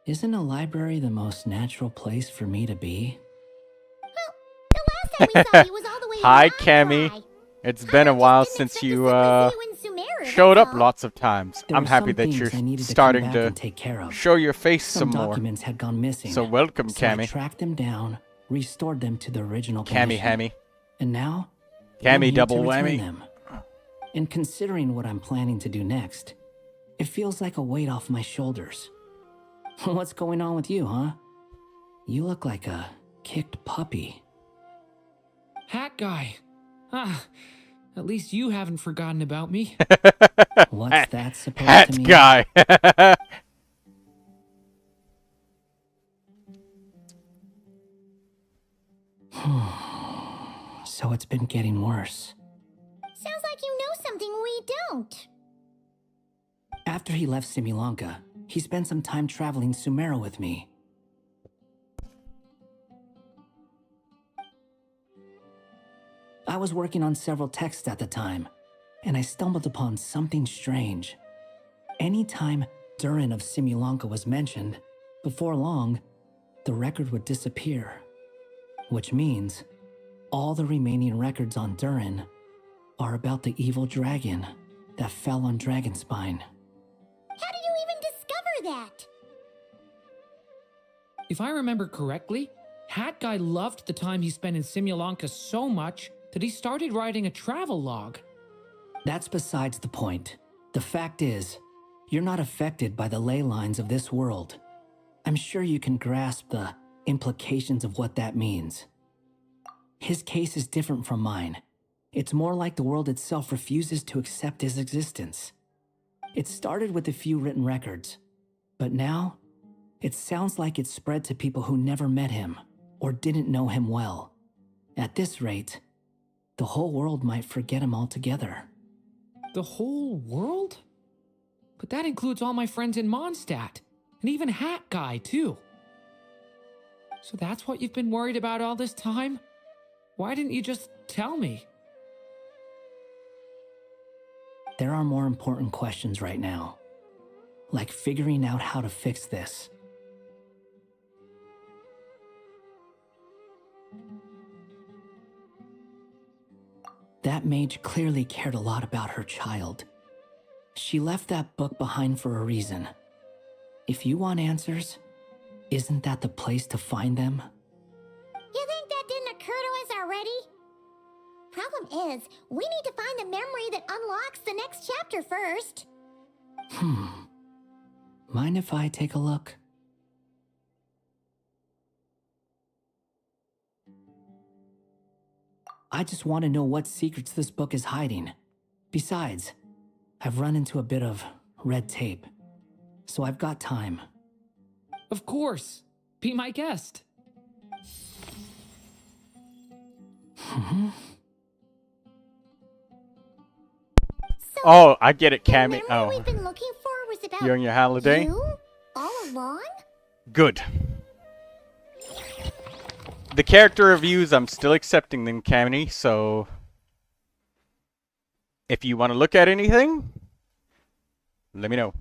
Isn't a library the most natural place for me to be? Well, the last time we saw you was all the way Hi, in Cammy. Wana Buy. It's been a while since you showed up lots of times. There I'm were happy some that things you're I needed to come starting back to and take care of. show your face Some some more. documents had gone missing. So welcome, So I Cammy. tracked them down, restored them to the original Cammy condition. Hammy. And now, I'm Cammy here double to return whammy. them. And considering what I'm planning to do next, it feels like a weight off my shoulders. What's going on with you, huh? You look like a kicked puppy. Hat guy. Ah, at least you haven't forgotten about me. What's that supposed Hat to mean? guy. So it's been getting worse. Sounds like you know something we don't. After he left Simulanka, he spent some time traveling Sumeru with me. I was working on several texts at the time, and I stumbled upon something strange. Anytime DURIN of Simulanka was mentioned, before long, the record would disappear. Which means, all the remaining records on DURIN are about the evil dragon that fell on Dragonspine. How did you even discover that? If I remember correctly, Hat Guy loved the time he spent in Simulanka so much that he started writing a travel log. That's besides the point. The fact is, you're not affected by the ley lines of this world. I'm sure you can grasp the implications of what that means. His case is different from mine. It's more like the world itself refuses to accept his existence. It started with a few written records, but now, it sounds like it's spread to people who never met him. or didn't know him well. At this rate, the whole world might forget him altogether. The whole world? But that includes all my friends in Mondstadt, and even Hat Guy, too. So that's what you've been worried about all this time? Why didn't you just tell me? There are more important questions right now, like figuring out how to fix this. That mage clearly cared a lot about her child. She left that book behind for a reason. If you want answers, isn't that the place to find them? You think that didn't occur to us already? Problem is, we need to find the memory that unlocks the next chapter first. Mind if I take a look? I just want to know what secrets this book is hiding. Besides, I've run into a bit of red tape, so I've got time. Of course. Be my guest. Oh, I get it, Cammy. The memory Oh, we've been looking for was about you're on your holiday? you all along? Good. The character reviews, I'm still accepting them, Cammy, so if you want to look at anything, let me know.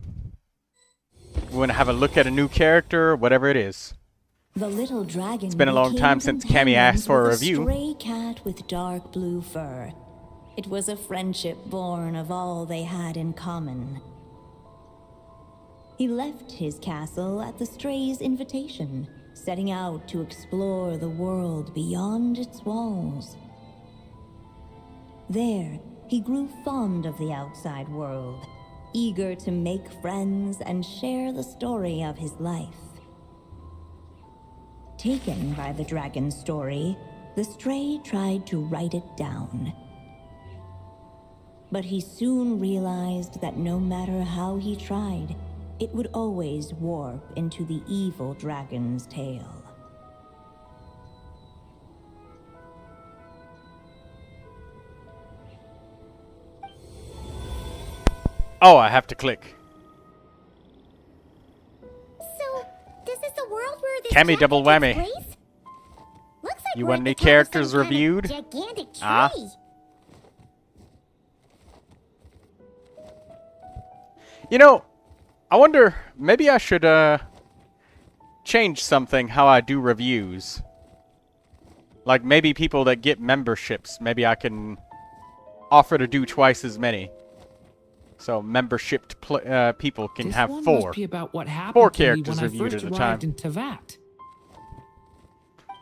We want to have a look at a new character, whatever it is. The little dragon. It's been a long time since Cammy asked for a review. Stray cat with dark blue fur. It was a friendship born of all they had in common. He left his castle at the stray's invitation, setting out to explore the world beyond its walls. There, he grew fond of the outside world, eager to make friends and share the story of his life. Taken by the dragon's story, the stray tried to write it down. But he soon realized that no matter how he tried, it would always warp into the evil dragon's tale. Oh, I have to click. So, this is the world where this Cammy chapter double takes whammy. place? Looks like You we're want at the any top of characters some kind of reviewed? Gigantic tree. Ah. You know, I wonder, maybe I should change something how I do reviews. Like maybe people that get memberships, maybe I can offer to do twice as many. So membership people can have This one four. must be about what happened Four to me characters when I reviewed first at a arrived time. in Tevat.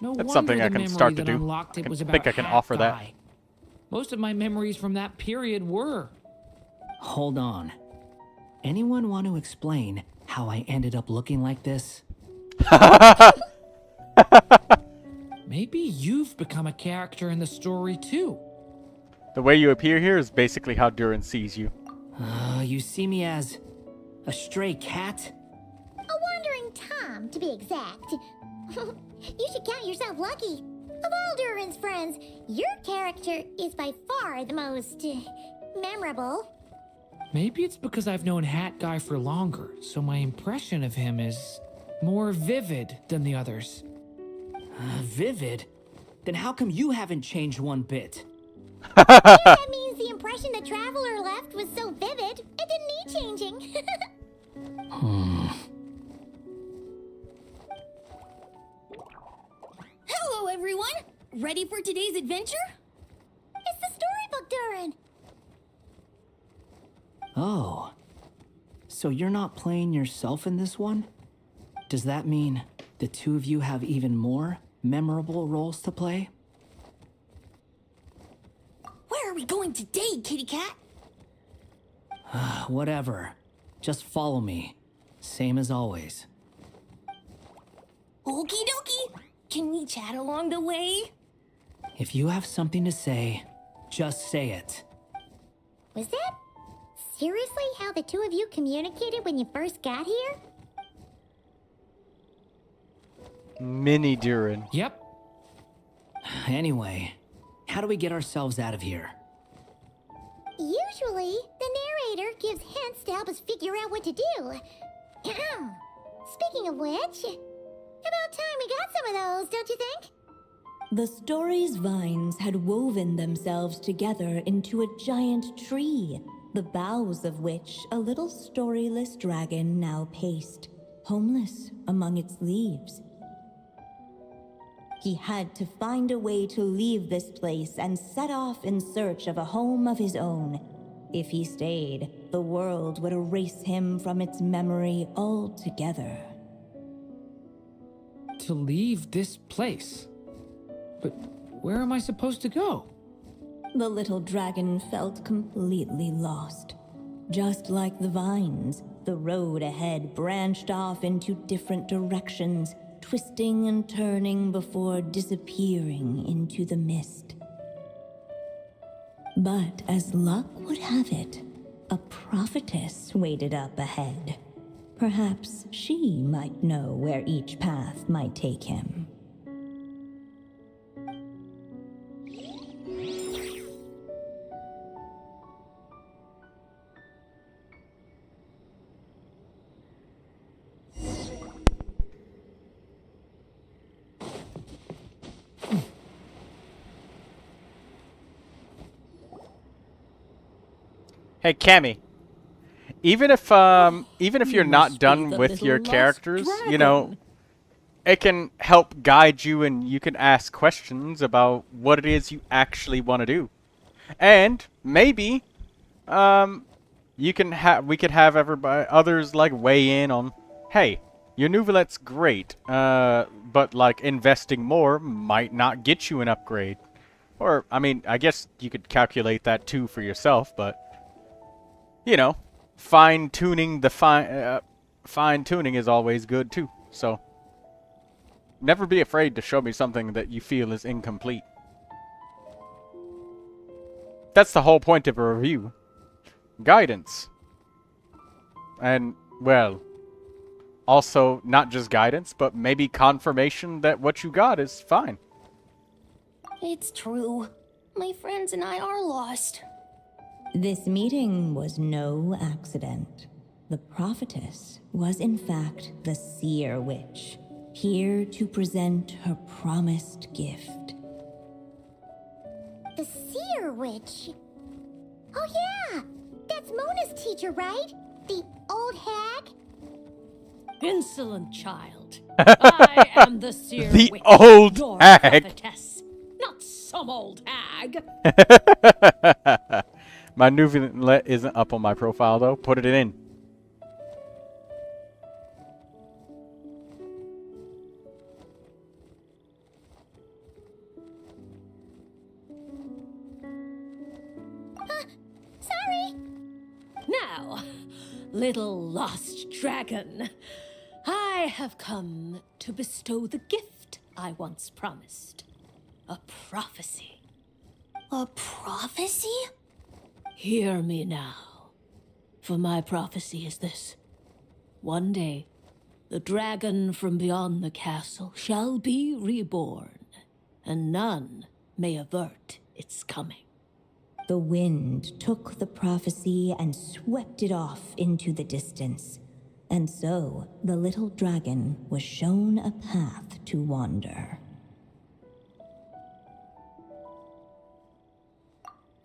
No That's wonder something I the can start to memory that do. unlocked it I was think about I can Hat offer that. Guy. Most of my memories from that period were. Hold on. Anyone want to explain how I ended up looking like this? Maybe you've become a character in the story too. The way you appear here is basically how DURIN sees you. You see me as a stray cat? A wandering Tom, to be exact. You should count yourself lucky. Of all Durin's friends, your character is by far the most memorable. Maybe it's because I've known Hat Guy for longer, so my impression of him is more vivid than the others. Vivid? Then how come you haven't changed one bit? That means the impression the traveler left was so vivid, it didn't need changing. Hello, everyone! Ready for today's adventure? It's the storybook, Durin. Oh. So you're not playing yourself in this one? Does that mean the two of you have even more memorable roles to play? Where are we going today, kitty cat? Whatever. Just follow me. Same as always. Okie dokie! Can we chat along the way? If you have something to say, just say it. Was that seriously how the two of you communicated when you first got here? Mini DURIN. Yep, Anyway, how do we get ourselves out of here? Usually, the narrator gives hints to help us figure out what to do. Speaking of which, about time we got some of those, don't you think? The story's vines had woven themselves together into a giant tree, the boughs of which a little storyless dragon now paced, homeless among its leaves. He had to find a way to leave this place and set off in search of a home of his own. If he stayed, the world would erase him from its memory altogether. To leave this place? But where am I supposed to go? The little dragon felt completely lost. Just like the vines, the road ahead branched off into different directions, twisting and turning before disappearing into the mist. But as luck would have it, a prophetess waited up ahead. Perhaps she might know where each path might take him. Hey, Cammy. Even if you're not done with your characters, you know, it can help guide you, and you can ask questions about what it is you actually want to do. And maybe we could have others like weigh in on, hey, your Neuvilette's great, but like investing more might not get you an upgrade. Or I mean, I guess you could calculate that too for yourself, but you know, fine-tuning fine-tuning is always good too. So never be afraid to show me something that you feel is incomplete. That's the whole point of a review. Guidance. And, well, also not just guidance, but maybe confirmation that what you got is fine. It's true. My friends and I are lost. This meeting was no accident. The prophetess was in fact the seer witch, here to present her promised gift. The seer witch? Oh yeah! That's Mona's teacher, right? The old hag? Insolent child. I am the seer The witch, old your hag. prophetess, not some old hag. My Neuvilette isn't up on my profile though. Put it in. Sorry! Now, little lost dragon, I have come to bestow the gift I once promised. A prophecy. A prophecy? Hear me now, for my prophecy is this. One day, the dragon from beyond the castle shall be reborn, and none may avert its coming. The wind took the prophecy and swept it off into the distance. And so, the little dragon was shown a path to wander.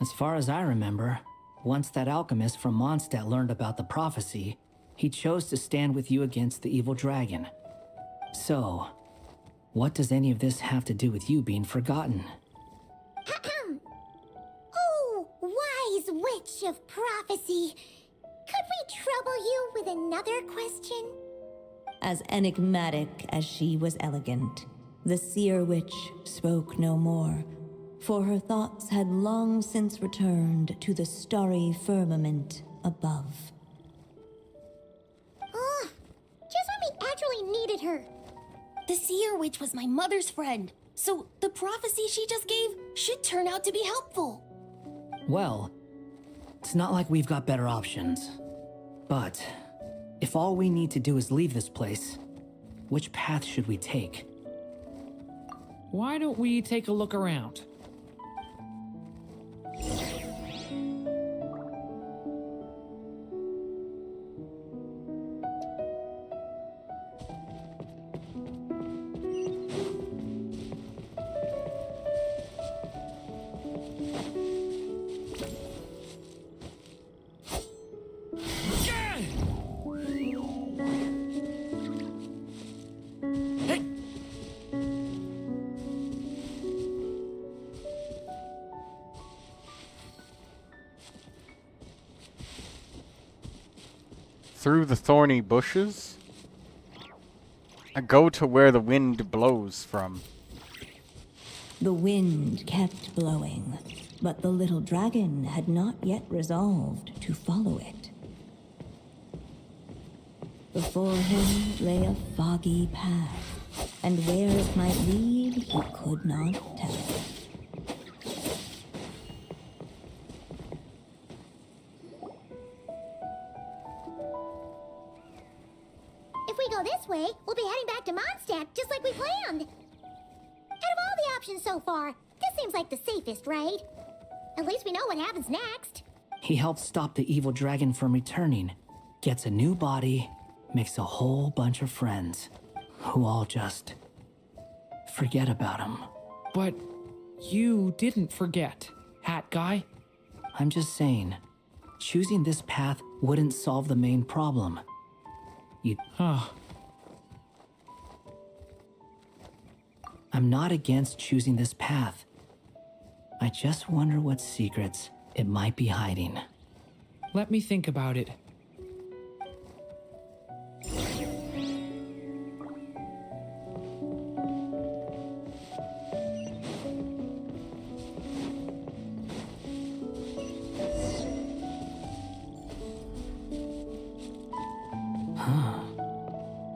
As far as I remember, once that alchemist from Mondstadt learned about the prophecy, he chose to stand with you against the evil dragon. So, what does any of this have to do with you being forgotten? Oh, wise witch of prophecy! Could we trouble you with another question? As enigmatic as she was elegant, the seer witch spoke no more, for her thoughts had long since returned to the starry firmament above. Just when we actually needed her. The seer witch was my mother's friend, so the prophecy she just gave should turn out to be helpful. Well, it's not like we've got better options. But if all we need to do is leave this place, which path should we take? Why don't we take a look around? Through the thorny bushes, I go to where the wind blows from. The wind kept blowing, but the little dragon had not yet resolved to follow it. Before him lay a foggy path, and where it might lead he could not tell. If we go this way, we'll be heading back to Mondstadt just like we planned. Out of all the options so far, this seems like the safest, right? At least we know what happens next. He helps stop the evil dragon from returning, gets a new body, makes a whole bunch of friends, who all just forget about him. But you didn't forget, Hat Guy. I'm just saying, choosing this path wouldn't solve the main problem. I'm not against choosing this path. I just wonder what secrets it might be hiding. Let me think about it.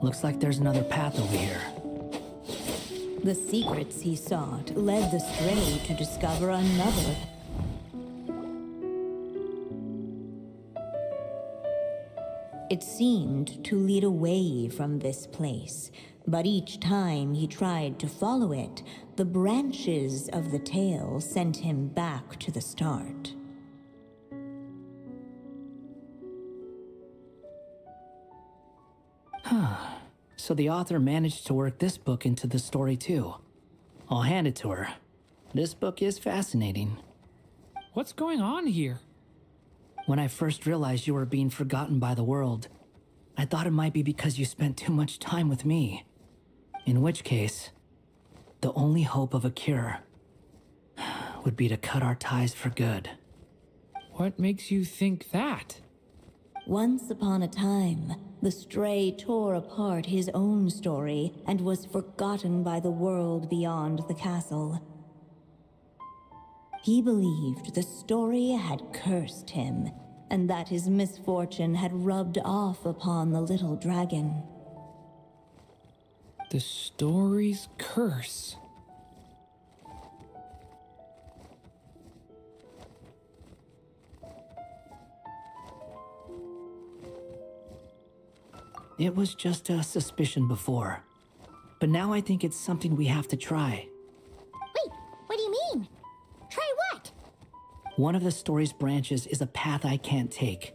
Looks like there's another path over here. The secrets he sought led the stray to discover another. It seemed to lead away from this place, but each time he tried to follow it, the branches of the tail sent him back to the start. So the author managed to work this book into the story too. I'll hand it to her. This book is fascinating. What's going on here? When I first realized you were being forgotten by the world, I thought it might be because you spent too much time with me. In which case, the only hope of a cure would be to cut our ties for good. What makes you think that? Once upon a time, the stray tore apart his own story and was forgotten by the world beyond the castle. He believed the story had cursed him, and that his misfortune had rubbed off upon the little dragon. The story's curse. It was just a suspicion before, but now I think it's something we have to try. Wait, what do you mean? Try what? One of the story's branches is a path I can't take.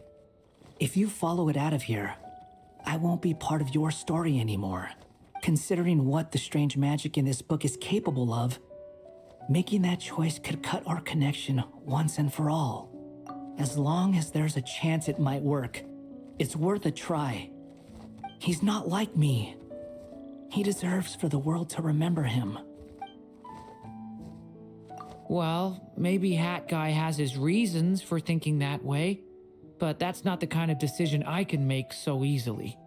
If you follow it out of here, I won't be part of your story anymore. Considering what the strange magic in this book is capable of, making that choice could cut our connection once and for all. As long as there's a chance it might work, it's worth a try. He's not like me. He deserves for the world to remember him. Well, maybe Hat Guy has his reasons for thinking that way, but that's not the kind of decision I can make so easily.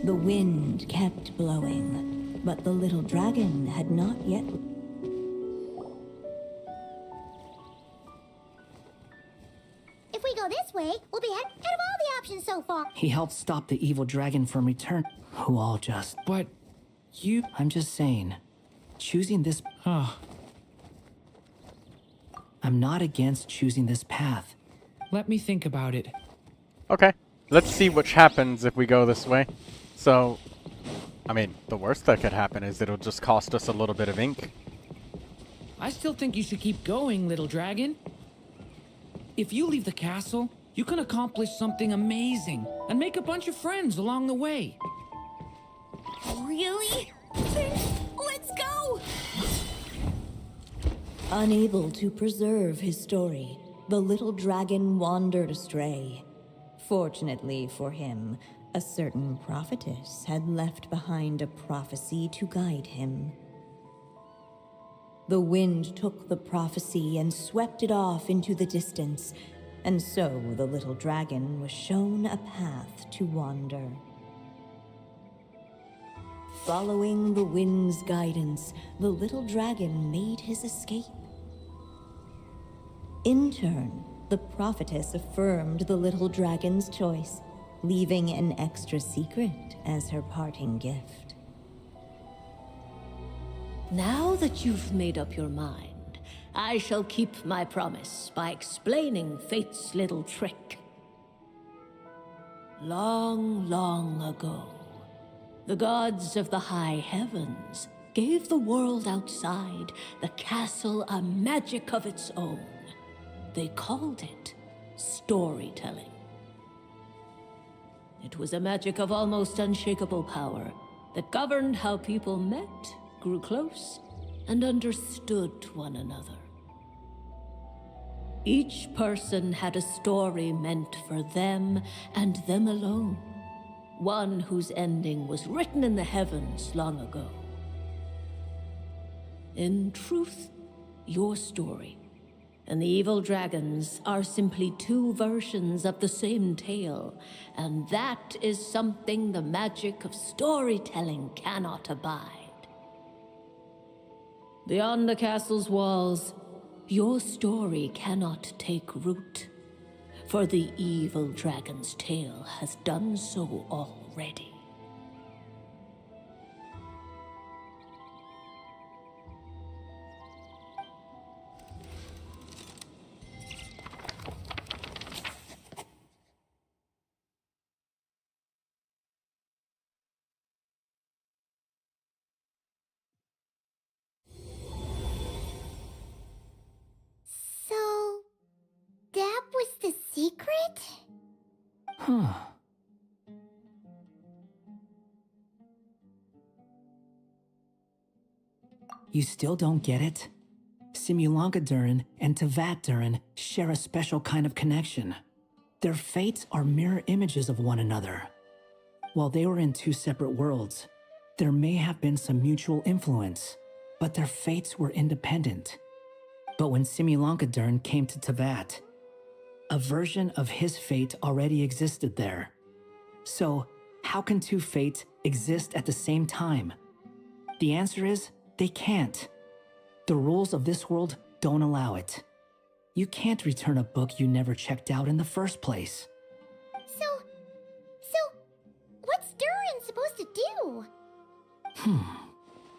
The wind kept blowing, but the little dragon had not yet. If we go this way, we'll be out of all the options so far. He helped stop the evil dragon from return. Who all just... But you... I'm just saying, choosing this... I'm not against choosing this path. Let me think about it. Okay. Let's see what happens if we go this way. So, I mean, the worst that could happen is it'll just cost us a little bit of ink. I still think you should keep going, little dragon. If you leave the castle, you can accomplish something amazing and make a bunch of friends along the way. Really? Then let's go! Unable to preserve his story, the little dragon wandered astray. Fortunately for him, a certain prophetess had left behind a prophecy to guide him. The wind took the prophecy and swept it off into the distance, and so the little dragon was shown a path to wander. Following the wind's guidance, the little dragon made his escape. In turn, the prophetess affirmed the little dragon's choice, leaving an extra secret as her parting gift. Now that you've made up your mind, I shall keep my promise by explaining fate's little trick. Long, long ago, the gods of the high heavens gave the world outside the castle a magic of its own. They called it storytelling. It was a magic of almost unshakable power that governed how people met, grew close, and understood one another. Each person had a story meant for them and them alone, one whose ending was written in the heavens long ago. In truth, your story and the evil dragons are simply two versions of the same tale, and that is something the magic of storytelling cannot abide. Beyond the castle's walls, your story cannot take root, for the evil dragon's tale has done so already. So, that was the secret? Huh. You still don't get it? Simulanka DURIN and Teyvat DURIN share a special kind of connection. Their fates are mirror images of one another. While they were in two separate worlds, there may have been some mutual influence, but their fates were independent. But when Simulanka DURIN came to Teyvat, a version of his fate already existed there. So, how can two fates exist at the same time? The answer is, they can't. The rules of this world don't allow it. You can't return a book you never checked out in the first place. So, what's DURIN supposed to do?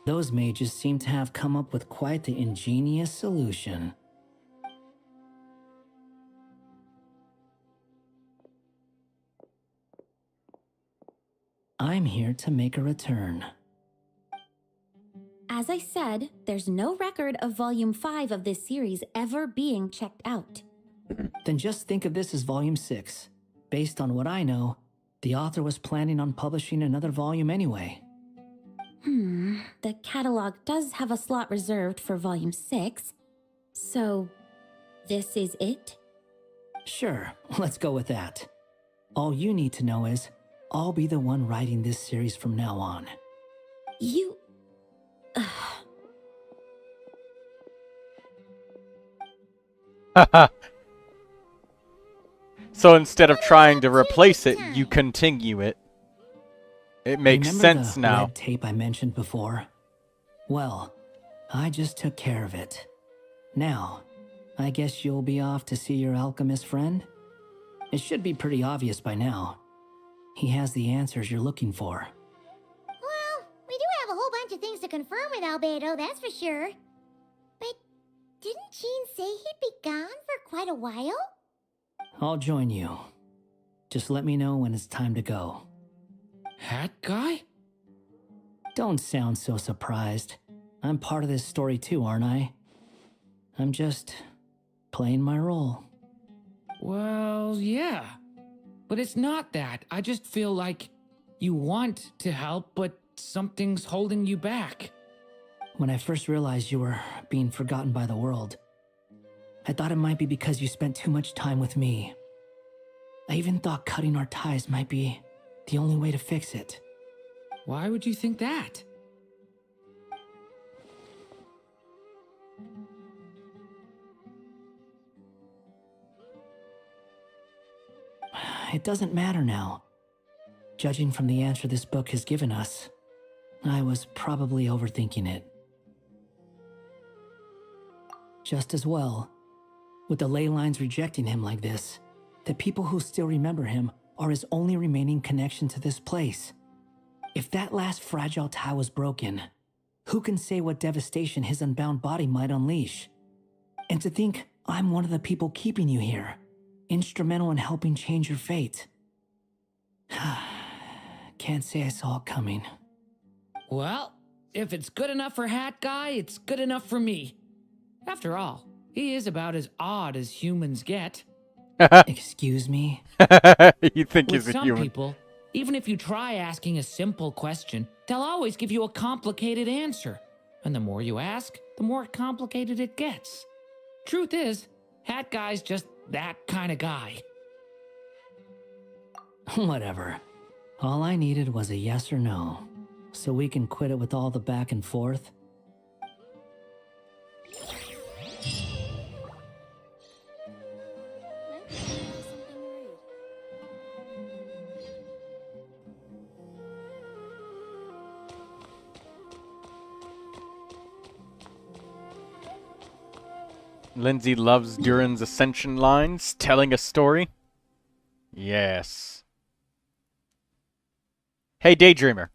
Those mages seem to have come up with quite the ingenious solution. I'm here to make a return. As I said, there's no record of Volume 5 of this series ever being checked out. Then just think of this as Volume 6. Based on what I know, the author was planning on publishing another volume anyway. The catalog does have a slot reserved for Volume 6. So, this is it? Sure, let's go with that. All you need to know is, I'll be the one writing this series from now on. You... So instead of trying to replace it, you continue it. It makes Remember sense the now. red tape I mentioned before? Well, I just took care of it. Now, I guess you'll be off to see your alchemist friend? It should be pretty obvious by now. He has the answers you're looking for. Well, we do have a whole bunch of things to confirm with Albedo, that's for sure. But Didn't Gene say he'd be gone for quite a while? I'll join you. Just let me know when it's time to go. Hat guy? Don't sound so surprised. I'm part of this story too, aren't I? I'm just playing my role. Well, yeah. But it's not that. I just feel like you want to help, but something's holding you back. When I first realized you were being forgotten by the world, I thought it might be because you spent too much time with me. I even thought cutting our ties might be the only way to fix it. Why would you think that? It doesn't matter now. Judging from the answer this book has given us, I was probably overthinking it. Just as well, with the ley lines rejecting him like this, the people who still remember him are his only remaining connection to this place. If that last fragile tie was broken, who can say what devastation his unbound body might unleash? And to think I'm one of the people keeping you here, instrumental in helping change your fate. Can't say I saw it coming. Well, if it's good enough for Hat Guy, it's good enough for me. After all, he is about as odd as humans get. Excuse me? You think With he's a some human? people, even if you try asking a simple question, they'll always give you a complicated answer. And the more you ask, the more complicated it gets. Truth is, Hat Guy's just that kind of guy. Whatever. All I needed was a yes or no, so we can quit it with all the back and forth. Lindsay loves Durin's ascension lines, telling a story. Yes. Hey, Daydreamer.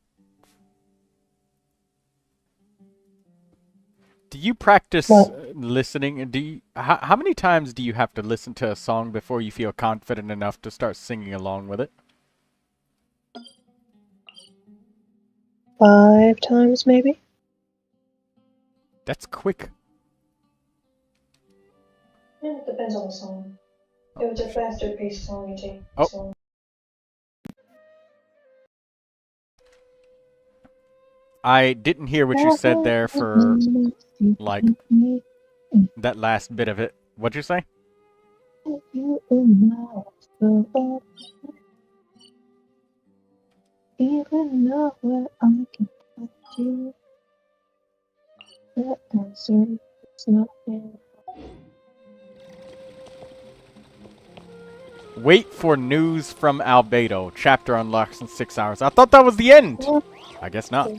Do you practice listening? Do you, how many times do you have to listen to a song before you feel confident enough to start singing along with it? 5 times, maybe? That's quick. Yeah, it depends on the song. If it's a faster paced song, you take Oh. I didn't hear what you said there for, like, that last bit of it. What'd you say? Even know where I can find you. The answer is not there. Wait for news from Albedo. Chapter unlocks in 6 hours. I thought that was the end. I guess not.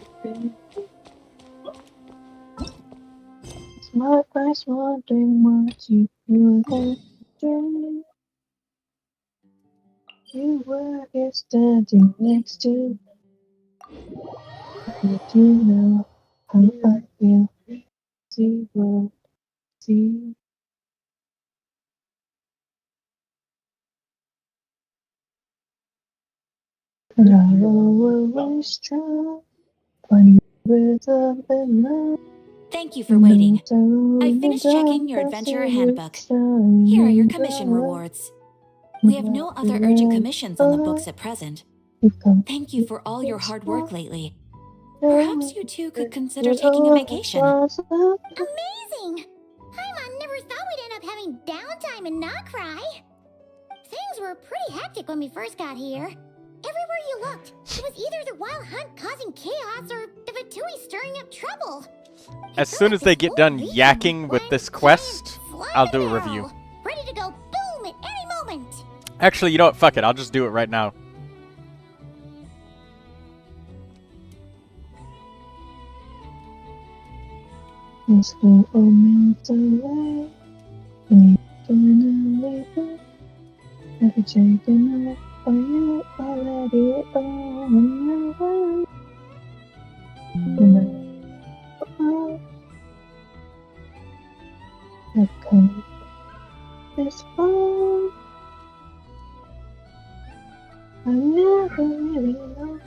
My eyes wondering what you were doing. You were here standing next to me. But you know how I feel. See what see. And I will always try. Find rhythm and love. Thank you for waiting. I finished checking your adventurer handbook. Here are your commission rewards. We have no other urgent commissions on the books at present. Thank you for all your hard work lately. Perhaps you two could consider taking a vacation. Amazing! Paimon never thought we'd end up having downtime and not cry. Things were pretty hectic when we first got here. Everywhere you looked, it was either the wild hunt causing chaos or the Fatui stirring up trouble. As soon as they get done yakking with this quest, I'll do a review. Ready to go boom at any moment. Actually, you know what? Fuck it. I'll just do it right now. Let's go a minute away. When you're going away, have you taken up? Are you already on your way? this fall. I never really know.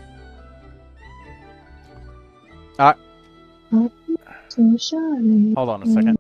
So surely. Hold on a second.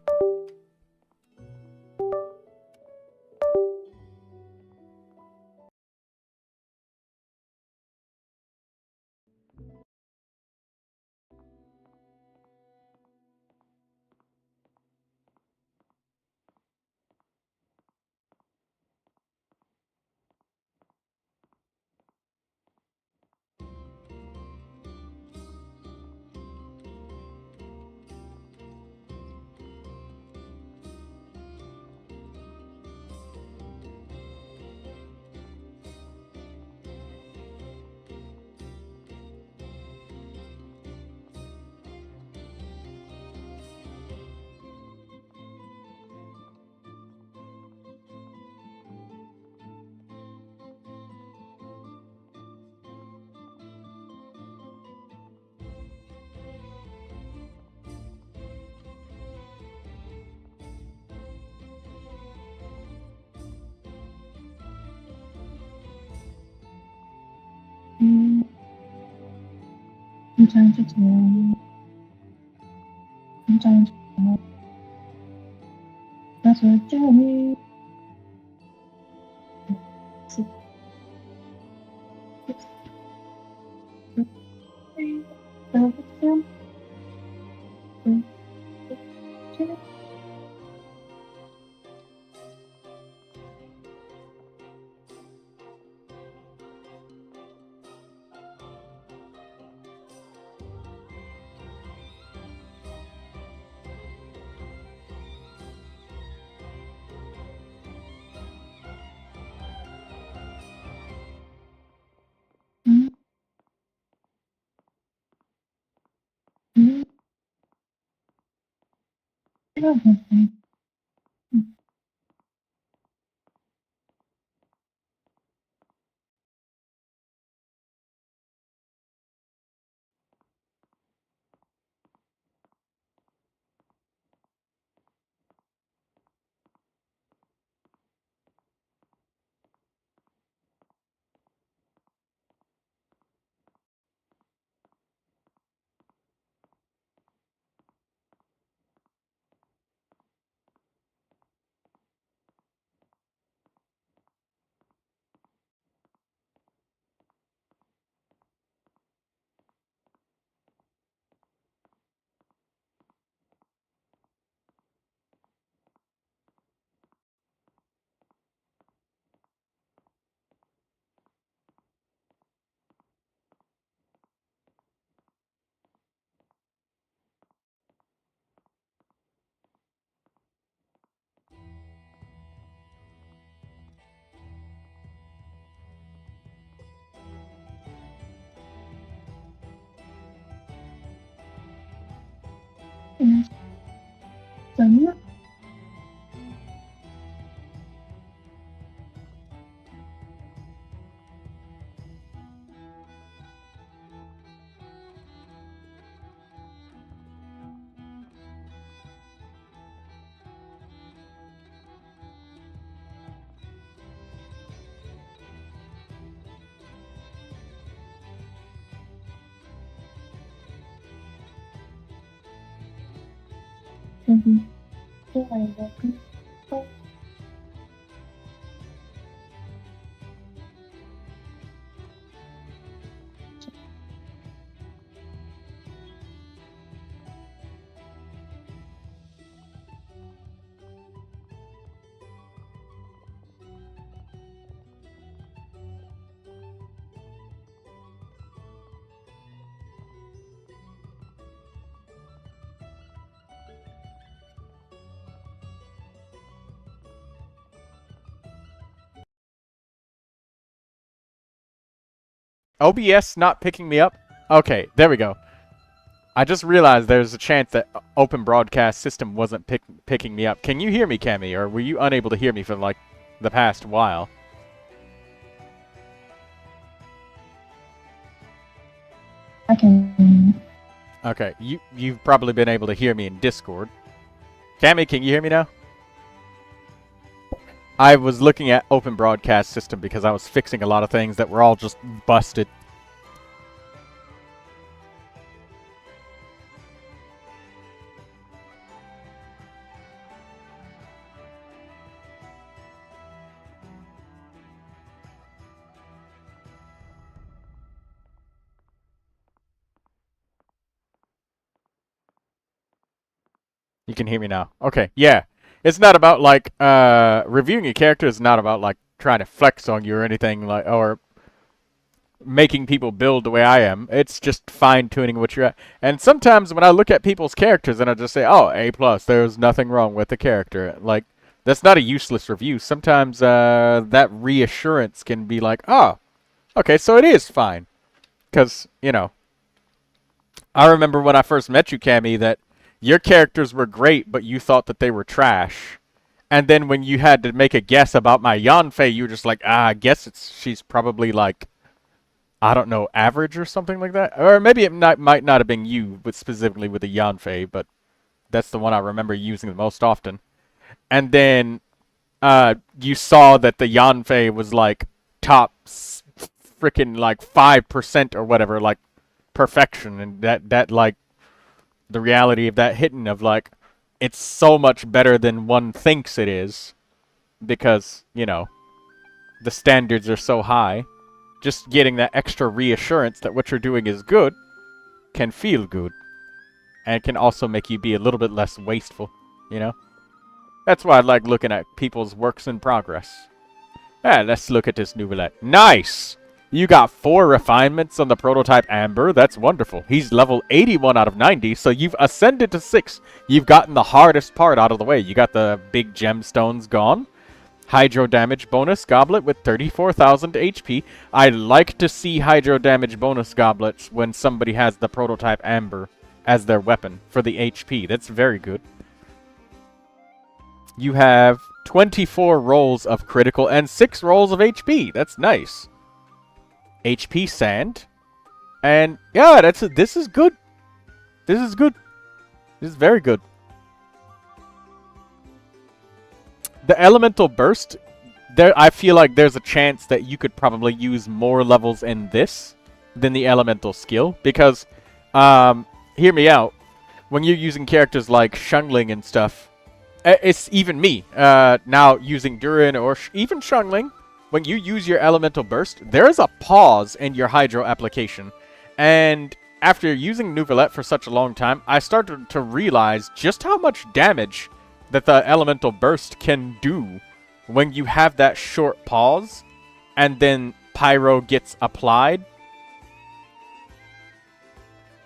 I'm trying to tell. I'm trying to tell. That's what you need. OBS not picking me up? Okay, there we go. I just realized there's a chance that Open Broadcast System wasn't picking me up. Can you hear me, Cammy, or were you unable to hear me for, like, the past while? I can. Okay, you've probably been able to hear me in Discord. Cammy, can you hear me now? I was looking at open broadcast system because I was fixing a lot of things that were all just busted. You can hear me now. Okay, yeah. It's not about like reviewing a character is not about like trying to flex on you or anything like or making people build the way I am. It's just fine tuning what you're at. And sometimes when I look at people's characters and I just say, "Oh, A+, there's nothing wrong with the character." Like that's not a useless review. Sometimes that reassurance can be like, "Oh, okay, so it is fine." Cuz, you know, I remember when I first met you, Cammy, that your characters were great, but you thought that they were trash. And then when you had to make a guess about my Yanfei, you were just like, I guess she's probably like, I don't know, average or something like that. Or maybe it might not have been you, but specifically with the Yanfei, but that's the one I remember using the most often. And then you saw that the Yanfei was like top freaking like 5% or whatever, like perfection, and that like the reality of that hitting of like it's so much better than one thinks it is because, you know, the standards are so high. Just getting that extra reassurance that what you're doing is good can feel good and can also make you be a little bit less wasteful, you know? That's why I like looking at people's works in progress. Let's look at this Neuvilette. Nice! You got 4 refinements on the prototype Amber. That's wonderful. He's level 81 out of 90, so you've ascended to 6. You've gotten the hardest part out of the way. You got the big gemstones gone. Hydro damage bonus goblet with 34,000 HP. I like to see hydro damage bonus goblets when somebody has the prototype Amber as their weapon for the HP. That's very good. You have 24 rolls of critical and 6 rolls of HP. That's nice. HP sand. And yeah, this is good. This is good. This is very good. The elemental burst, I feel like there's a chance that you could probably use more levels in this than the elemental skill. Because, hear me out, when you're using characters like Shungling and stuff, it's even me, now using DURIN or even Shungling, when you use your elemental burst, there is a pause in your hydro application. And after using Neuvilette for such a long time, I started to realize just how much damage that the elemental burst can do when you have that short pause and then pyro gets applied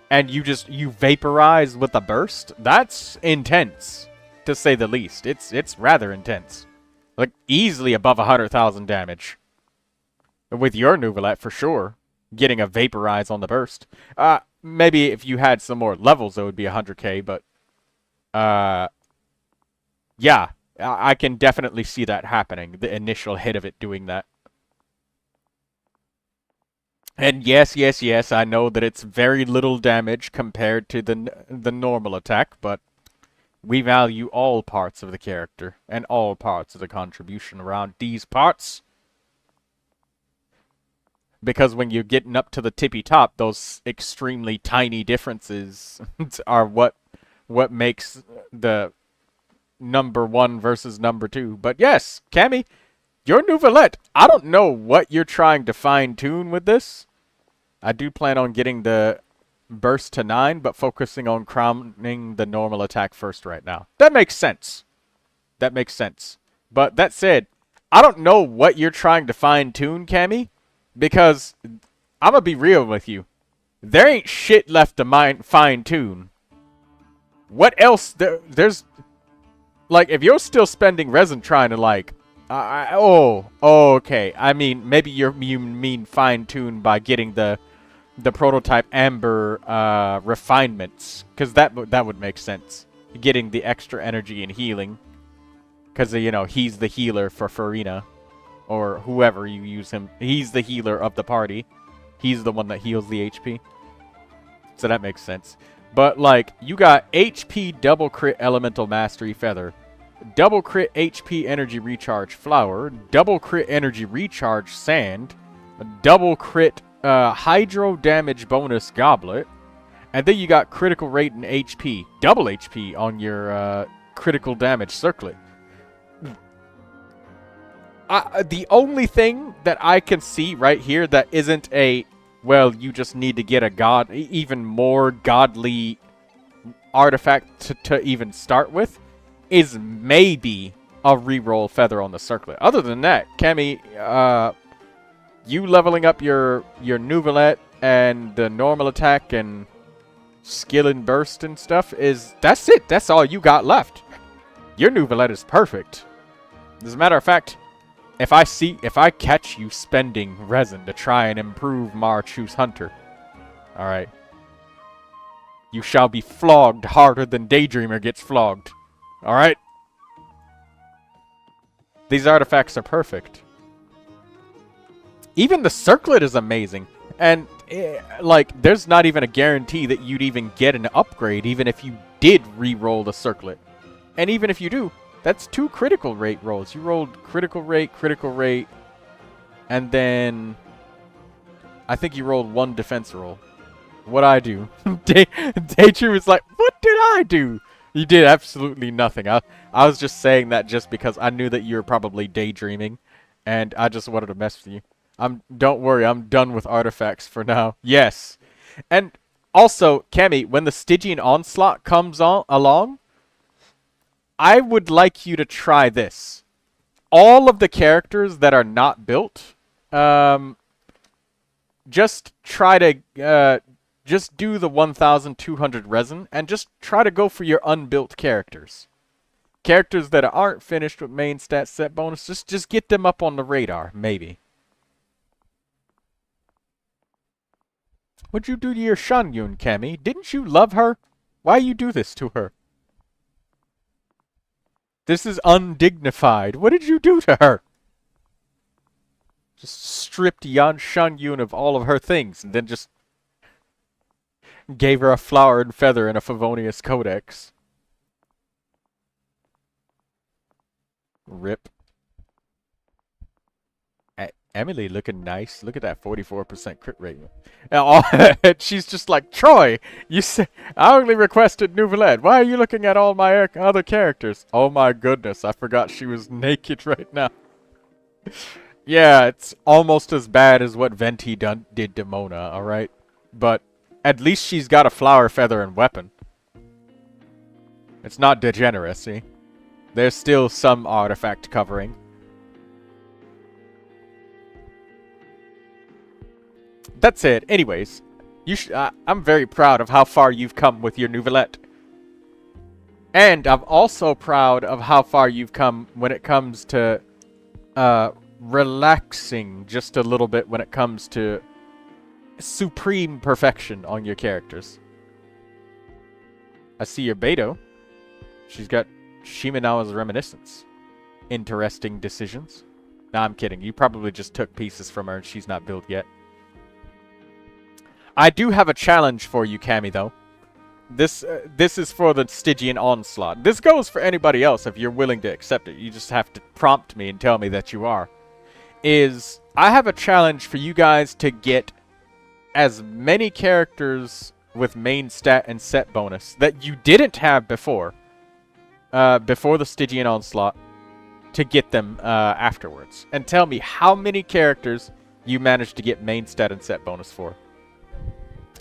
and you vaporize with a burst. That's intense, to say the least. It's rather intense. Like easily above 100,000 damage with your Neuvilette for sure, getting a vaporize on the burst. Maybe if you had some more levels it would be 100k, but yeah, I can definitely see that happening, the initial hit of it doing that. And yes, I know that it's very little damage compared to the normal attack, but we value all parts of the character and all parts of the contribution around these parts. Because when you're getting up to the tippy top, those extremely tiny differences are what makes the number 1 versus number 2. But yes, Cammy, your Neuvilette, I don't know what you're trying to fine-tune with this. I do plan on getting the burst to 9, but focusing on crowning the normal attack first right now. That makes sense. That makes sense. But that said, I don't know what you're trying to fine-tune, Cammy, because I'm gonna be real with you. There ain't shit left to fine-tune. What else? There's... Like, if you're still spending resin trying to, like... okay. I mean, maybe you mean fine-tune by getting the prototype Amber refinements. Because that would make sense. Getting the extra energy and healing. Because, you know, he's the healer for Farina. Or whoever you use him. He's the healer of the party. He's the one that heals the HP. So that makes sense. But, like, you got HP double crit elemental mastery feather. double crit HP energy recharge flower, double crit energy recharge sand, a double crit hydro damage bonus goblet, and then you got critical rate and HP, double HP on your critical damage circlet. The only thing that I can see right here that isn't a, well, you just need to get a even more godly artifact to even start with, is maybe a reroll feather on the circlet. Other than that, Cammy, you leveling up your Neuvilette and the normal attack and skill and burst and stuff that's it. That's all you got left. Your Neuvilette is perfect. As a matter of fact, if I catch you spending resin to try and improve Marchu's Hunter, alright, you shall be flogged harder than Daydreamer gets flogged. Alright? These artifacts are perfect. Even the circlet is amazing. And, like, there's not even a guarantee that you'd even get an upgrade even if you did re-roll the circlet. And even if you do, that's 2 critical rate rolls. You rolled critical rate, and then I think you rolled 1 defense roll. What'd I do? Daydream is like, what did I do? You did absolutely nothing. I was just saying that just because I knew that you were probably daydreaming, and I just wanted to mess with you. Don't worry, I'm done with artifacts for now. Yes. And also, Cammy, when the Stygian Onslaught comes along, I would like you to try this. All of the characters that are not built, just try to, just do the 1,200 resin, and just try to go for your unbuilt characters. Characters that aren't finished with main stat set bonus, just get them up on the radar, maybe. What'd you do to your Shanyun, Cammy? Didn't you love her? Why you do this to her? This is undignified. What did you do to her? Just stripped Shanyun of all of her things, and then just gave her a flower and feather and a Favonius Codex. Rip. Emily looking nice. Look at that 44% crit rate. She's just like, Troy, you said I only requested Neuvilette. Why are you looking at all my other characters? Oh my goodness, I forgot she was naked right now. Yeah, it's almost as bad as what Venti did to Mona, alright? But at least she's got a flower, feather, and weapon. It's not degeneracy. There's still some artifact covering. That's it. Anyways, I'm very proud of how far you've come with your Neuvilette. And I'm also proud of how far you've come when it comes to relaxing just a little bit when it comes to supreme perfection on your characters. I see your Beto. She's got Shimenawa's Reminiscence. Interesting decisions. Nah, I'm kidding. You probably just took pieces from her and she's not built yet. I do have a challenge for you, Cammy, though. This is for the Stygian Onslaught. This goes for anybody else if you're willing to accept it. You just have to prompt me and tell me that you are. I have a challenge for you guys to get as many characters with main stat and set bonus that you didn't have before the Stygian Onslaught, to get them afterwards. And tell me how many characters you managed to get main stat and set bonus for.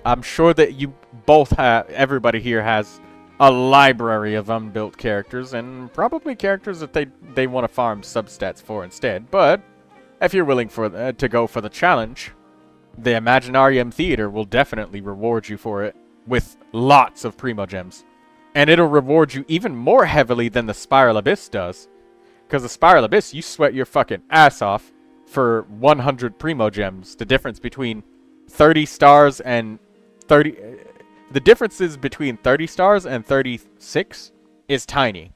I'm sure that you both have, everybody here has a library of unbuilt characters, and probably characters that they want to farm substats for instead. But if you're willing to go for the challenge, the Imaginarium Theater will definitely reward you for it with lots of Primo Gems. And it'll reward you even more heavily than the Spiral Abyss does. Because the Spiral Abyss, you sweat your fucking ass off for 100 Primo Gems. The difference between 30 stars and 30... The differences between 30 stars and 36 is tiny.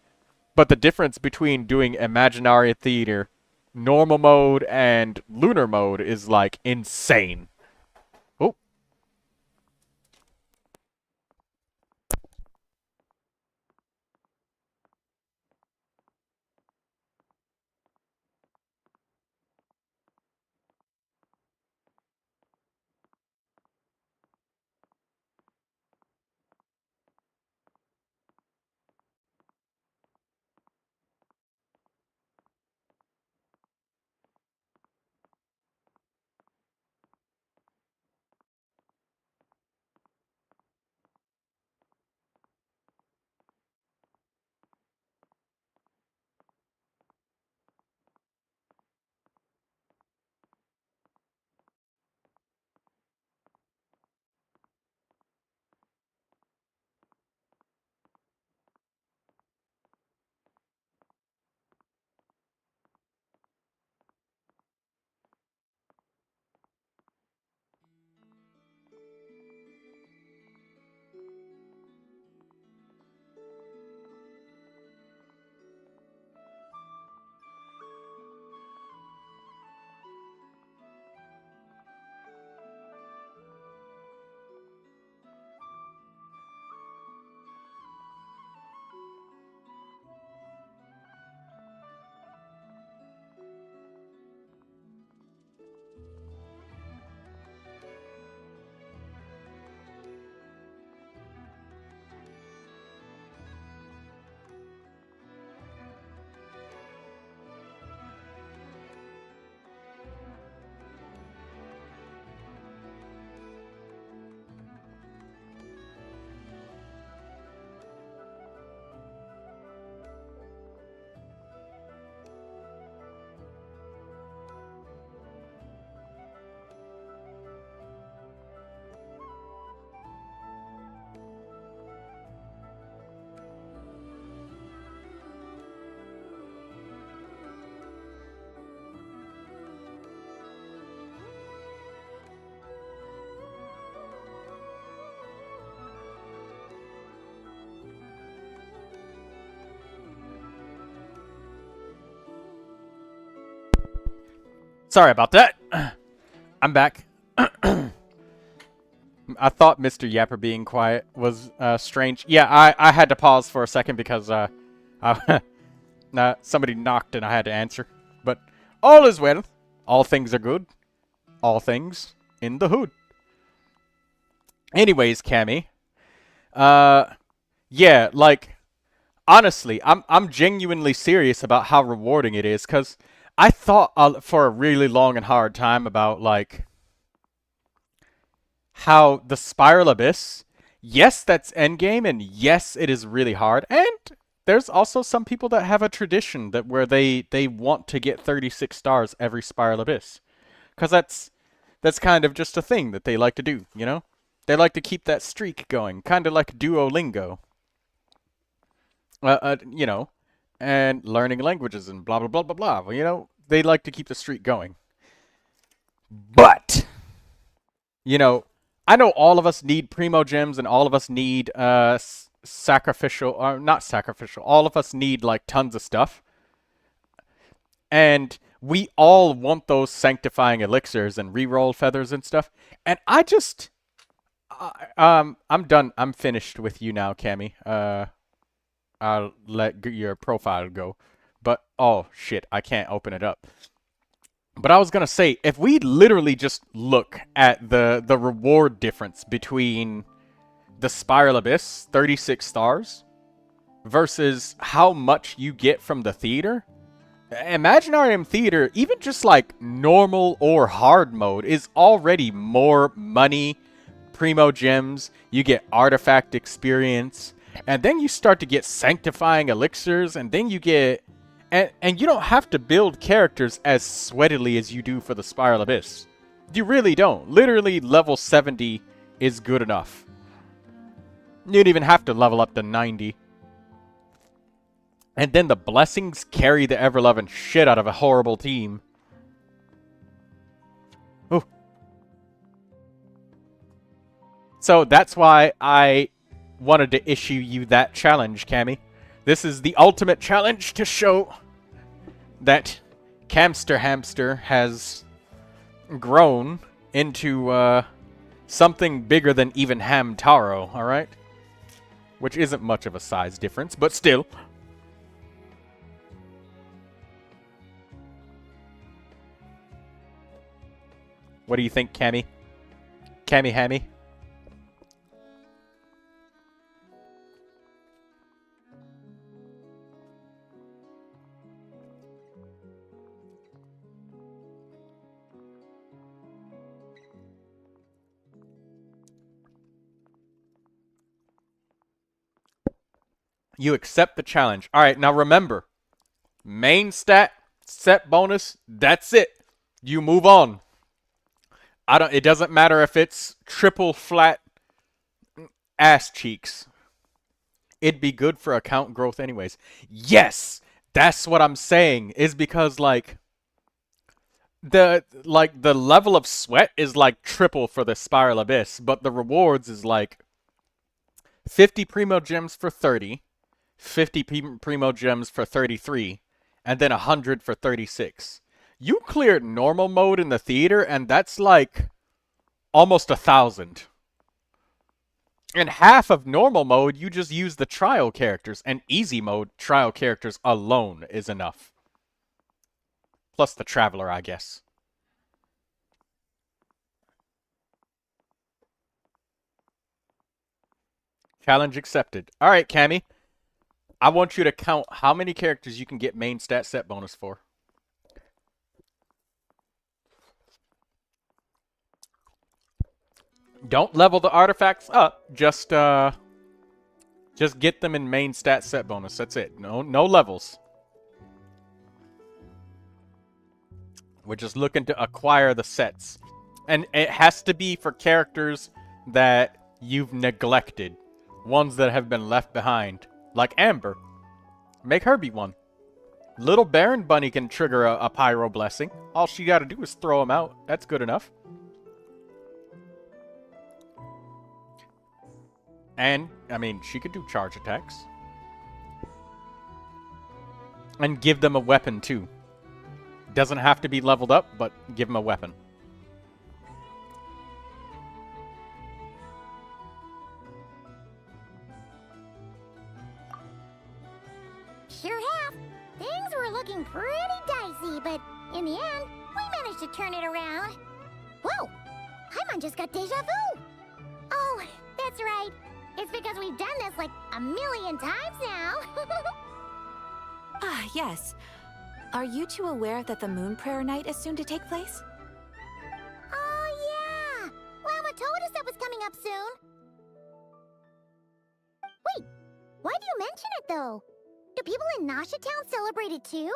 But the difference between doing Imaginary Theater, normal mode, and lunar mode is, like, insane. Oh. Sorry about that. I'm back. I thought Mr. Yapper being quiet was strange. Yeah, I had to pause for a second because somebody knocked and I had to answer. But all is well. All things are good. All things in the hood. Anyways, Cammy. Yeah, like, honestly, I'm genuinely serious about how rewarding it is, because I thought for a really long and hard time about, like, how the Spiral Abyss, yes, that's endgame, and yes, it is really hard, and there's also some people that have a tradition that where they want to get 36 stars every Spiral Abyss, because that's kind of just a thing that they like to do, you know? They like to keep that streak going, kind of like Duolingo. You know, and learning languages and blah, blah, blah, blah, blah. Well, you know, they like to keep the streak going. But, you know, I know all of us need Primo Gems and all of us need sacrificial, or not sacrificial, all of us need, like, tons of stuff. And we all want those sanctifying elixirs and reroll feathers and stuff. And I just... I'm done. I'm finished with you now, Cammy. I'll let your profile go. But, oh, shit, I can't open it up. But I was going to say, if we literally just look at the reward difference between the Spiral Abyss, 36 stars, versus how much you get from the theater, Imaginarium Theater, even just like normal or hard mode, is already more money, Primo Gems, you get artifact experience, and then you start to get sanctifying elixirs, and then you get... And you don't have to build characters as sweatily as you do for the Spiral Abyss. You really don't. Literally, level 70 is good enough. You don't even have to level up to 90. And then the blessings carry the ever-loving shit out of a horrible team. Ooh. So that's why I wanted to issue you that challenge, Cammy. This is the ultimate challenge to show that Camster Hamster has grown into something bigger than even Hamtaro, alright? Which isn't much of a size difference, but still. What do you think, Cammy? Cammy Hammy? You accept the challenge. Alright, now remember. Main stat, set bonus, that's it. You move on. It doesn't matter if it's triple flat ass cheeks. It'd be good for account growth anyways. Yes! That's what I'm saying. Is because like the level of sweat is like triple for the Spiral Abyss, but the rewards is like 50 Primo Gems for 30. 50 Primo Gems for 33, and then 100 for 36. You cleared normal mode in the theater, and that's like almost 1,000. In half of normal mode, you just use the trial characters, and easy mode, trial characters alone is enough. Plus the Traveler, I guess. Challenge accepted. Alright, Cammy. I want you to count how many characters you can get main stat set bonus for. Don't level the artifacts up. Just get them in main stat set bonus. That's it. No levels. We're just looking to acquire the sets. And it has to be for characters that you've neglected. Ones that have been left behind. Like Amber. Make her be one. Little Baron Bunny can trigger a Pyro Blessing. All she gotta do is throw him out. That's good enough. And, I mean, she could do charge attacks. And give them a weapon, too. Doesn't have to be leveled up, but give him a weapon. Sure have. Things were looking pretty dicey, but in the end, we managed to turn it around. Whoa! Paimon just got deja vu! Oh, that's right. It's because we've done this like a million times now. Ah, yes. Are you two aware that the Moon Prayer Night is soon to take place? Oh, yeah! Llama told us that was coming up soon. Wait, why do you mention it, though? Do people in Nasha Town celebrate it, too?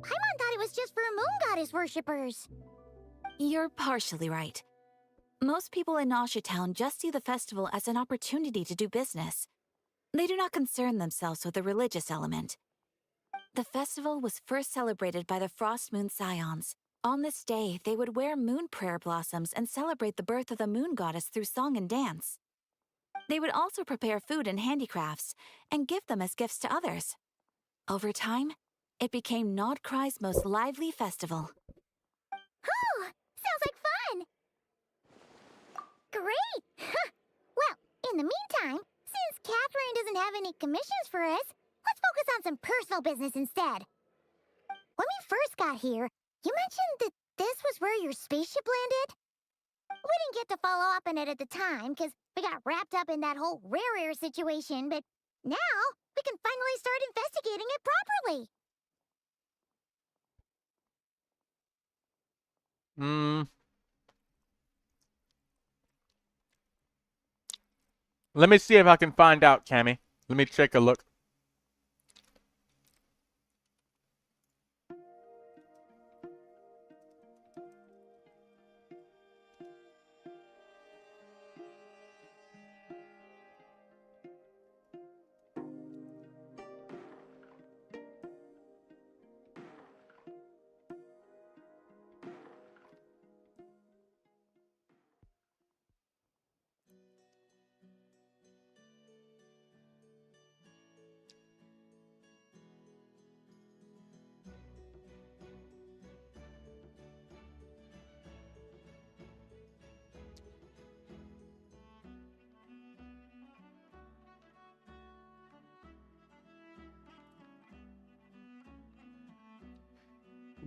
Paimon thought it was just for Moon Goddess worshippers. You're partially right. Most people in Nasha Town just see the festival as an opportunity to do business. They do not concern themselves with the religious element. The festival was first celebrated by the Frost Moon Scions. On this day, they would wear moon prayer blossoms and celebrate the birth of the moon goddess through song and dance. They would also prepare food and handicrafts and give them as gifts to others. Over time, it became Nodcry's most lively festival. Oh, sounds like fun! Great! Well, in the meantime, since Catherine doesn't have any commissions for us, let's focus on some personal business instead. When we first got here, you mentioned that this was where your spaceship landed? We didn't get to follow up on it at the time, because we got wrapped up in that whole rare situation, but now we can finally start investigating it properly. Let me see if I can find out, Cammy. Let me take a look.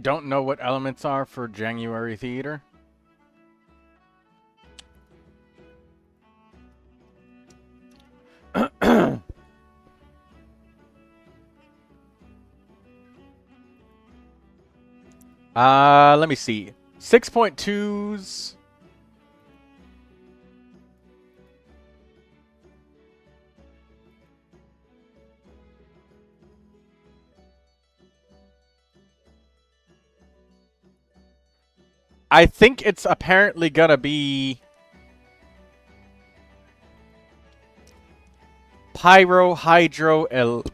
Don't know what elements are for January theater. Let me see. 6.2s. I think it's apparently gonna be Pyro Hydro Electro?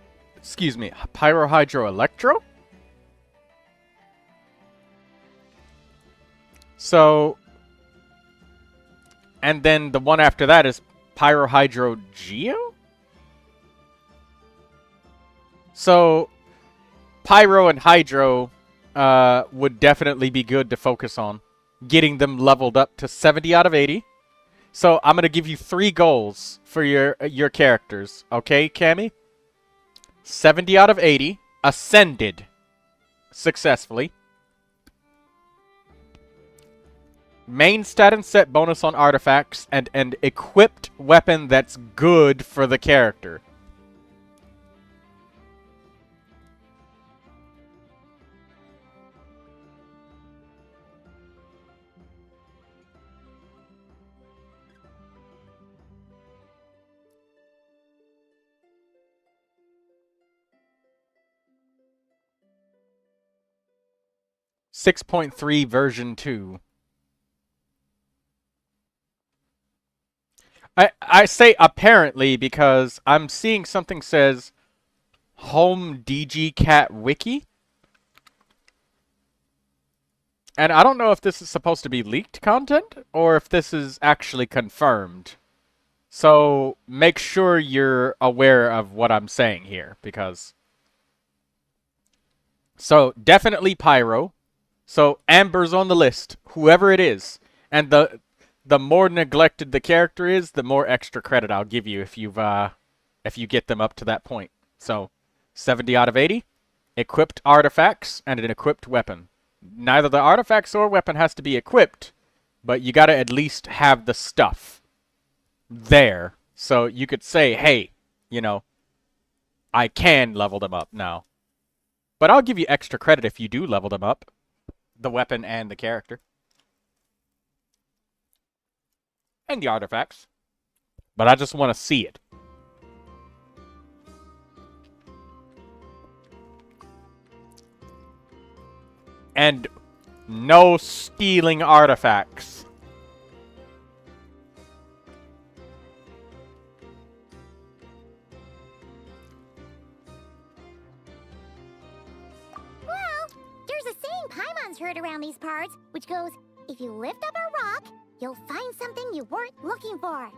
So, and then the one after that is Pyro Hydro Geo? So, Pyro and Hydro would definitely be good to focus on. Getting them leveled up to 70 out of 80. So, I'm going to give you 3 goals for your characters. Okay, Cammy? 70 out of 80. Ascended. Successfully. Main stat and set bonus on artifacts. And an equipped weapon that's good for the character. .3 version 2. I say apparently because I'm seeing something says Home DG Cat Wiki. And I don't know if this is supposed to be leaked content or if this is actually confirmed. So make sure you're aware of what I'm saying here because... So definitely Pyro. So Amber's on the list, whoever it is. And the more neglected the character is, the more extra credit I'll give you if you get them up to that point. So 70 out of 80, equipped artifacts and an equipped weapon. Neither the artifacts or weapon has to be equipped, but you gotta at least have the stuff there. So you could say, hey, you know, I can level them up now. But I'll give you extra credit if you do level them up. The weapon and the character. And the artifacts. But I just want to see it. And no stealing artifacts. There's a saying Paimon's heard around these parts, which goes, if you lift up a rock, you'll find something you weren't looking for.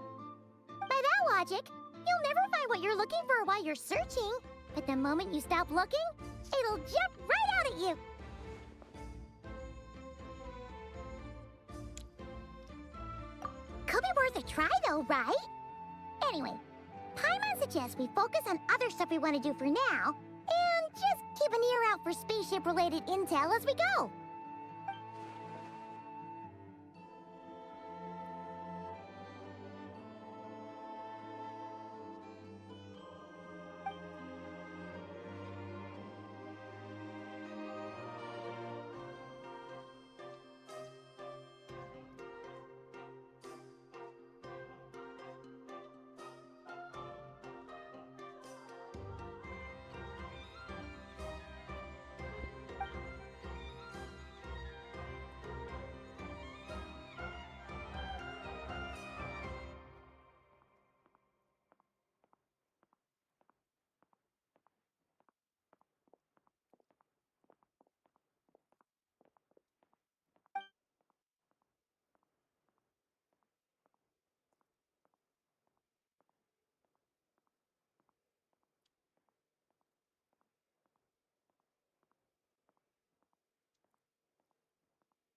By that logic, you'll never find what you're looking for while you're searching, but the moment you stop looking, it'll jump right out at you. Could be worth a try though, right? Anyway, Paimon suggests we focus on other stuff we want to do for now, and just keep an ear out for spaceship-related intel as we go.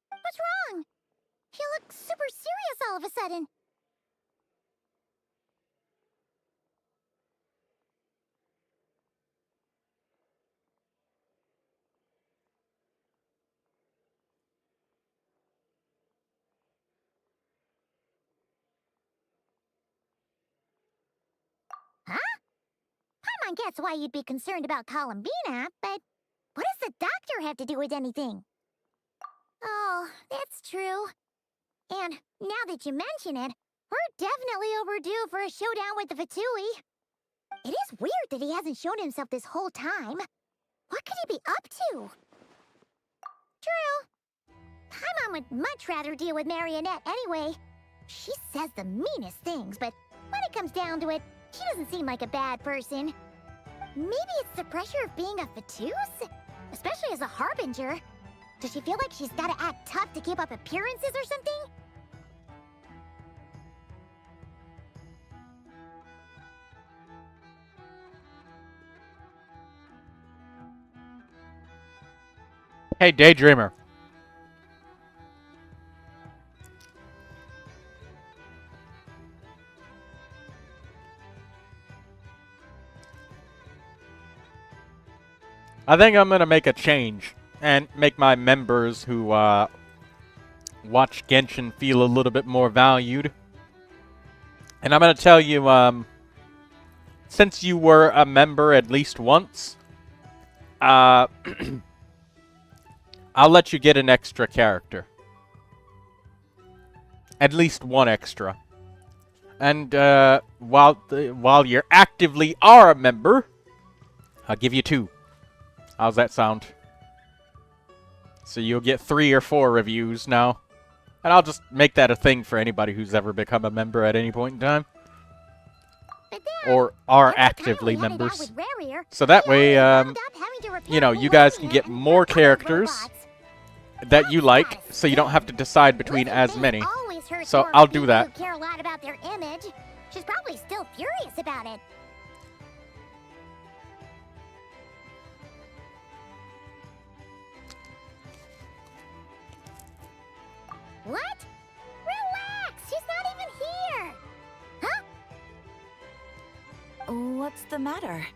What's wrong? You look super serious all of a sudden. Huh? Paimon gets why you'd be concerned about Columbina, but what does the doctor have to do with anything? Oh, that's true. And now that you mention it, we're definitely overdue for a showdown with the Fatui. It is weird that he hasn't shown himself this whole time. What could he be up to? True. Paimon would much rather deal with Marionette anyway. She says the meanest things, but when it comes down to it, she doesn't seem like a bad person. Maybe it's the pressure of being a Fatuse? Especially as a Harbinger. Does she feel like she's gotta act tough to keep up appearances or something? Hey, Daydreamer. I think I'm gonna make a change and make my members who watch Genshin feel a little bit more valued. And I'm gonna tell you, since you were a member at least once, I'll let you get an extra character. At least one extra. And while you actively are a member, I'll give you 2. How's that sound? So you'll get 3 or 4 reviews now. And I'll just make that a thing for anybody who's ever become a member at any point in time. Or are actively members. So that way, you know, you guys can get more characters that you like, so you don't have to decide between as many. So I'll do that. Care a lot about their image. She's probably still furious about it. What? Relax! She's not even here! Huh? What's the matter?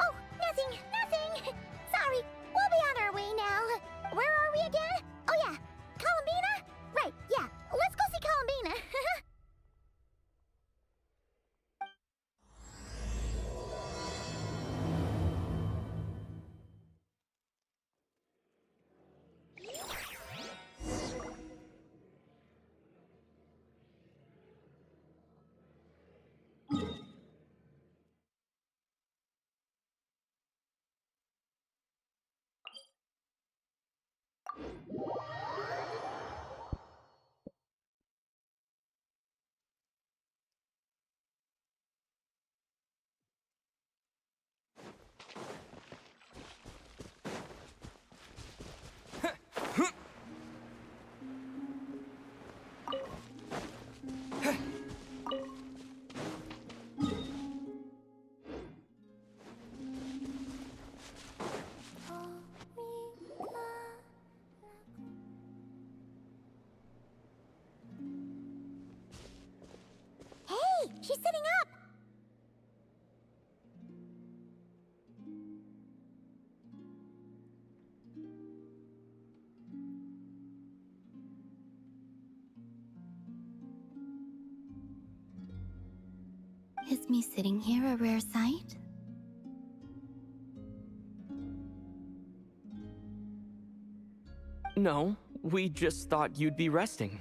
Oh, nothing, nothing! Sorry, we'll be on our way now. Where are we again? Oh yeah, Columbina? Right, yeah, let's go see Columbina. Hey, she's sitting up! Is me sitting here a rare sight? No, we just thought you'd be resting.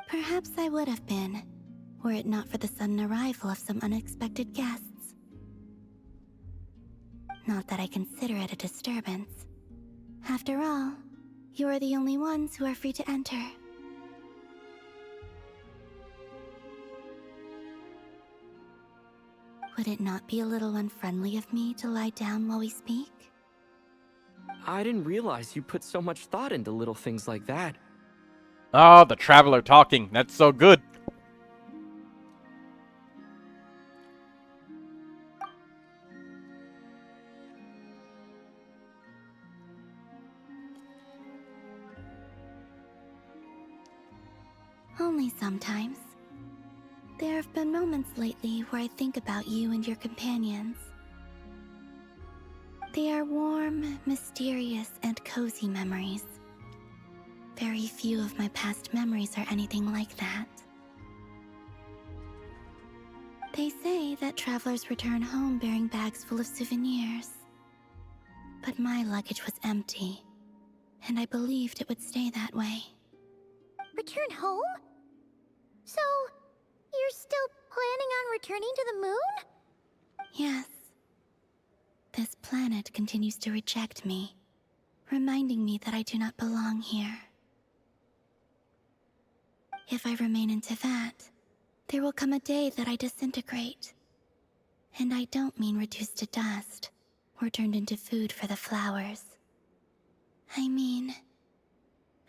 Perhaps I would have been, were it not for the sudden arrival of some unexpected guests. Not that I consider it a disturbance. After all, you are the only ones who are free to enter. Would it not be a little unfriendly of me to lie down while we speak? I didn't realize you put so much thought into little things like that. Oh, the traveler talking. That's so good. Only sometimes. There have been moments lately where I think about you and your companions. They are warm, mysterious, and cozy memories. Very few of my past memories are anything like that. They say that travelers return home bearing bags full of souvenirs. But my luggage was empty, and I believed it would stay that way. Return home? So, you're still planning on returning to the moon? Yes. This planet continues to reject me, reminding me that I do not belong here. If I remain into that, there will come a day that I disintegrate. And I don't mean reduced to dust, or turned into food for the flowers. I mean,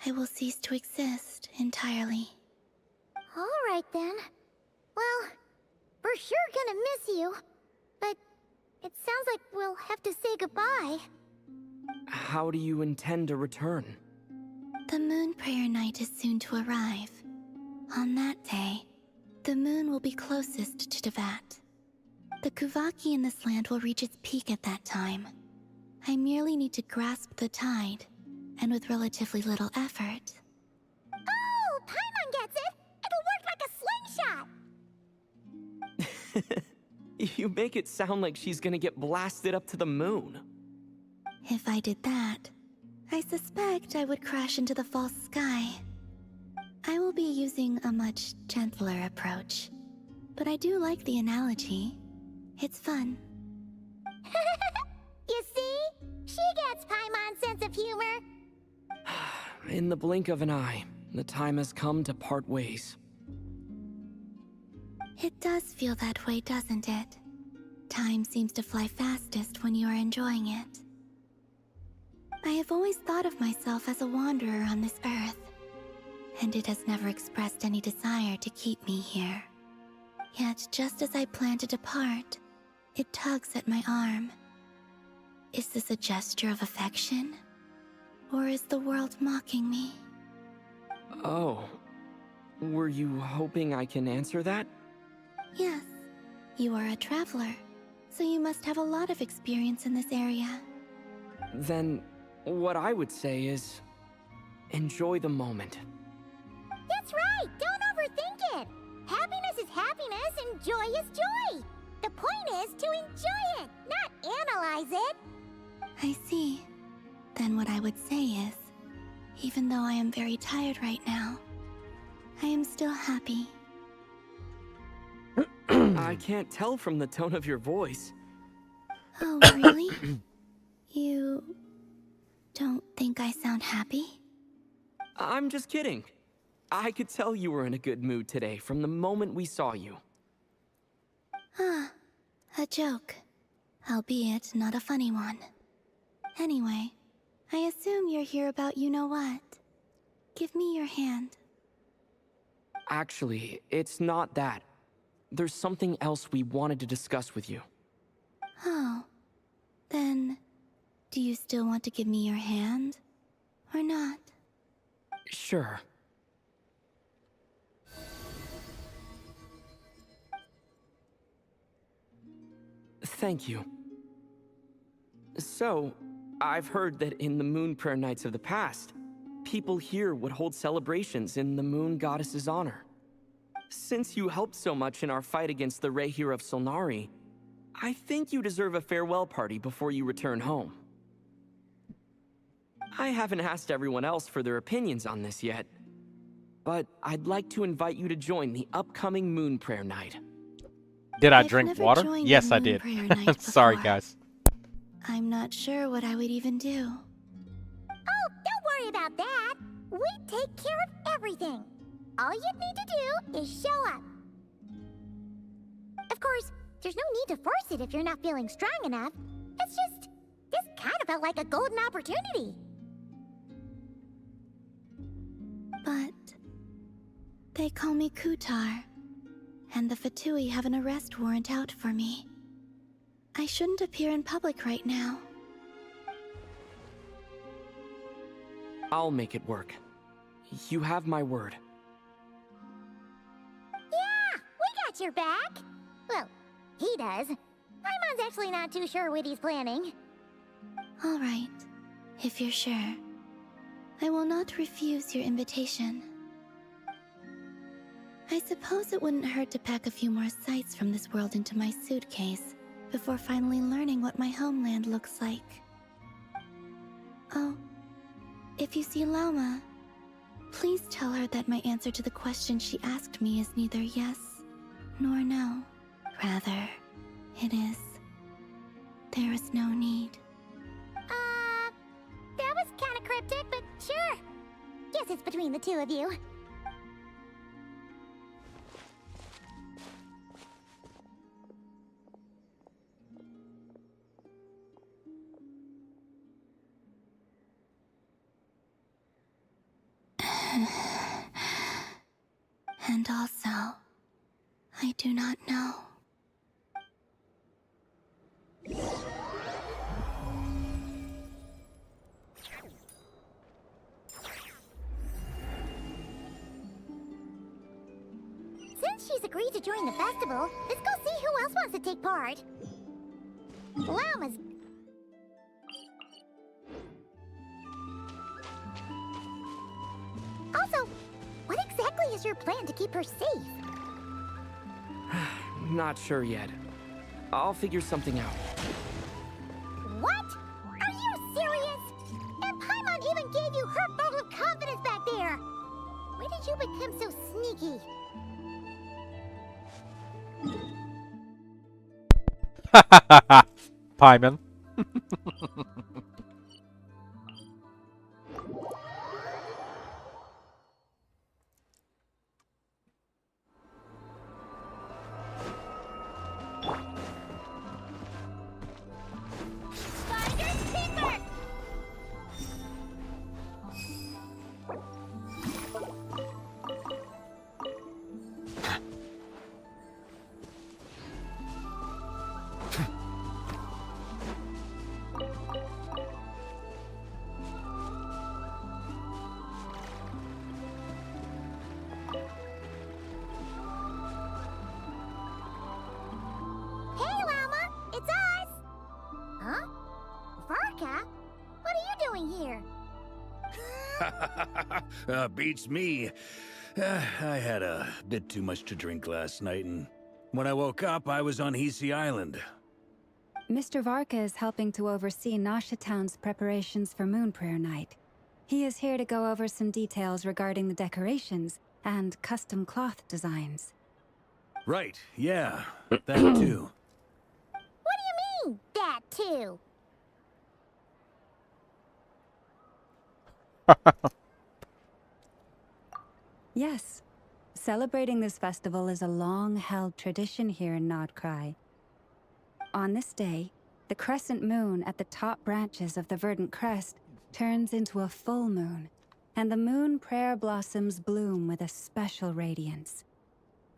I will cease to exist entirely. Alright then. Well, we're sure gonna miss you. But it sounds like we'll have to say goodbye. How do you intend to return? The moon prayer night is soon to arrive. On that day, the moon will be closest to Neuvilette. The Kuvaki in this land will reach its peak at that time. I merely need to grasp the tide, and with relatively little effort. Oh, Paimon gets it! It'll work like a slingshot! You make it sound like she's gonna get blasted up to the moon. If I did that, I suspect I would crash into the false sky. I will be using a much gentler approach, but I do like the analogy. It's fun. You see? She gets Paimon's sense of humor. In the blink of an eye, the time has come to part ways. It does feel that way, doesn't it? Time seems to fly fastest when you are enjoying it. I have always thought of myself as a wanderer on this earth, and it has never expressed any desire to keep me here. Yet, just as I plan to depart, it tugs at my arm. Is this a gesture of affection? Or is the world mocking me? Oh. Were you hoping I can answer that? Yes. You are a traveler, so you must have a lot of experience in this area. Then, what I would say is, enjoy the moment. That's right! Don't overthink it! Happiness is happiness and joy is joy! The point is to enjoy it, not analyze it! I see. Then what I would say is, even though I am very tired right now, I am still happy. I can't tell from the tone of your voice. Oh, really? You don't think I sound happy? I'm just kidding. I could tell you were in a good mood today from the moment we saw you. Ah, a joke. Albeit not a funny one. Anyway, I assume you're here about you-know-what. Give me your hand. Actually, it's not that. There's something else we wanted to discuss with you. Oh. Then, do you still want to give me your hand? Or not? Sure. Thank you. So, I've heard that in the Moon Prayer Nights of the past, people here would hold celebrations in the Moon Goddess's honor. Since you helped so much in our fight against the Rehir of Solnari, I think you deserve a farewell party before you return home. I haven't asked everyone else for their opinions on this yet, but I'd like to invite you to join the upcoming Moon Prayer Night. Did I I've drink never water? joined Yes, a I Moon did. Prayer Night Sorry, before. guys. I'm not sure what I would even do. Oh, don't worry about that! We take care of everything! All you need to do is show up. Of course, there's no need to force it if you're not feeling strong enough. It's just, this kind of felt like a golden opportunity. But they call me Kutar, and the Fatui have an arrest warrant out for me. I shouldn't appear in public right now. I'll make it work. You have my word. Yeah, we got your back. Well, he does. Paimon's actually not too sure what he's planning. All right, if you're sure. I will not refuse your invitation. I suppose it wouldn't hurt to pack a few more sights from this world into my suitcase before finally learning what my homeland looks like. Oh, if you see Lauma, please tell her that my answer to the question she asked me is neither yes nor no. Rather, it is, there is no need. That was kind of cryptic, but sure. Guess it's between the two of you. And also, I do not know. Since she's agreed to join the festival, let's go see who else wants to take part. Lauma's... Also, what exactly is your plan to keep her safe? Not sure yet. I'll figure something out. What? Are you serious? And Paimon even gave you her vote of confidence back there! When did you become so sneaky? Paimon. Beats me. I had a bit too much to drink last night, and when I woke up, I was on Hisi Island. Mr. Varka is helping to oversee Nasha Town's preparations for Moon Prayer Night. He is here to go over some details regarding the decorations and custom cloth designs. Right, yeah, that too. What do you mean, that too? Yes. Celebrating this festival is a long-held tradition here in Nodcry. On this day, the crescent moon at the top branches of the verdant crest turns into a full moon, and the moon prayer blossoms bloom with a special radiance.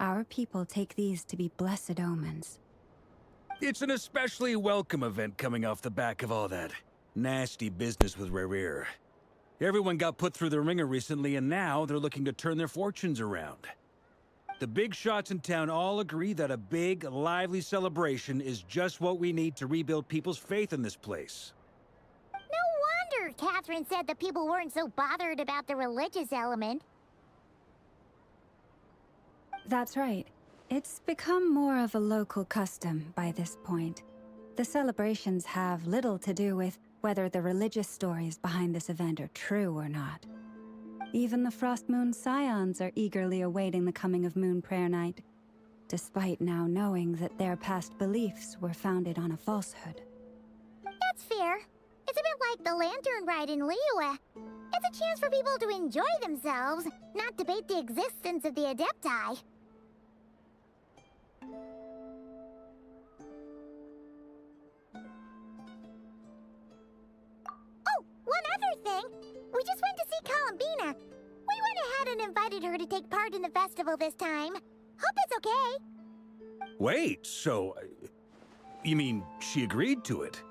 Our people take these to be blessed omens. It's an especially welcome event coming off the back of all that nasty business with Rare. Everyone got put through the ringer recently, and now they're looking to turn their fortunes around. The big shots in town all agree that a big, lively celebration is just what we need to rebuild people's faith in this place. No wonder Catherine said the people weren't so bothered about the religious element. That's right. It's become more of a local custom by this point. The celebrations have little to do with whether the religious stories behind this event are true or not. Even the Frost Moon Scions are eagerly awaiting the coming of Moon Prayer Night, despite now knowing that their past beliefs were founded on a falsehood. That's fair. It's a bit like the Lantern Ride in Liyue. It's a chance for people to enjoy themselves, not debate the existence of the Adepti. Oh, one other thing. We just went to see Columbina. We went ahead and invited her to take part in the festival this time. Hope it's okay. Wait, so... you mean she agreed to it?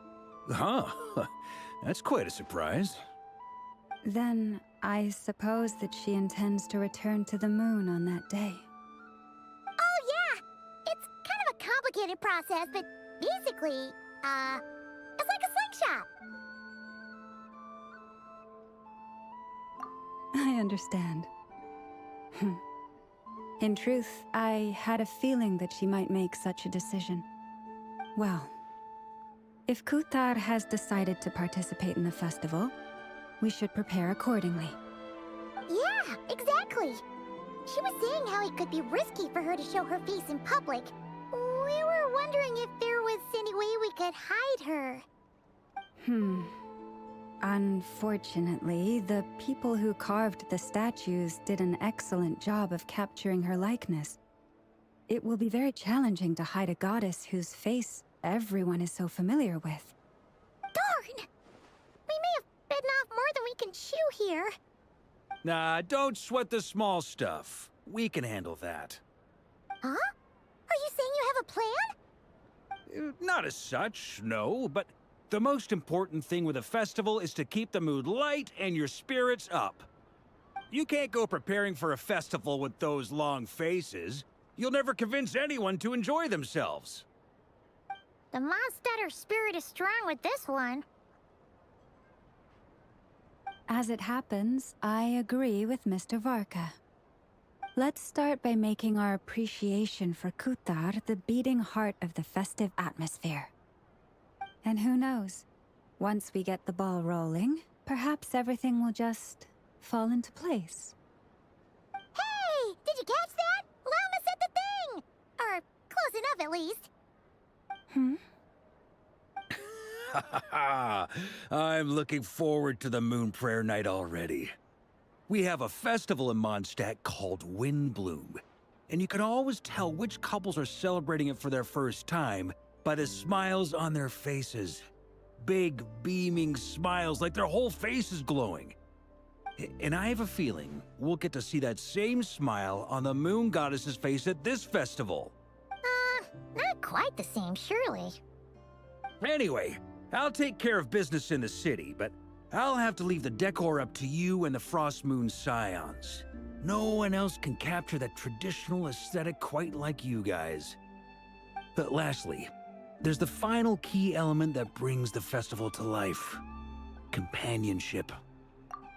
Huh. That's quite a surprise. Then, I suppose that she intends to return to the moon on that day. Oh, yeah! It's kind of a complicated process, but basically, it's like a slingshot. I understand. In truth, I had a feeling that she might make such a decision. Well, if Kuthar has decided to participate in the festival, we should prepare accordingly. Yeah, exactly. She was saying how it could be risky for her to show her face in public. We were wondering if there was any way we could hide her. Unfortunately, the people who carved the statues did an excellent job of capturing her likeness. It will be very challenging to hide a goddess whose face everyone is so familiar with. Darn! We may have bitten off more than we can chew here. Nah, don't sweat the small stuff. We can handle that. Huh? Are you saying you have a plan? Not as such, no, but the most important thing with a festival is to keep the mood light and your spirits up. You can't go preparing for a festival with those long faces. You'll never convince anyone to enjoy themselves. The Mondstatter spirit is strong with this one. As it happens, I agree with Mr. Varka. Let's start by making our appreciation for Kuthar the beating heart of the festive atmosphere. And who knows, once we get the ball rolling, perhaps everything will just fall into place. Hey! Did you catch that? Llama said the thing! Or close enough, at least. I'm looking forward to the Moon Prayer Night already. We have a festival in Mondstadt called Windbloom, and you can always tell which couples are celebrating it for their first time by the smiles on their faces. Big, beaming smiles like their whole face is glowing. And I have a feeling we'll get to see that same smile on the Moon Goddess's face at this festival. Not quite the same, surely. Anyway, I'll take care of business in the city, but I'll have to leave the decor up to you and the Frost Moon Scions. No one else can capture that traditional aesthetic quite like you guys. But lastly, there's the final key element that brings the festival to life. Companionship.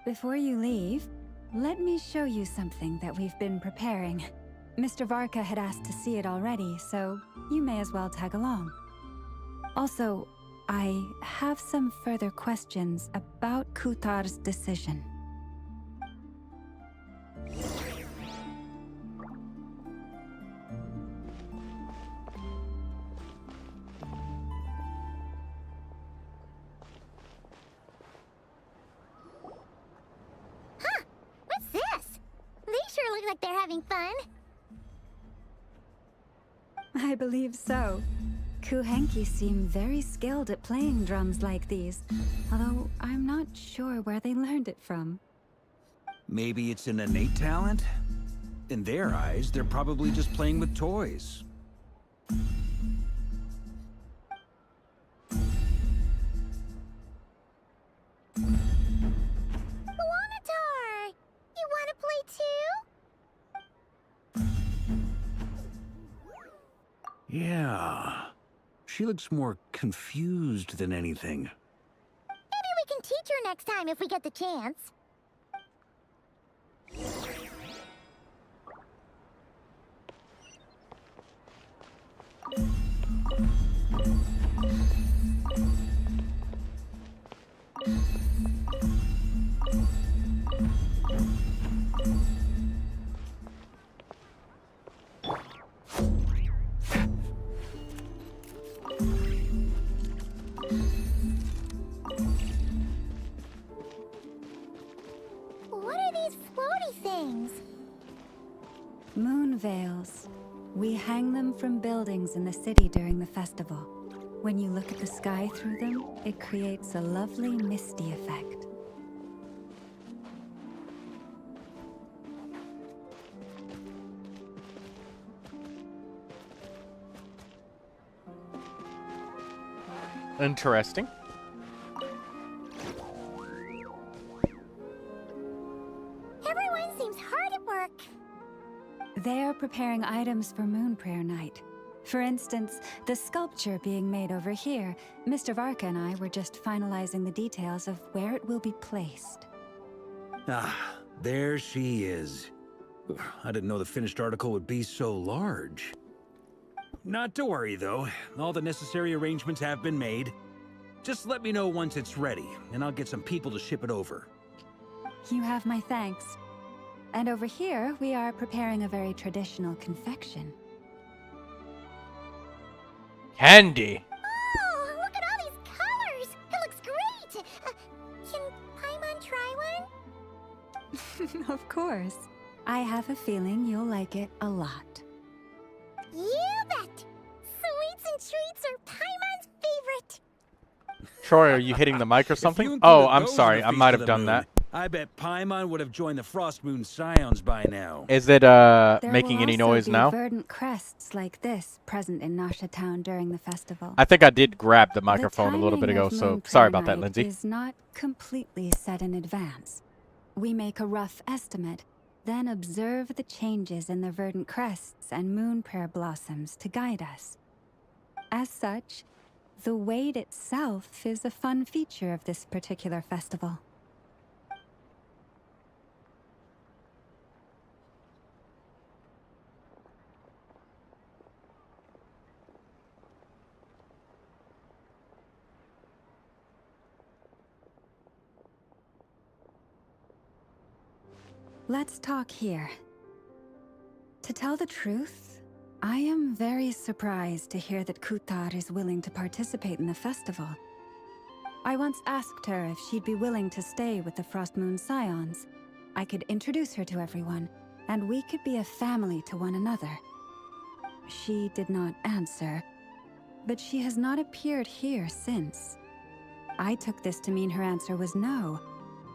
Before you leave, let me show you something that we've been preparing. Mr. Varka had asked to see it already, so you may as well tag along. Also, I have some further questions about Kutar's decision. What's this? They sure look like they're having fun. I believe so. Kuhenki seem very skilled at playing drums like these, although I'm not sure where they learned it from. Maybe it's an innate talent? In their eyes, they're probably just playing with toys. Wanatar! You want to play too? Yeah. She looks more confused than anything. Maybe we can teach her next time if we get the chance. What are these floaty things? Moon veils. We hang them from buildings in the city during the festival. When you look at the sky through them, it creates a lovely misty effect. Interesting. Everyone seems hard at work. They are preparing items for Moon Prayer Night. For instance, the sculpture being made over here, Mr. Varka and I were just finalizing the details of where it will be placed. Ah, there she is. I didn't know the finished article would be so large. Not to worry, though. All the necessary arrangements have been made. Just let me know once it's ready, and I'll get some people to ship it over. You have my thanks. And over here, we are preparing a very traditional confection. Candy. Oh, look at all these colors! It looks great! Can Paimon try one? Of course. I have a feeling you'll like it a lot. You bet! Sweets and treats are Paimon's favorite! Troy, are you hitting the mic or If you something? included Oh, I'm those in sorry. the I Feast might of have the done Moon, that. I bet Paimon would have joined the Frost Moon Scions by now. Is it There making will any also noise be now? verdant crests like this present in Nasha Town during the festival. I think I did grab the microphone a little bit timing ago, of so Moon sorry Prayer about that, Night Lindsay. is not completely set in advance. We make a rough estimate, then observe the changes in the verdant crests and moon prayer blossoms to guide us. As such, the wait itself is a fun feature of this particular festival. Let's talk here. To tell the truth, I am very surprised to hear that Kutar is willing to participate in the festival. I once asked her if she'd be willing to stay with the Frost Moon Scions. I could introduce her to everyone, and we could be a family to one another. She did not answer, but she has not appeared here since. I took this to mean her answer was no.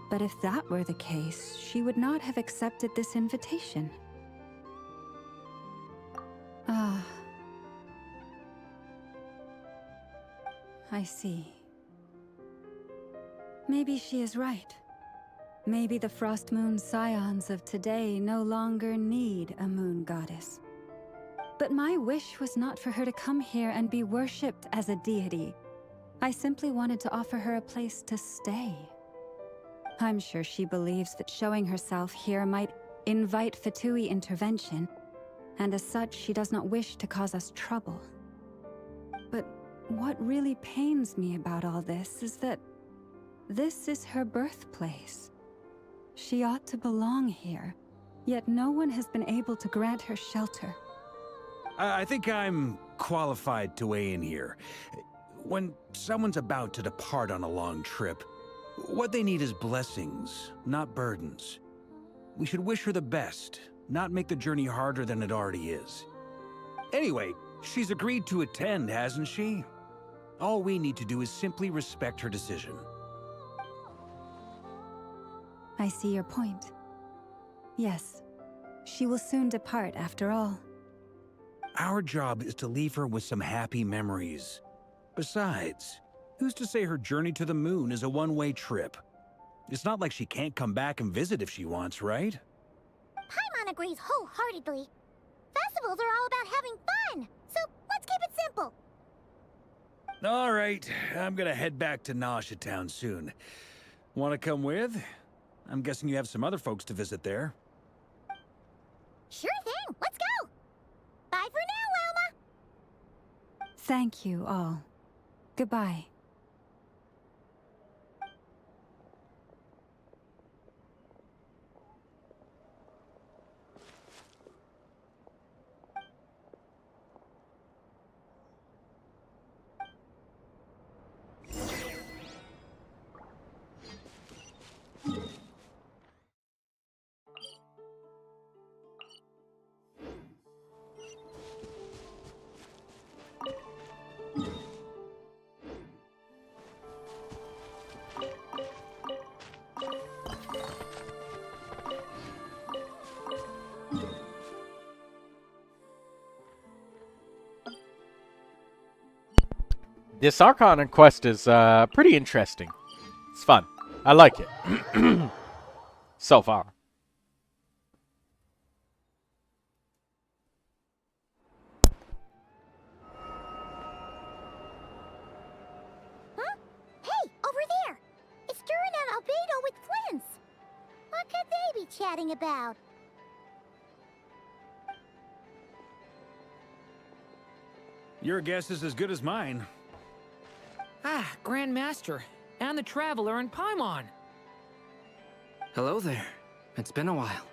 But if that were the case, she would not have accepted this invitation. Ah. I see. Maybe she is right. Maybe the Frost Moon Scions of today no longer need a moon goddess. But my wish was not for her to come here and be worshipped as a deity. I simply wanted to offer her a place to stay. I'm sure she believes that showing herself here might invite Fatui intervention, and as such, she does not wish to cause us trouble. But what really pains me about all this is that this is her birthplace. She ought to belong here, yet no one has been able to grant her shelter. I think I'm qualified to weigh in here. When someone's about to depart on a long trip, what they need is blessings, not burdens. We should wish her the best, not make the journey harder than it already is. Anyway, she's agreed to attend, hasn't she? All we need to do is simply respect her decision. I see your point. Yes, she will soon depart after all. Our job is to leave her with some happy memories. Besides, who's to say her journey to the moon is a one-way trip? It's not like she can't come back and visit if she wants, right? Paimon agrees wholeheartedly. Festivals are all about having fun, so let's keep it simple. All right, I'm gonna head back to Nausea Town soon. Want to come with? I'm guessing you have some other folks to visit there. Sure thing, let's go! Bye for now, Wilma! Thank you all. Goodbye. This Arcana quest is pretty interesting. It's fun. I like it. So far. Huh? Hey, over there! It's Durin and Albedo with Flints! What could they be chatting about? Your guess is as good as mine. Ah, Grand Master, and the Traveler and Paimon. Hello there. It's been a while.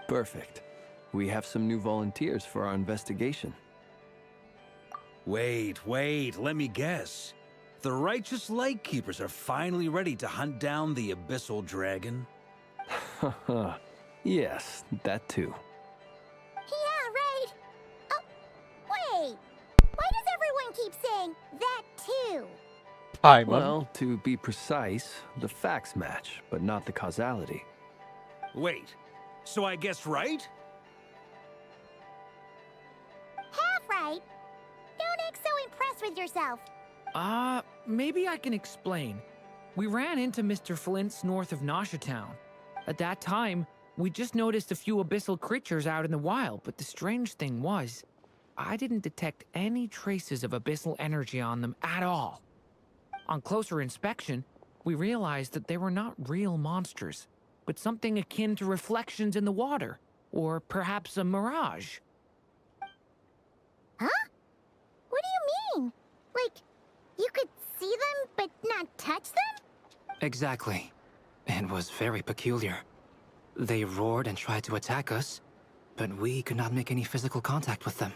Perfect. We have some new volunteers for our investigation. Wait, let me guess. The righteous Lightkeepers are finally ready to hunt down the Abyssal Dragon? Yes, that too. Yeah, right! Oh, wait! Why does everyone keep saying that too? Paimon. Well, to be precise, the facts match, but not the causality. Wait, so I guessed right? Half right! Don't act so impressed with yourself. Maybe I can explain. We ran into Mr. Flint's north of Nausea Town. At that time, we just noticed a few abyssal creatures out in the wild, but the strange thing was, I didn't detect any traces of abyssal energy on them at all. On closer inspection, we realized that they were not real monsters, but something akin to reflections in the water, or perhaps a mirage. Huh? What do you mean? Like, you could see them, but not touch them? Exactly. It was very peculiar. They roared and tried to attack us, but we could not make any physical contact with them.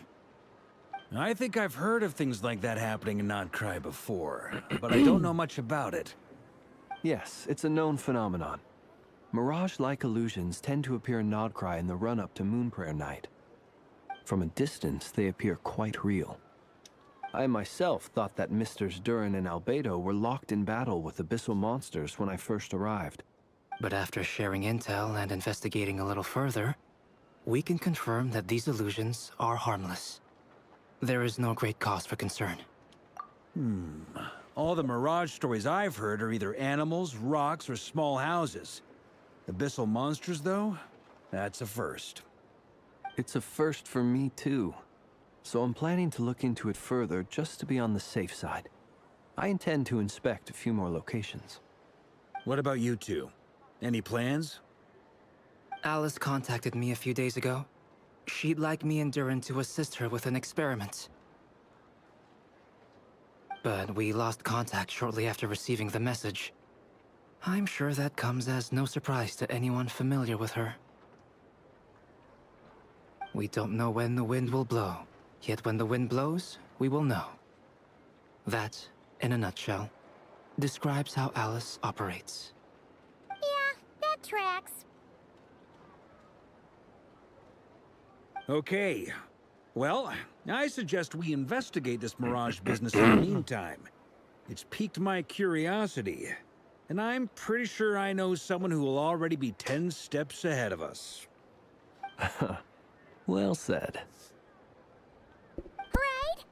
I think I've heard of things like that happening in Nodcry before, but I don't know much about it. Yes, it's a known phenomenon. Mirage-like illusions tend to appear in Nodcry in the run-up to Moonprayer Night. From a distance, they appear quite real. I myself thought that Misters DURIN and Albedo were locked in battle with abyssal monsters when I first arrived. But after sharing intel and investigating a little further, we can confirm that these illusions are harmless. There is no great cause for concern. All the Mirage stories I've heard are either animals, rocks, or small houses. Abyssal monsters, though? That's a first. It's a first for me, too. So I'm planning to look into it further just to be on the safe side. I intend to inspect a few more locations. What about you two? Any plans? Alice contacted me a few days ago. She'd like me and DURIN to assist her with an experiment. But we lost contact shortly after receiving the message. I'm sure that comes as no surprise to anyone familiar with her. We don't know when the wind will blow, yet when the wind blows, we will know. That, in a nutshell, describes how Alice operates. Yeah, that tracks. Okay. Well, I suggest we investigate this Mirage business in the meantime. It's piqued my curiosity, and I'm pretty sure I know someone who will already be 10 steps ahead of us. Well said. Right?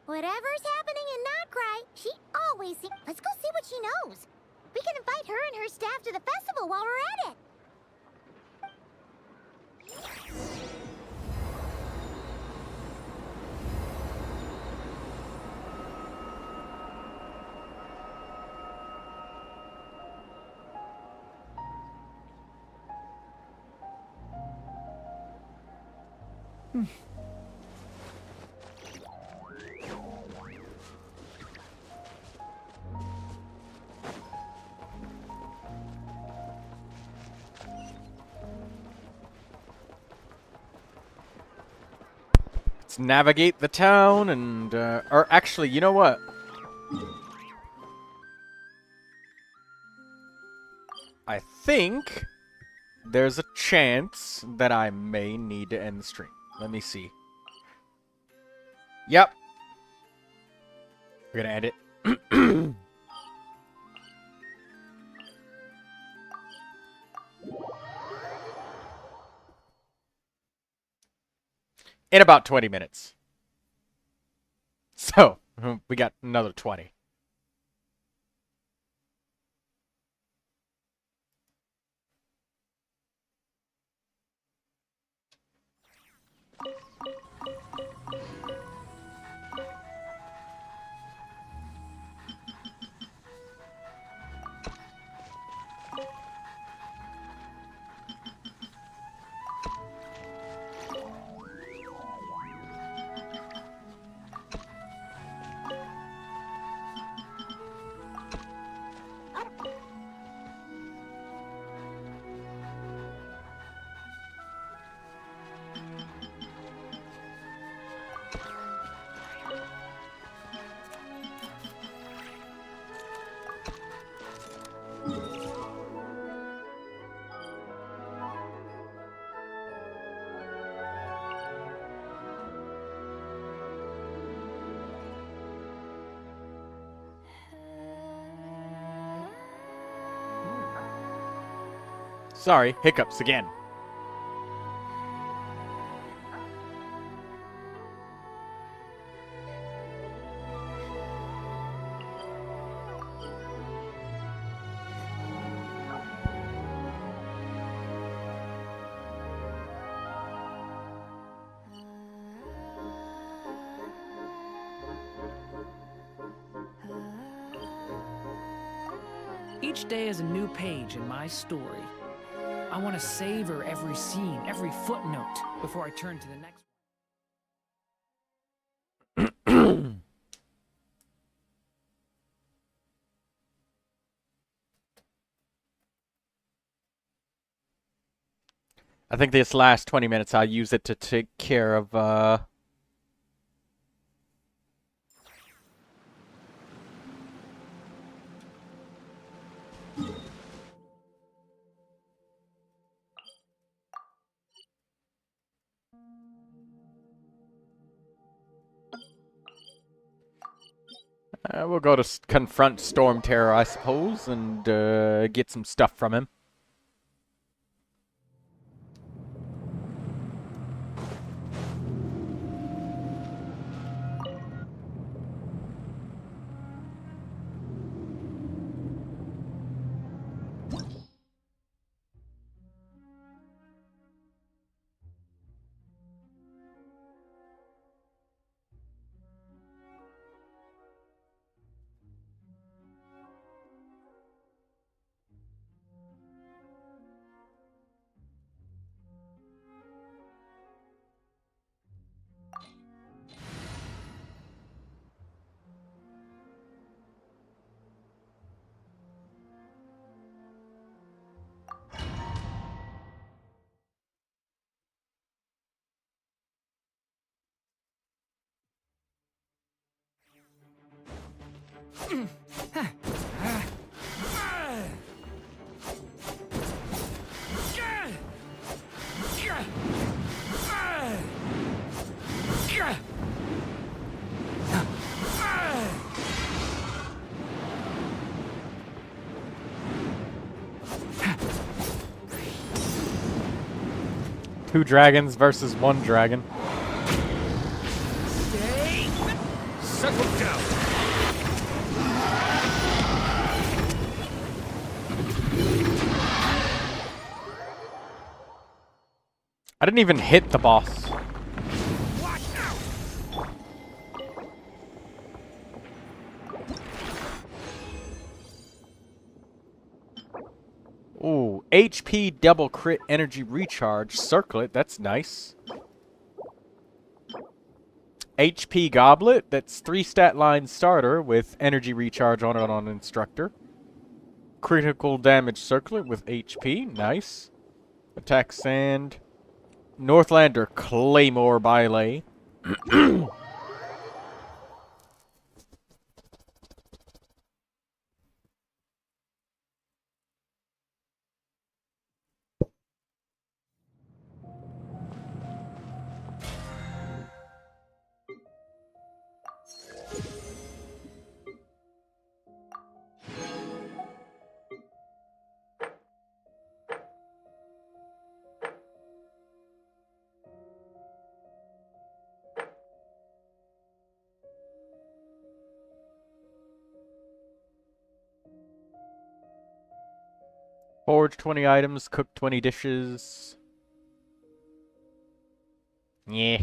Whatever's happening in Notcry, she always seems... Let's go see what she knows. We can invite her and her staff to the festival while we're at it. Let's navigate the town and, or actually, you know what? I think there's a chance that I may need to end the stream. Let me see. Yep. We're gonna end it. In about 20 minutes. So, we got another 20. Sorry, hiccups again. Each day is a new page in my story. I want to savor every scene, every footnote, before I turn to the next one. I think this last 20 minutes I'll use it to take care of, we'll go to confront Storm Terror, I suppose, and get some stuff from him. 2 dragons versus 1 dragon. Stay. Settle down. I didn't even hit the boss. Ooh, HP double crit energy recharge circlet. That's nice. HP goblet. That's 3 stat line starter with energy recharge on it on instructor. Critical damage circlet with HP. Nice. Attack sand. Northlander Claymore Baile. Forge 20 items, cook 20 dishes. Yeah.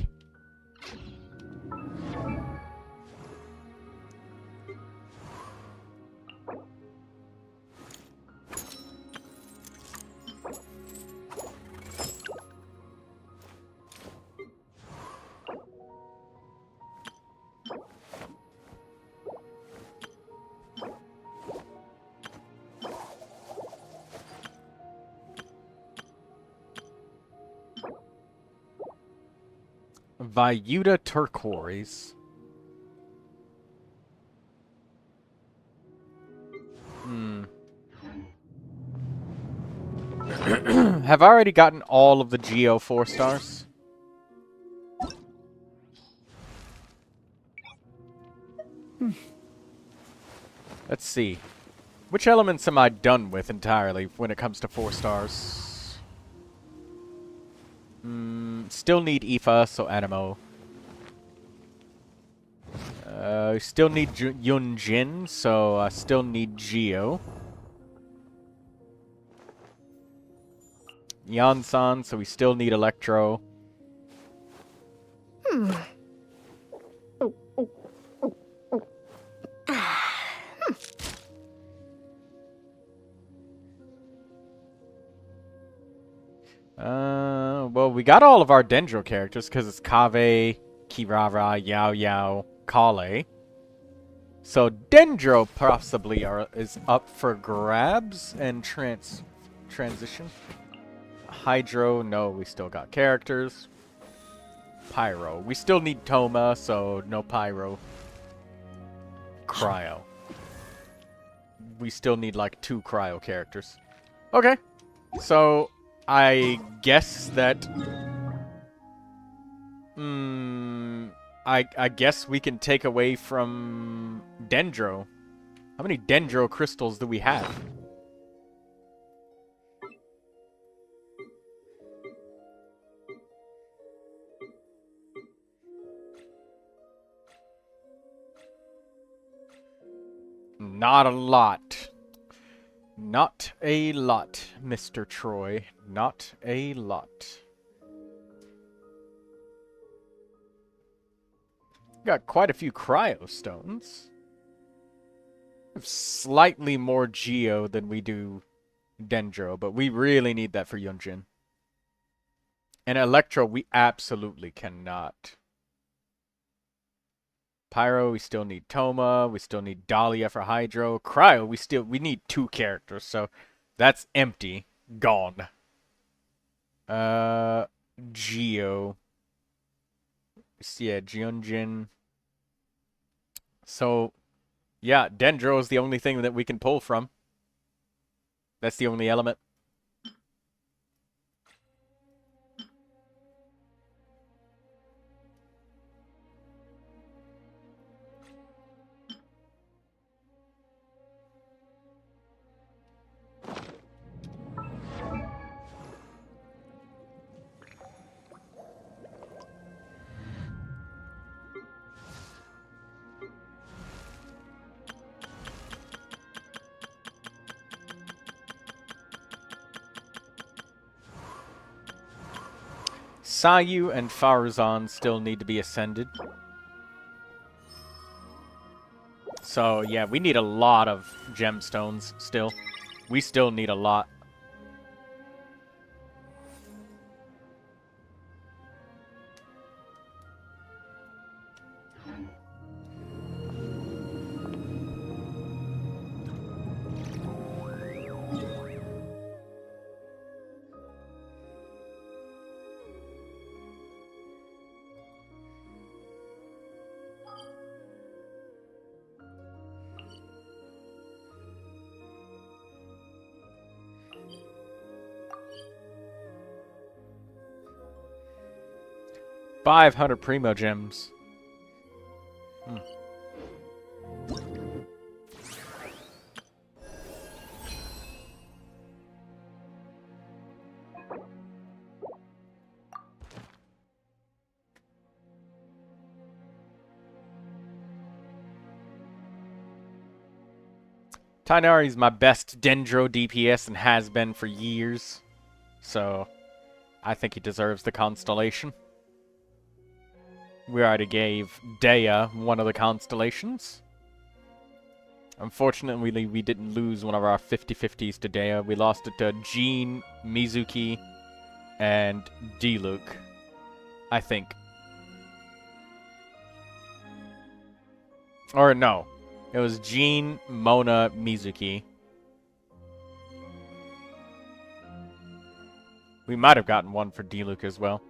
Vyuta turquoise. Have I already gotten all of the Geo 4 stars? Let's see. Which elements am I done with entirely when it comes to 4 stars? Still need Aoife, so Animo. Still need Yunjin, so I still need Geo. Yansan, so we still need Electro. Well, we got all of our Dendro characters because it's Kave, Kirara, Yao Yao, Kale. So Dendro possibly is up for grabs and transition. Hydro, no, we still got characters. Pyro, we still need Toma, so no Pyro. Cryo, we still need like 2 Cryo characters. Okay, so I guess that I guess we can take away from Dendro. How many Dendro crystals do we have? Not a lot. Not a lot, Mr. Troy. Not a lot. Got quite a few cryo stones. We have slightly more Geo than we do Dendro, but we really need that for Yunjin. And Electro, we absolutely cannot. Pyro, we still need Toma. We still need Dahlia for Hydro. Cryo, we need 2 characters, so that's empty. Gone. Geo. Yeah, Gyunjin. So, yeah, Dendro is the only thing that we can pull from. That's the only element. Sayu and Faruzan still need to be ascended. So, yeah, we need a lot of gemstones still. We still need a lot. $500 Primo Gems. Tighnari's my best Dendro DPS and has been for years. So, I think he deserves the constellation. We already gave Dea one of the constellations. Unfortunately, we didn't lose one of our 50-50s to Dea. We lost it to Jean, Mizuki, and Diluc, I think. Or no. It was Jean, Mona, Mizuki. We might have gotten one for Diluc as well.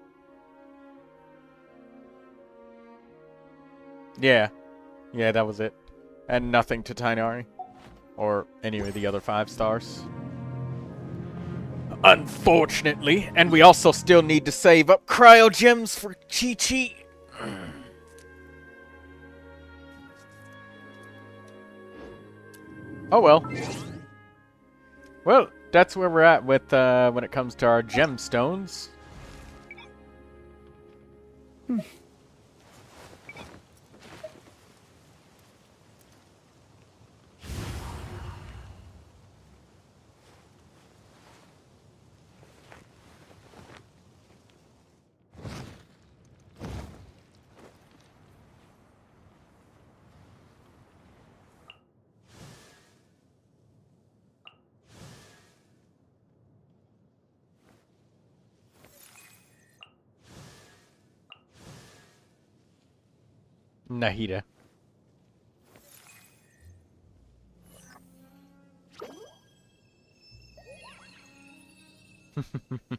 Yeah. Yeah, that was it. And nothing to Tighnari. Or any of the other 5 stars. Unfortunately. And we also still need to save up cryo gems for Chi-Chi. Oh well. Well, that's where we're at with when it comes to our gemstones. Nahida.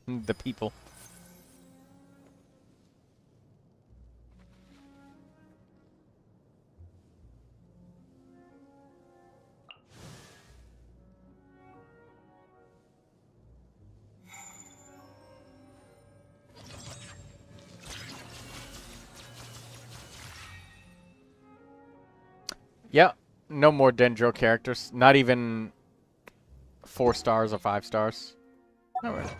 The people. Yeah, no more Dendro characters. Not even 4 stars or 5 stars. Alright.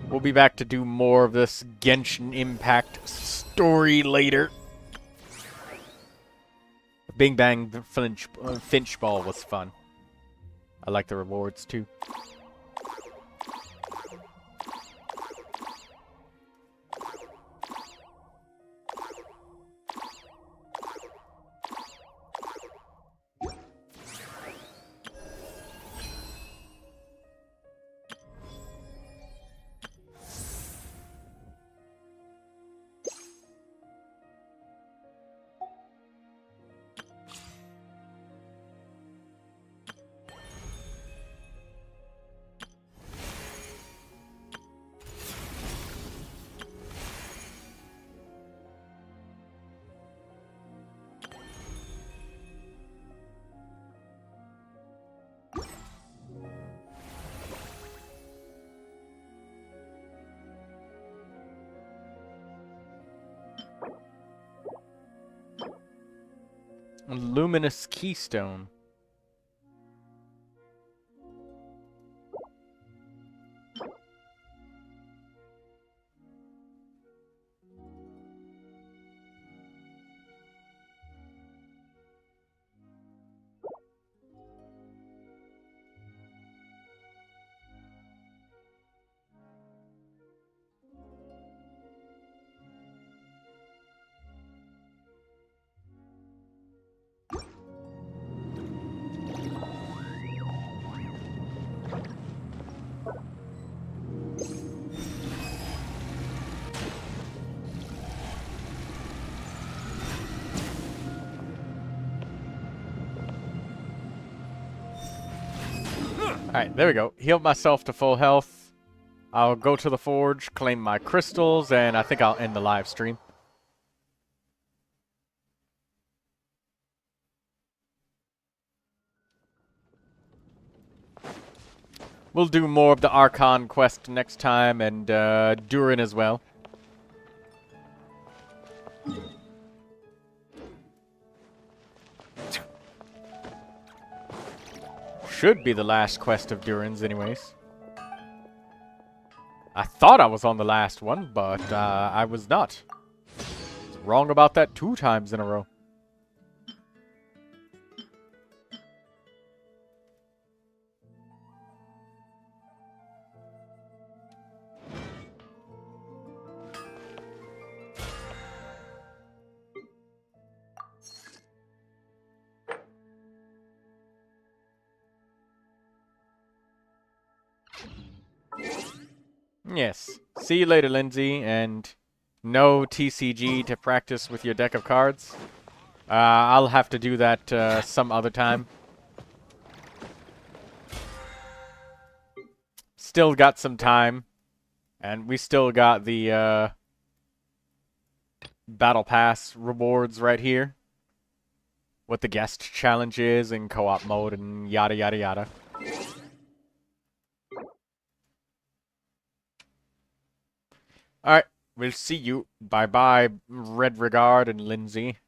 We'll be back to do more of this Genshin Impact story later. Bing Bang Finch Ball was fun. I like the rewards too. Luminous Keystone. Alright, there we go. Healed myself to full health. I'll go to the forge, claim my crystals, and I think I'll end the live stream. We'll do more of the Archon quest next time, and DURIN as well. Should be the last quest of DURIN's anyways. I thought I was on the last one, but I was not. Was wrong about that 2 times in a row. Yes. See you later, Lindsay, and no TCG to practice with your deck of cards. I'll have to do that some other time. Still got some time, and we still got the Battle Pass rewards right here. What the guest challenge is in co-op mode and yada yada yada. Alright, we'll see you. Bye-bye, Red Regard and Lindsay.